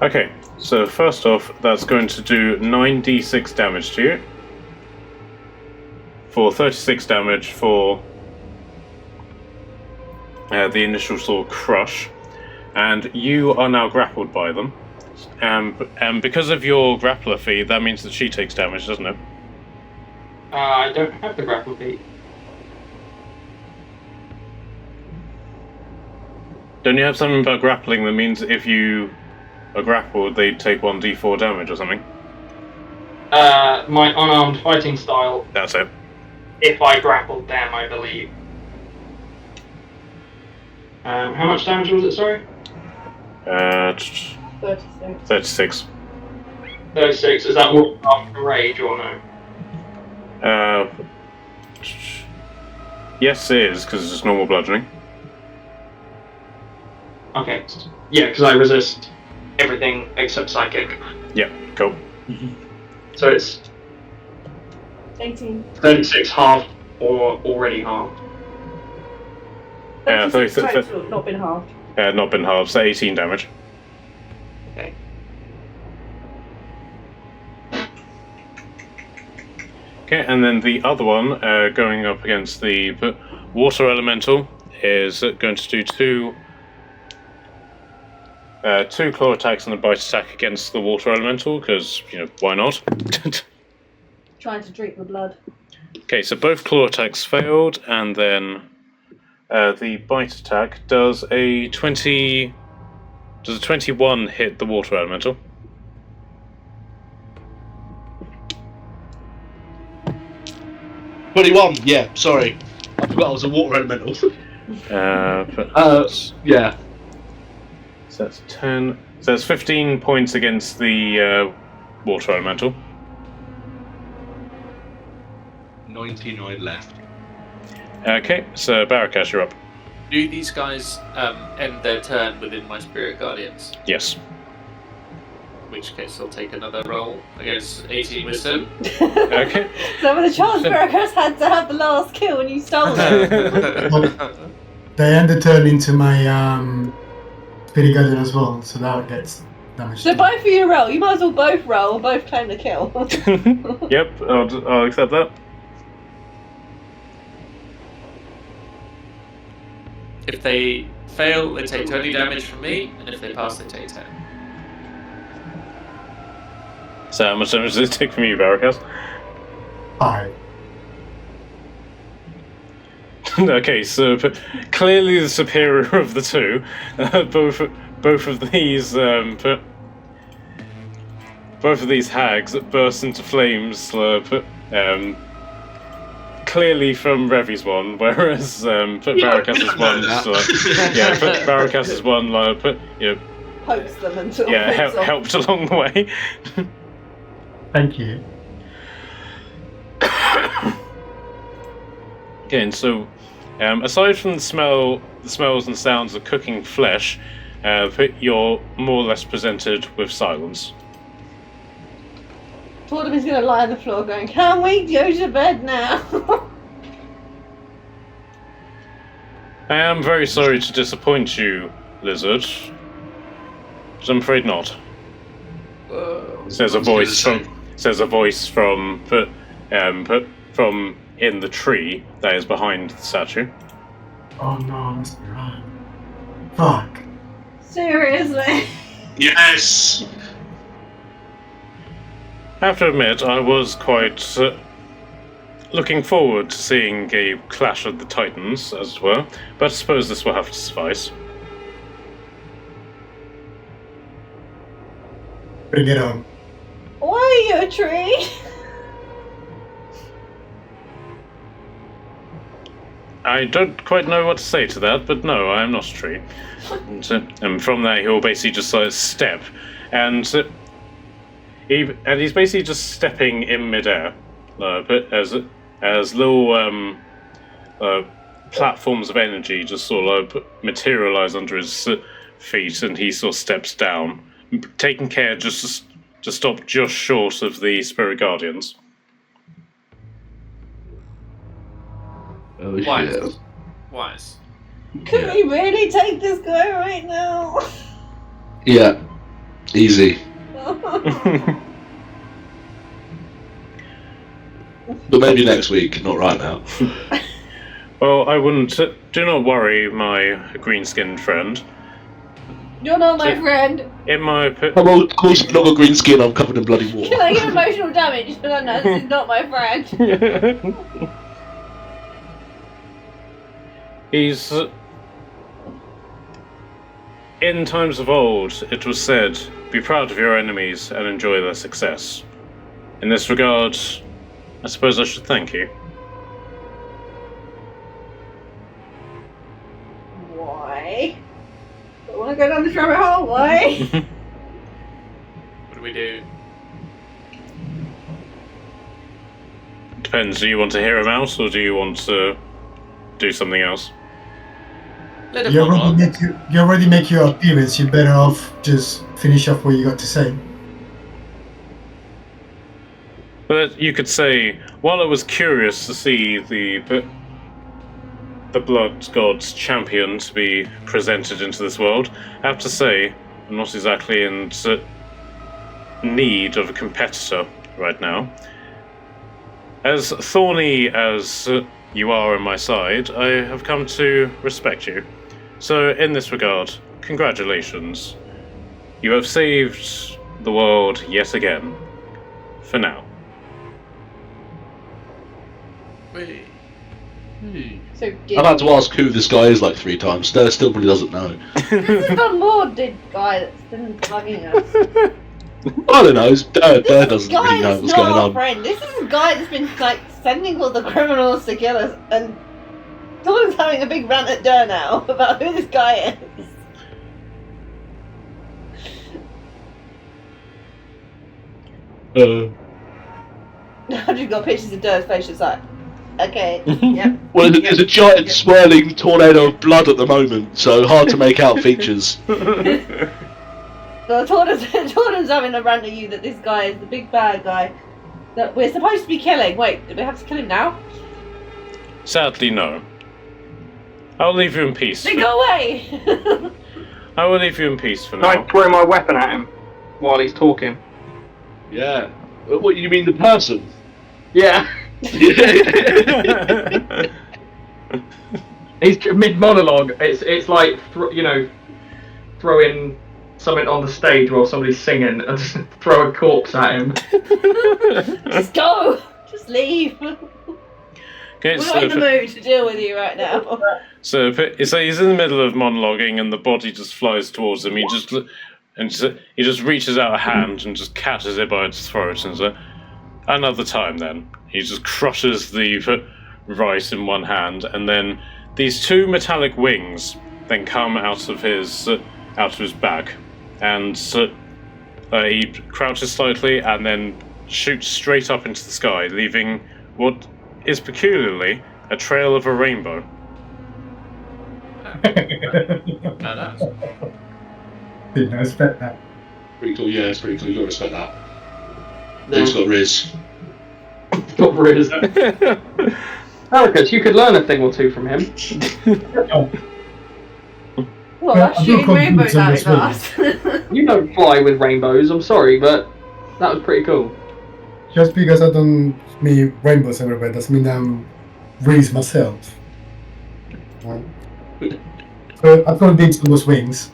Okay, so first off, that's going to do 9d6 damage to you. For 36 damage for the initial sort of crush. And you are now grappled by them. And because of your grappler feat, that means that she takes damage, doesn't it? I don't have the grapple feat. Don't you have something about grappling that means if you are grappled, they take 1d4 damage or something? My unarmed fighting style, That's it. if I grappled them, I believe. How much damage was it, sorry? 36. 36. 36. Is that what after rage or no? Yes, it is, because it's just normal bludgeoning. Okay. Yeah, because I resist everything except psychic. Yep, cool. So it's 18. 36 halved or already halved. 36 36 total, not been halved. Not been halved, so 18 damage. Okay. Okay, and then the other one, going up against the water elemental, is going to do two claw attacks and a bite attack against the water elemental, because, why not? Trying to drink the blood. Okay, so both claw attacks failed, and then the bite attack does a 21 hit the water elemental? 21, yeah, sorry. I forgot I was a water elemental. Yeah. So that's 10. So that's 15 points against the water elemental. 99 left. Okay, so Barakas, you're up. Do these guys end their turn within my Spirit Guardians? Yes. In which case I'll take another roll against 18 Wisdom. Okay. So with a chance, Maracas had to have the last kill and you stole it. They end the turn into my Spirit Guardian as well, so that gets damage. So both of you roll. You might as well both roll or both claim the kill. Yep, I'll accept that. If they fail, they take 20 damage from me, and if they pass, they take 10. So how much damage does it take from you, Barakas? 5. Okay, so clearly the superior of the two. Both of these hags burst into flames. Clearly from Revi's one, whereas Barracas's one, Barracas's one, Pokes them until helped along the way. Thank you. Again, so aside from the smells and sounds of cooking flesh, you're more or less presented with silence. Totem is going to lie on the floor going, "Can we go to bed now?" I am very sorry to disappoint you, Lizard, but I'm afraid not. Says a voice from in the tree that is behind the statue. Oh no, that's right. Fuck. Seriously? Yes! I have to admit, I was quite looking forward to seeing a clash of the titans, as it were, but I suppose this will have to suffice. Bring it on. Why are you a tree? I don't quite know what to say to that, but no, I am not a tree. And from there, he'll basically just step, and he's basically just stepping in midair, as little platforms of energy just sort of materialize under his feet, and he sort of steps down, taking care just to stop just short of the spirit guardians. Oh, Wise. shit. Wise. Can we really take this guy right now? Yeah. Easy. But maybe next week, not right now. Well, I wouldn't. Do not worry, my green-skinned friend. You're not my friend. In my I'm of course not got green skin, I'm covered in bloody water. Can I get emotional damage? No, this is not my friend. He's... In times of old, it was said, be proud of your enemies and enjoy their success. In this regard, I suppose I should thank you. Why? I want to go down this rabbit hole, why? What do we do? Depends, do you want to hear him out, or do you want to do something else? Let him You monologue. already make your appearance. You're better off just finish off what you got to say. But you could say, while I was curious to see the blood god's champion to be presented into this world, I have to say, I'm not exactly in need of a competitor right now. As thorny as you are on my side, I have come to respect you. So, in this regard, congratulations. You have saved the world yet again. For now. Wait. So I've had to ask who this guy is like 3 times. Still probably doesn't know. This is the Lorded guy that's been bugging us. I don't know. Dad doesn't This guy really know is what's not going our on. friend. This is a guy that's been sending all the criminals to kill us, and someone's having a big rant at Durr now about who this guy is. I've just got pictures of Durr's face, just like, okay, yep. Well, there's a giant swirling tornado of blood at the moment, so hard to make out features. So Torden's having a rant at you that this guy is the big bad guy that we're supposed to be killing. Wait, do we have to kill him now? Sadly, no. I'll leave you in peace. Then go away! I will leave you in peace for Can I now. throw my weapon at him while he's talking? Yeah. What, you mean the person? Yeah. He's mid-monologue. It's like, throwing something on the stage while somebody's singing and just throw a corpse at him. Just go! Just Just leave. Okay, We're not in the mood to deal with you right now. So he's in the middle of monologuing, and the body just flies towards him. He just reaches out a hand and just catches it by its throat, and so another time. Then he just crushes the rice in one hand, and then these two metallic wings then come out of his back, and he crouches slightly and then shoots straight up into the sky, leaving what is peculiarly a trail of a rainbow. Didn't expect that. Pretty cool, yeah, it's pretty cool. You gotta respect that. Dude's got Riz. Got Riz. Marcus, you could learn a thing or two from him. Well, that's shooting rainbows out his ass. You don't fly with rainbows, I'm sorry, but that was pretty cool. Just because I don't mean rainbows everywhere doesn't mean I'm Reese myself. Right. So I've got these on those wings.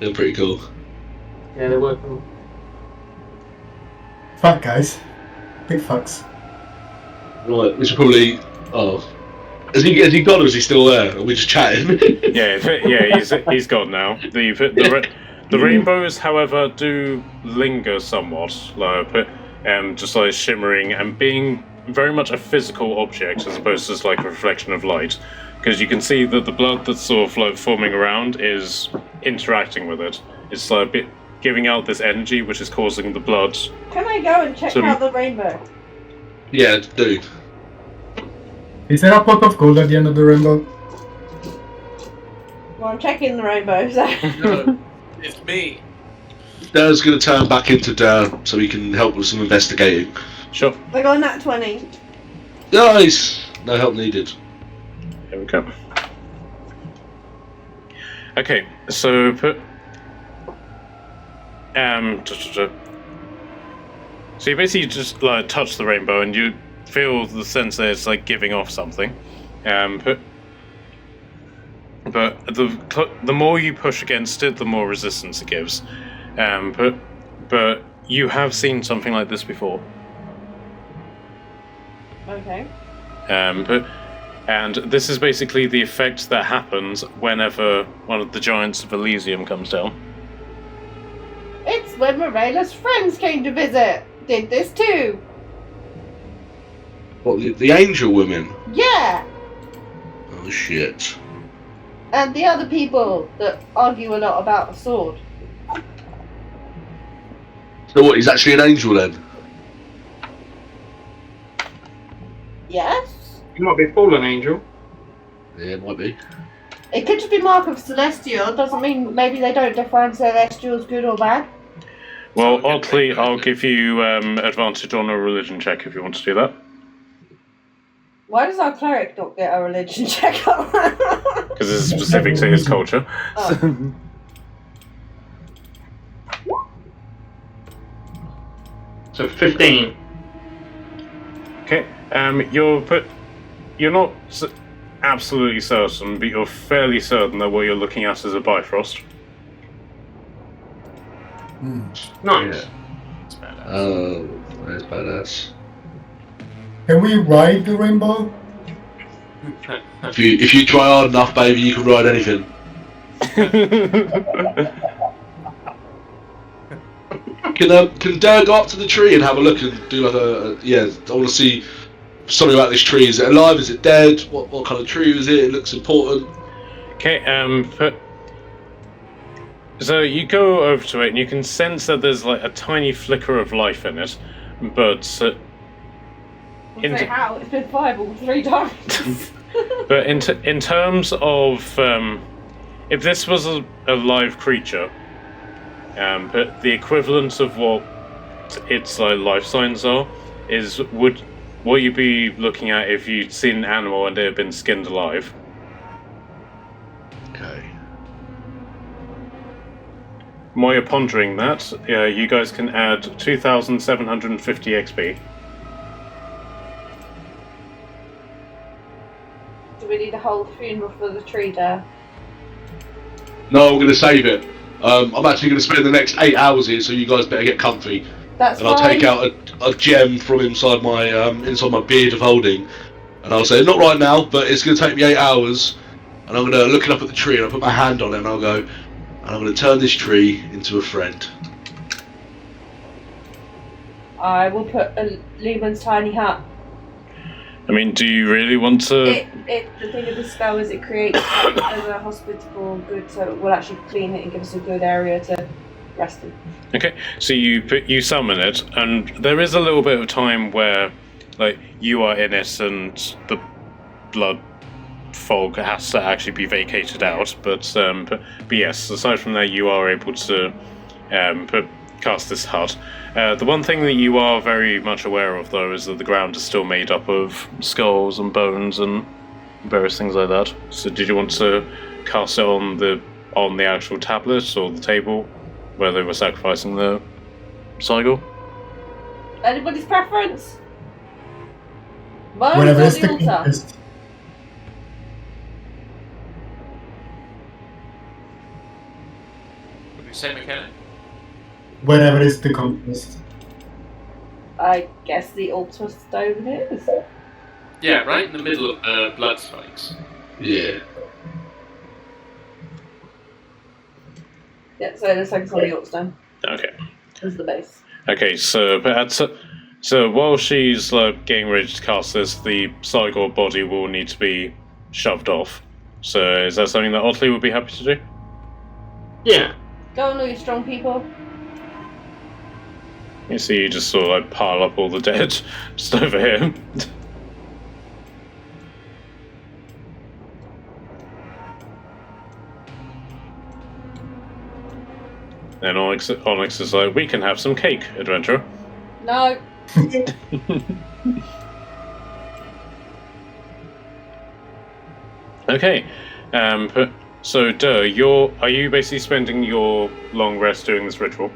They're pretty cool. Yeah, they were cool. Fat guys. Big fucks. Right, we should probably. Oh. Has he gone or is he still there? Are we just chatting? He's gone now. The rainbows, however, do linger somewhat, just like shimmering and being very much a physical object as opposed to just like a reflection of light. Because you can see that the blood that's sort of like forming around is interacting with it. It's like a bit giving out this energy which is causing the blood. Can I go and check out the rainbow? Yeah, do. Is there a pot of gold at the end of the rainbow? Well, I'm checking the rainbow, so... No, it's me. Darren's going to turn back into Darren so he can help with some investigating. Sure. I got a nat 20. Nice! No help needed. Here we go. Okay, so put... So you basically just like touch the rainbow and you feel the sense that it's like giving off something. But the more you push against it, the more resistance it gives. But you have seen something like this before. Okay. And this is basically the effect that happens whenever one of the giants of Elysium comes down. It's when Morela's friends came to visit. Did this too. What, the angel women? Yeah. Oh shit. And the other people that argue a lot about the sword. So what, he's actually an angel then? Yes. You might be a fallen angel. Yeah, it might be. It could just be mark of celestial. Doesn't mean maybe they don't define celestial as good or bad. Well, oddly, I'll give you advantage on a religion check if you want to do that. Why does our cleric not get a religion check up? Because it's specific to his culture. Oh. So 15. Okay, you're not absolutely certain, but you're fairly certain that what you're looking at is a Bifrost. Nice. Yeah. Oh, that's badass. Can we ride the rainbow? If you try hard enough, baby, you can ride anything. Can Dare go up to the tree and have a look and do like I want to see something about this tree. Is it alive? Is it dead? What kind of tree is it? It looks important. Okay, so you go over to it and you can sense that there's like a tiny flicker of life in it, but How? It's been fireballed 3 times. but in terms of if this was a live creature, but the equivalent of what its life signs are is what you'd be looking at if you'd seen an animal and it had been skinned alive. Okay. While you're pondering that, you guys can add 2,750 XP. Do we need a whole funeral for the tree there? No, I'm going to save it. I'm actually going to spend the next 8 hours here, so you guys better get comfy. That's and I'll fine. take out a gem from inside my beard of holding, and I'll say, not right now, but it's going to take me 8 hours, and I'm going to look it up at the tree, and I'll put my hand on it, and I'll go, and I'm going to turn this tree into a friend. I will put a Lehman's tiny hat. I mean, do you really want to? The thing of the spell is it creates as a hospitable good, so it will actually clean it and give us a good area to rest in. Okay, so you summon it, and there is a little bit of time where, like, you are in it, and the blood fog has to actually be vacated out. But yes, aside from that, you are able to cast this hut. The one thing that you are very much aware of, though, is that the ground is still made up of skulls and bones and various things like that. So, did you want to cast it on the actual tablet or the table where they were sacrificing the Seigel? Anybody's preference? Bones Whatever or is the the altar? compass. What did you say, McKenna? Whatever is the compass. I guess the altar stone is. Yeah, right in the middle of the blood spikes. Yeah. Yeah, so the second one, the altar stone Okay. is the base. Okay, so while she's getting ready to cast this, the Seigel body will need to be shoved off. So, is that something that Otley would be happy to do? Yeah. Go on, all you strong people. You see, you just sort of pile up all the dead just over here. Then Onyx is like, we can have some cake, adventurer. No. Okay. So, are you basically spending your long rest doing this ritual?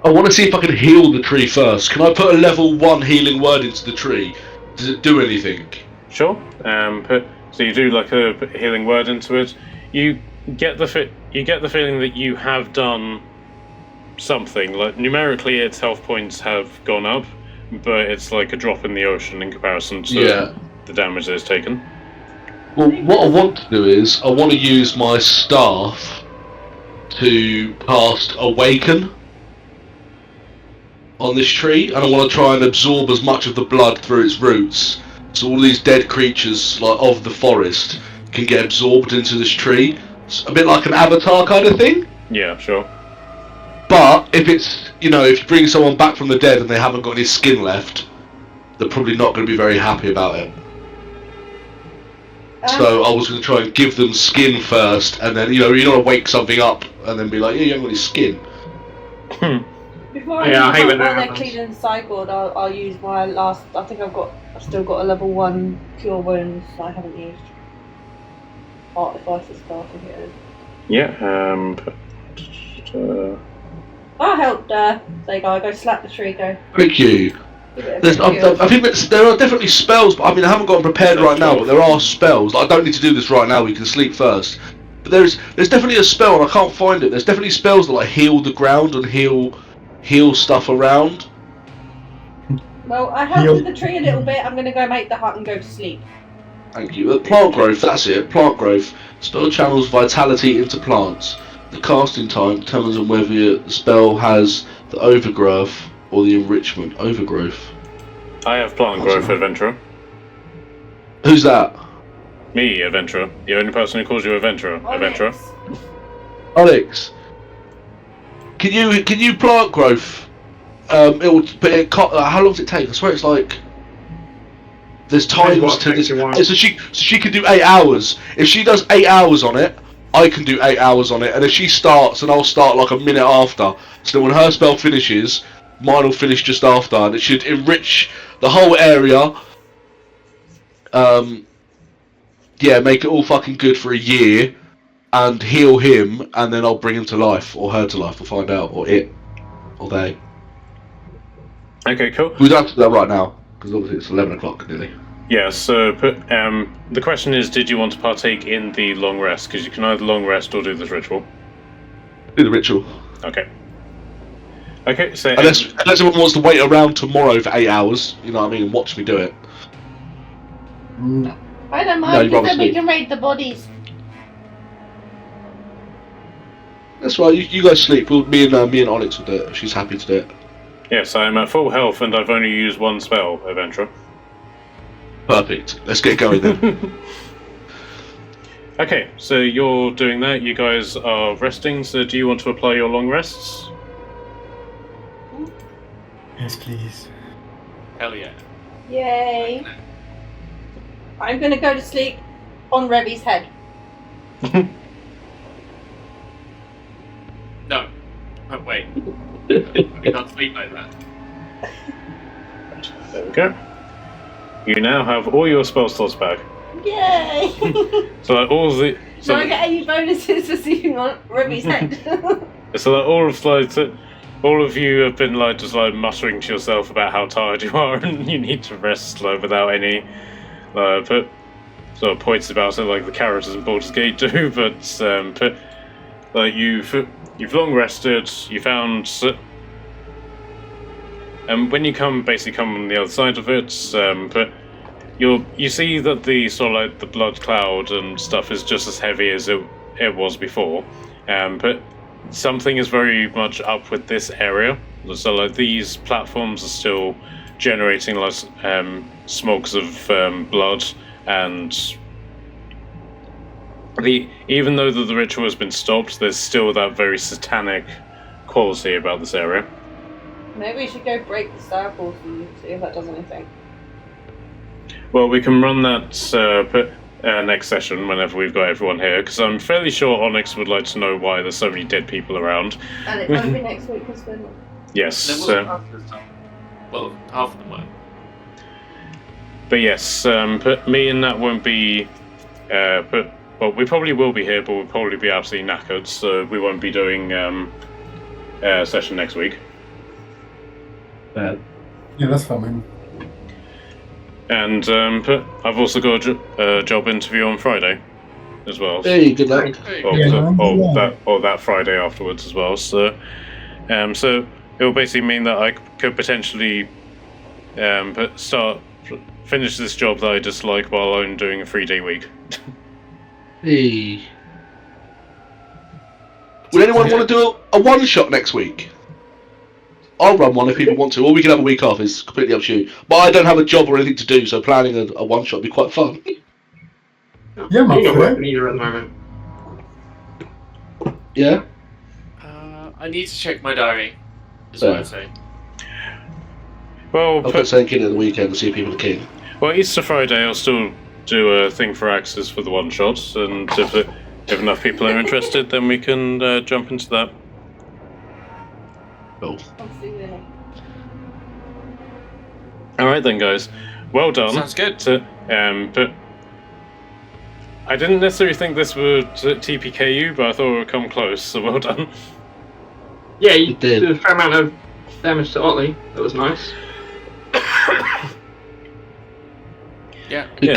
I want to see if I can heal the tree first. Can I put a level 1 healing word into the tree? Does it do anything? Sure. So you do like a healing word into it. You get the feeling that you have done something. Like numerically, its health points have gone up, but it's like a drop in the ocean in comparison to the damage that it's taken. Well, what I want to do is I want to use my staff to cast Awaken on this tree, and I want to try and absorb as much of the blood through its roots, so all these dead creatures of the forest can get absorbed into this tree. It's a bit like an avatar kind of thing. Yeah, sure. But if it's, if you bring someone back from the dead and they haven't got any skin left, they're probably not going to be very happy about it. So I was going to try and give them skin first, and then, you don't want to wake something up and then be like, yeah, you haven't got any skin. Before I hate when that they're happens. cleaning the cycle, I'll use my last. I think I've still got a level 1 cure wounds I haven't used. Artificer spell, I think it is. Yeah. I helped there you go slap the tree, go. Thank you. I think there are definitely spells, but I haven't got them prepared right now, but there are spells. I don't need to do this right now, we can sleep first. But there's definitely a spell, and I can't find it. There's definitely spells that heal the ground and heal stuff around. Well, I helped with the tree a little bit. I'm going to go make the hut and go to sleep. Thank you. Plant growth, that's it. Plant growth. Spell channels vitality into plants. The casting time determines on whether the spell has the overgrowth or the enrichment. Overgrowth. I have plant growth, adventurer. Who's that? Me, adventurer. The only person who calls you adventurer. Adventurer. Alex. Can you plant growth? How long does it take? I swear it's like. There's times to this. So she can do 8 hours. If she does 8 hours on it, I can do 8 hours on it. And if she starts, and I'll start like a minute after. So when her spell finishes, mine will finish just after, and it should enrich the whole area. Make it all fucking good for a year, and heal him, and then I'll bring him to life, or her to life, we'll find out, or it, or they. Okay, cool. We don't have to do that right now, because obviously it's 11 o'clock nearly. Yeah, so the question is, did you want to partake in the long rest? Because you can either long rest or do this ritual. Do the ritual. Okay. Okay, so Unless everyone wants to wait around tomorrow for 8 hours, you know what I mean, and watch me do it. Mm, I don't No, mind, you'd because rather then we sleep. can raid the bodies. That's right. You guys sleep. Me and Onyx will do it. If she's happy to do it. yes, I'm at full health and I've only used one spell, Adventurer. Perfect. Let's get going then. Okay, so you're doing that. You guys are resting. So do you want to apply your long rests? yes, please. Hell yeah. Yay. I'm going to go to sleep on Revy's head. No. Oh, wait. I can't sleep like that. There we go. You now have all your spell slots back. Yay! So like, all the Do I get any bonuses for sleeping on Revy's head? so like, all of you have been like just like muttering to yourself about how tired you are and you need to rest like without any put sort of points about it like the characters in Baldur's Gate do, but like you've long rested. You found. And when you come on the other side of it, but you see that the sort of like the blood cloud and stuff is just as heavy as it was before, but something is very much up with this area. So like these platforms are still generating like smokes of blood, and even though the ritual has been stopped, there's still that very satanic quality about this area. Maybe we should go break the star portal and see if that does anything. Well, we can run that next session whenever we've got everyone here, because I'm fairly sure Onyx would like to know why there's so many dead people around. And it won't be next week because we're not. Yes. There was half this time. Well, half of them were. But yes, but me and Nat won't be. Well, we probably will be here, but we'll probably be absolutely knackered, so we won't be doing a session next week. Yeah, that's fine. And but I've also got a job interview on Friday as well. Hey, good luck. Hey, Or that Friday afterwards as well. So, so it will basically mean that I could potentially finish this job that I dislike while I'm doing a 3-day week. Hey. Would anyone want to do a one-shot next week? I'll run one if people want to, or we can have a week off. It's completely up to you. But I don't have a job or anything to do, so planning a one-shot would be quite fun. Yeah, my You're not friend. working either at the moment. Yeah? I need to check my diary, is what I'd say. Well, I'll put something in at the weekend and see if people are keen. well, Easter Friday I'll still do a thing for Axis for the one shot, and if enough people are interested, then we can jump into that. Cool. All right then, guys. Well done. Sounds good. But I didn't necessarily think this would TPK you, but I thought it would come close. So well done. Yeah, you It did. did a fair amount of damage to Otley. That was nice. Yeah. Good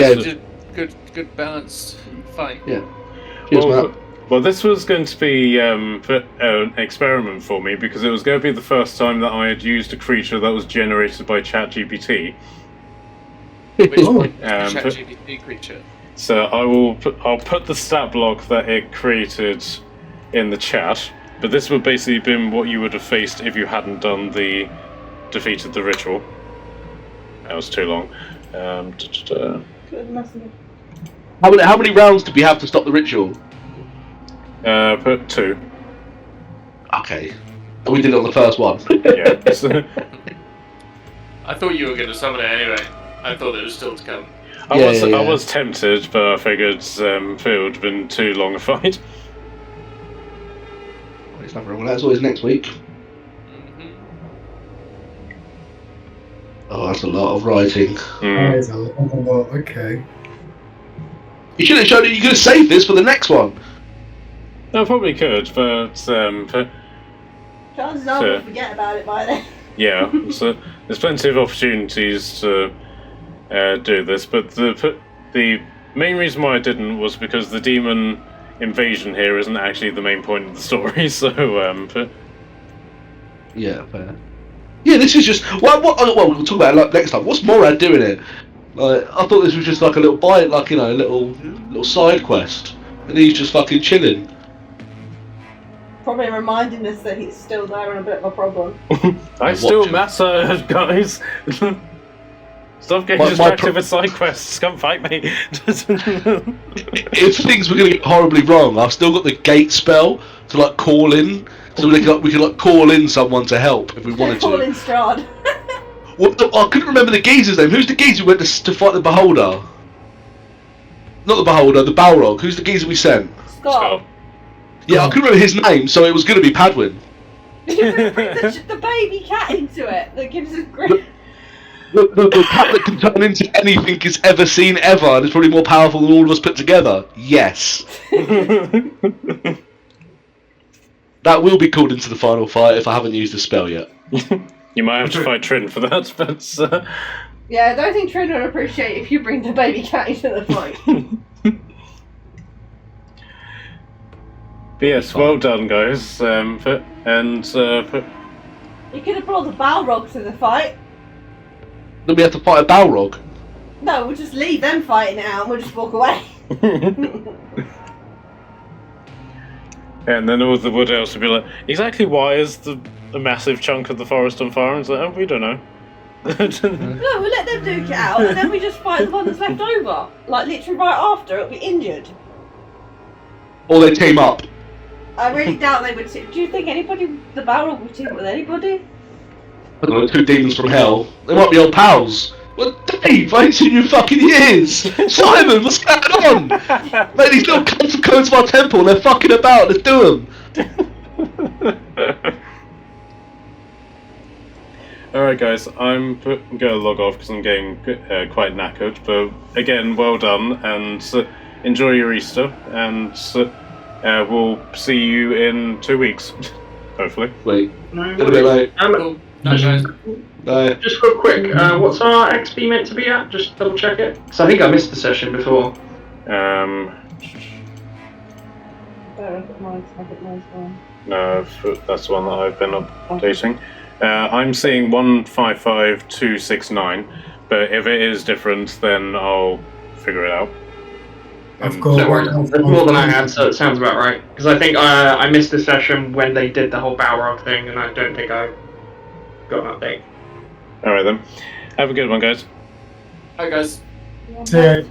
game. Good balanced fight. Yeah. Cheers, Well, Matt. well, this was going to be an experiment for me because it was going to be the first time that I had used a creature that was generated by ChatGPT. Which Oh. one? ChatGPT creature. So I'll put the stat block that it created in the chat. But this would basically been what you would have faced if you hadn't done the defeated the ritual. That was too long. Good message. How many rounds did we have to stop the ritual? Put 2. Okay. And we did it on the first one. Yeah. I thought you were going to summon it anyway. I thought it was still to come. I was tempted, but I figured it would have been too long a fight. There's nothing wrong with that. It's always next week. Mm-hmm. Oh, that's a lot of writing. Mm. There's a lot. Okay. You should have shown it. You could have saved this for the next one. I probably could, but Chances are we'll forget about it by then. yeah, so there's plenty of opportunities to do this, but the main reason why I didn't was because the demon invasion here isn't actually the main point of the story. So, Yeah, fair. Yeah, this is just well, we'll talk about it like next time. What's Morad doing it? Like, I thought this was just like a little bite, like a little side quest, and he's just fucking chilling. Probably reminding us that he's still there and a bit of a problem. I still matter, guys. Stop getting distracted with side quests. Come fight me. If things were going to get horribly wrong, I've still got the gate spell to like call in, so we can like call in someone to help if we wanted Call to. in Strahd. I couldn't remember the geezer's name. Who's the geezer who went to fight the Beholder? Not the Beholder, the Balrog. Who's the geezer we sent? Scott. Yeah, I couldn't remember his name, so it was going to be Padwin. You bring the baby cat into it that gives us great. The cat that can turn into anything it's ever seen ever, and is probably more powerful than all of us put together. Yes. That will be called into the final fight if I haven't used the spell yet. You might have to fight Trin for that, but... Yeah, I don't think Trin would appreciate if you bring the baby cat into the fight. But yes, well done, guys. You could have brought the Balrog to the fight. Then we have to fight a Balrog. No, we'll just leave them fighting it out and we'll just walk away. And then all the wood elves would be like, exactly why is a massive chunk of the forest on fire? And it's like, oh, we don't know. No, we'll let them duke it out and then we just fight the one that's left over. Like, literally right after, it'll be injured. Or they team up. I really doubt they would. Do you think the Balrog would team up with anybody? I don't know, 2 demons from hell. They might be old pals. Well, Dave, I ain't seen you in fucking years! Simon, what's going on? Mate, these little cunts have come into our temple and they're fucking about, let's do them! Alright guys, I'm going to log off because I'm getting quite knackered, but again, well done, and enjoy your Easter, and we'll see you in 2 weeks, hopefully. Wait, No, in a bit, mate. Cool. Nice, guys. Just real quick, what's our XP meant to be at? Just double check it. Because I think I missed the session before. No, that's the one that I've been updating. I'm seeing 155269, but if it is different, then I'll figure it out. I've got Don't worry, that's more than I had, so it sounds about right. Because I think I missed the session when they did the whole Balrog thing, and I don't think I got an update. Alright then. Have a good one, guys. Hi, guys. See ya.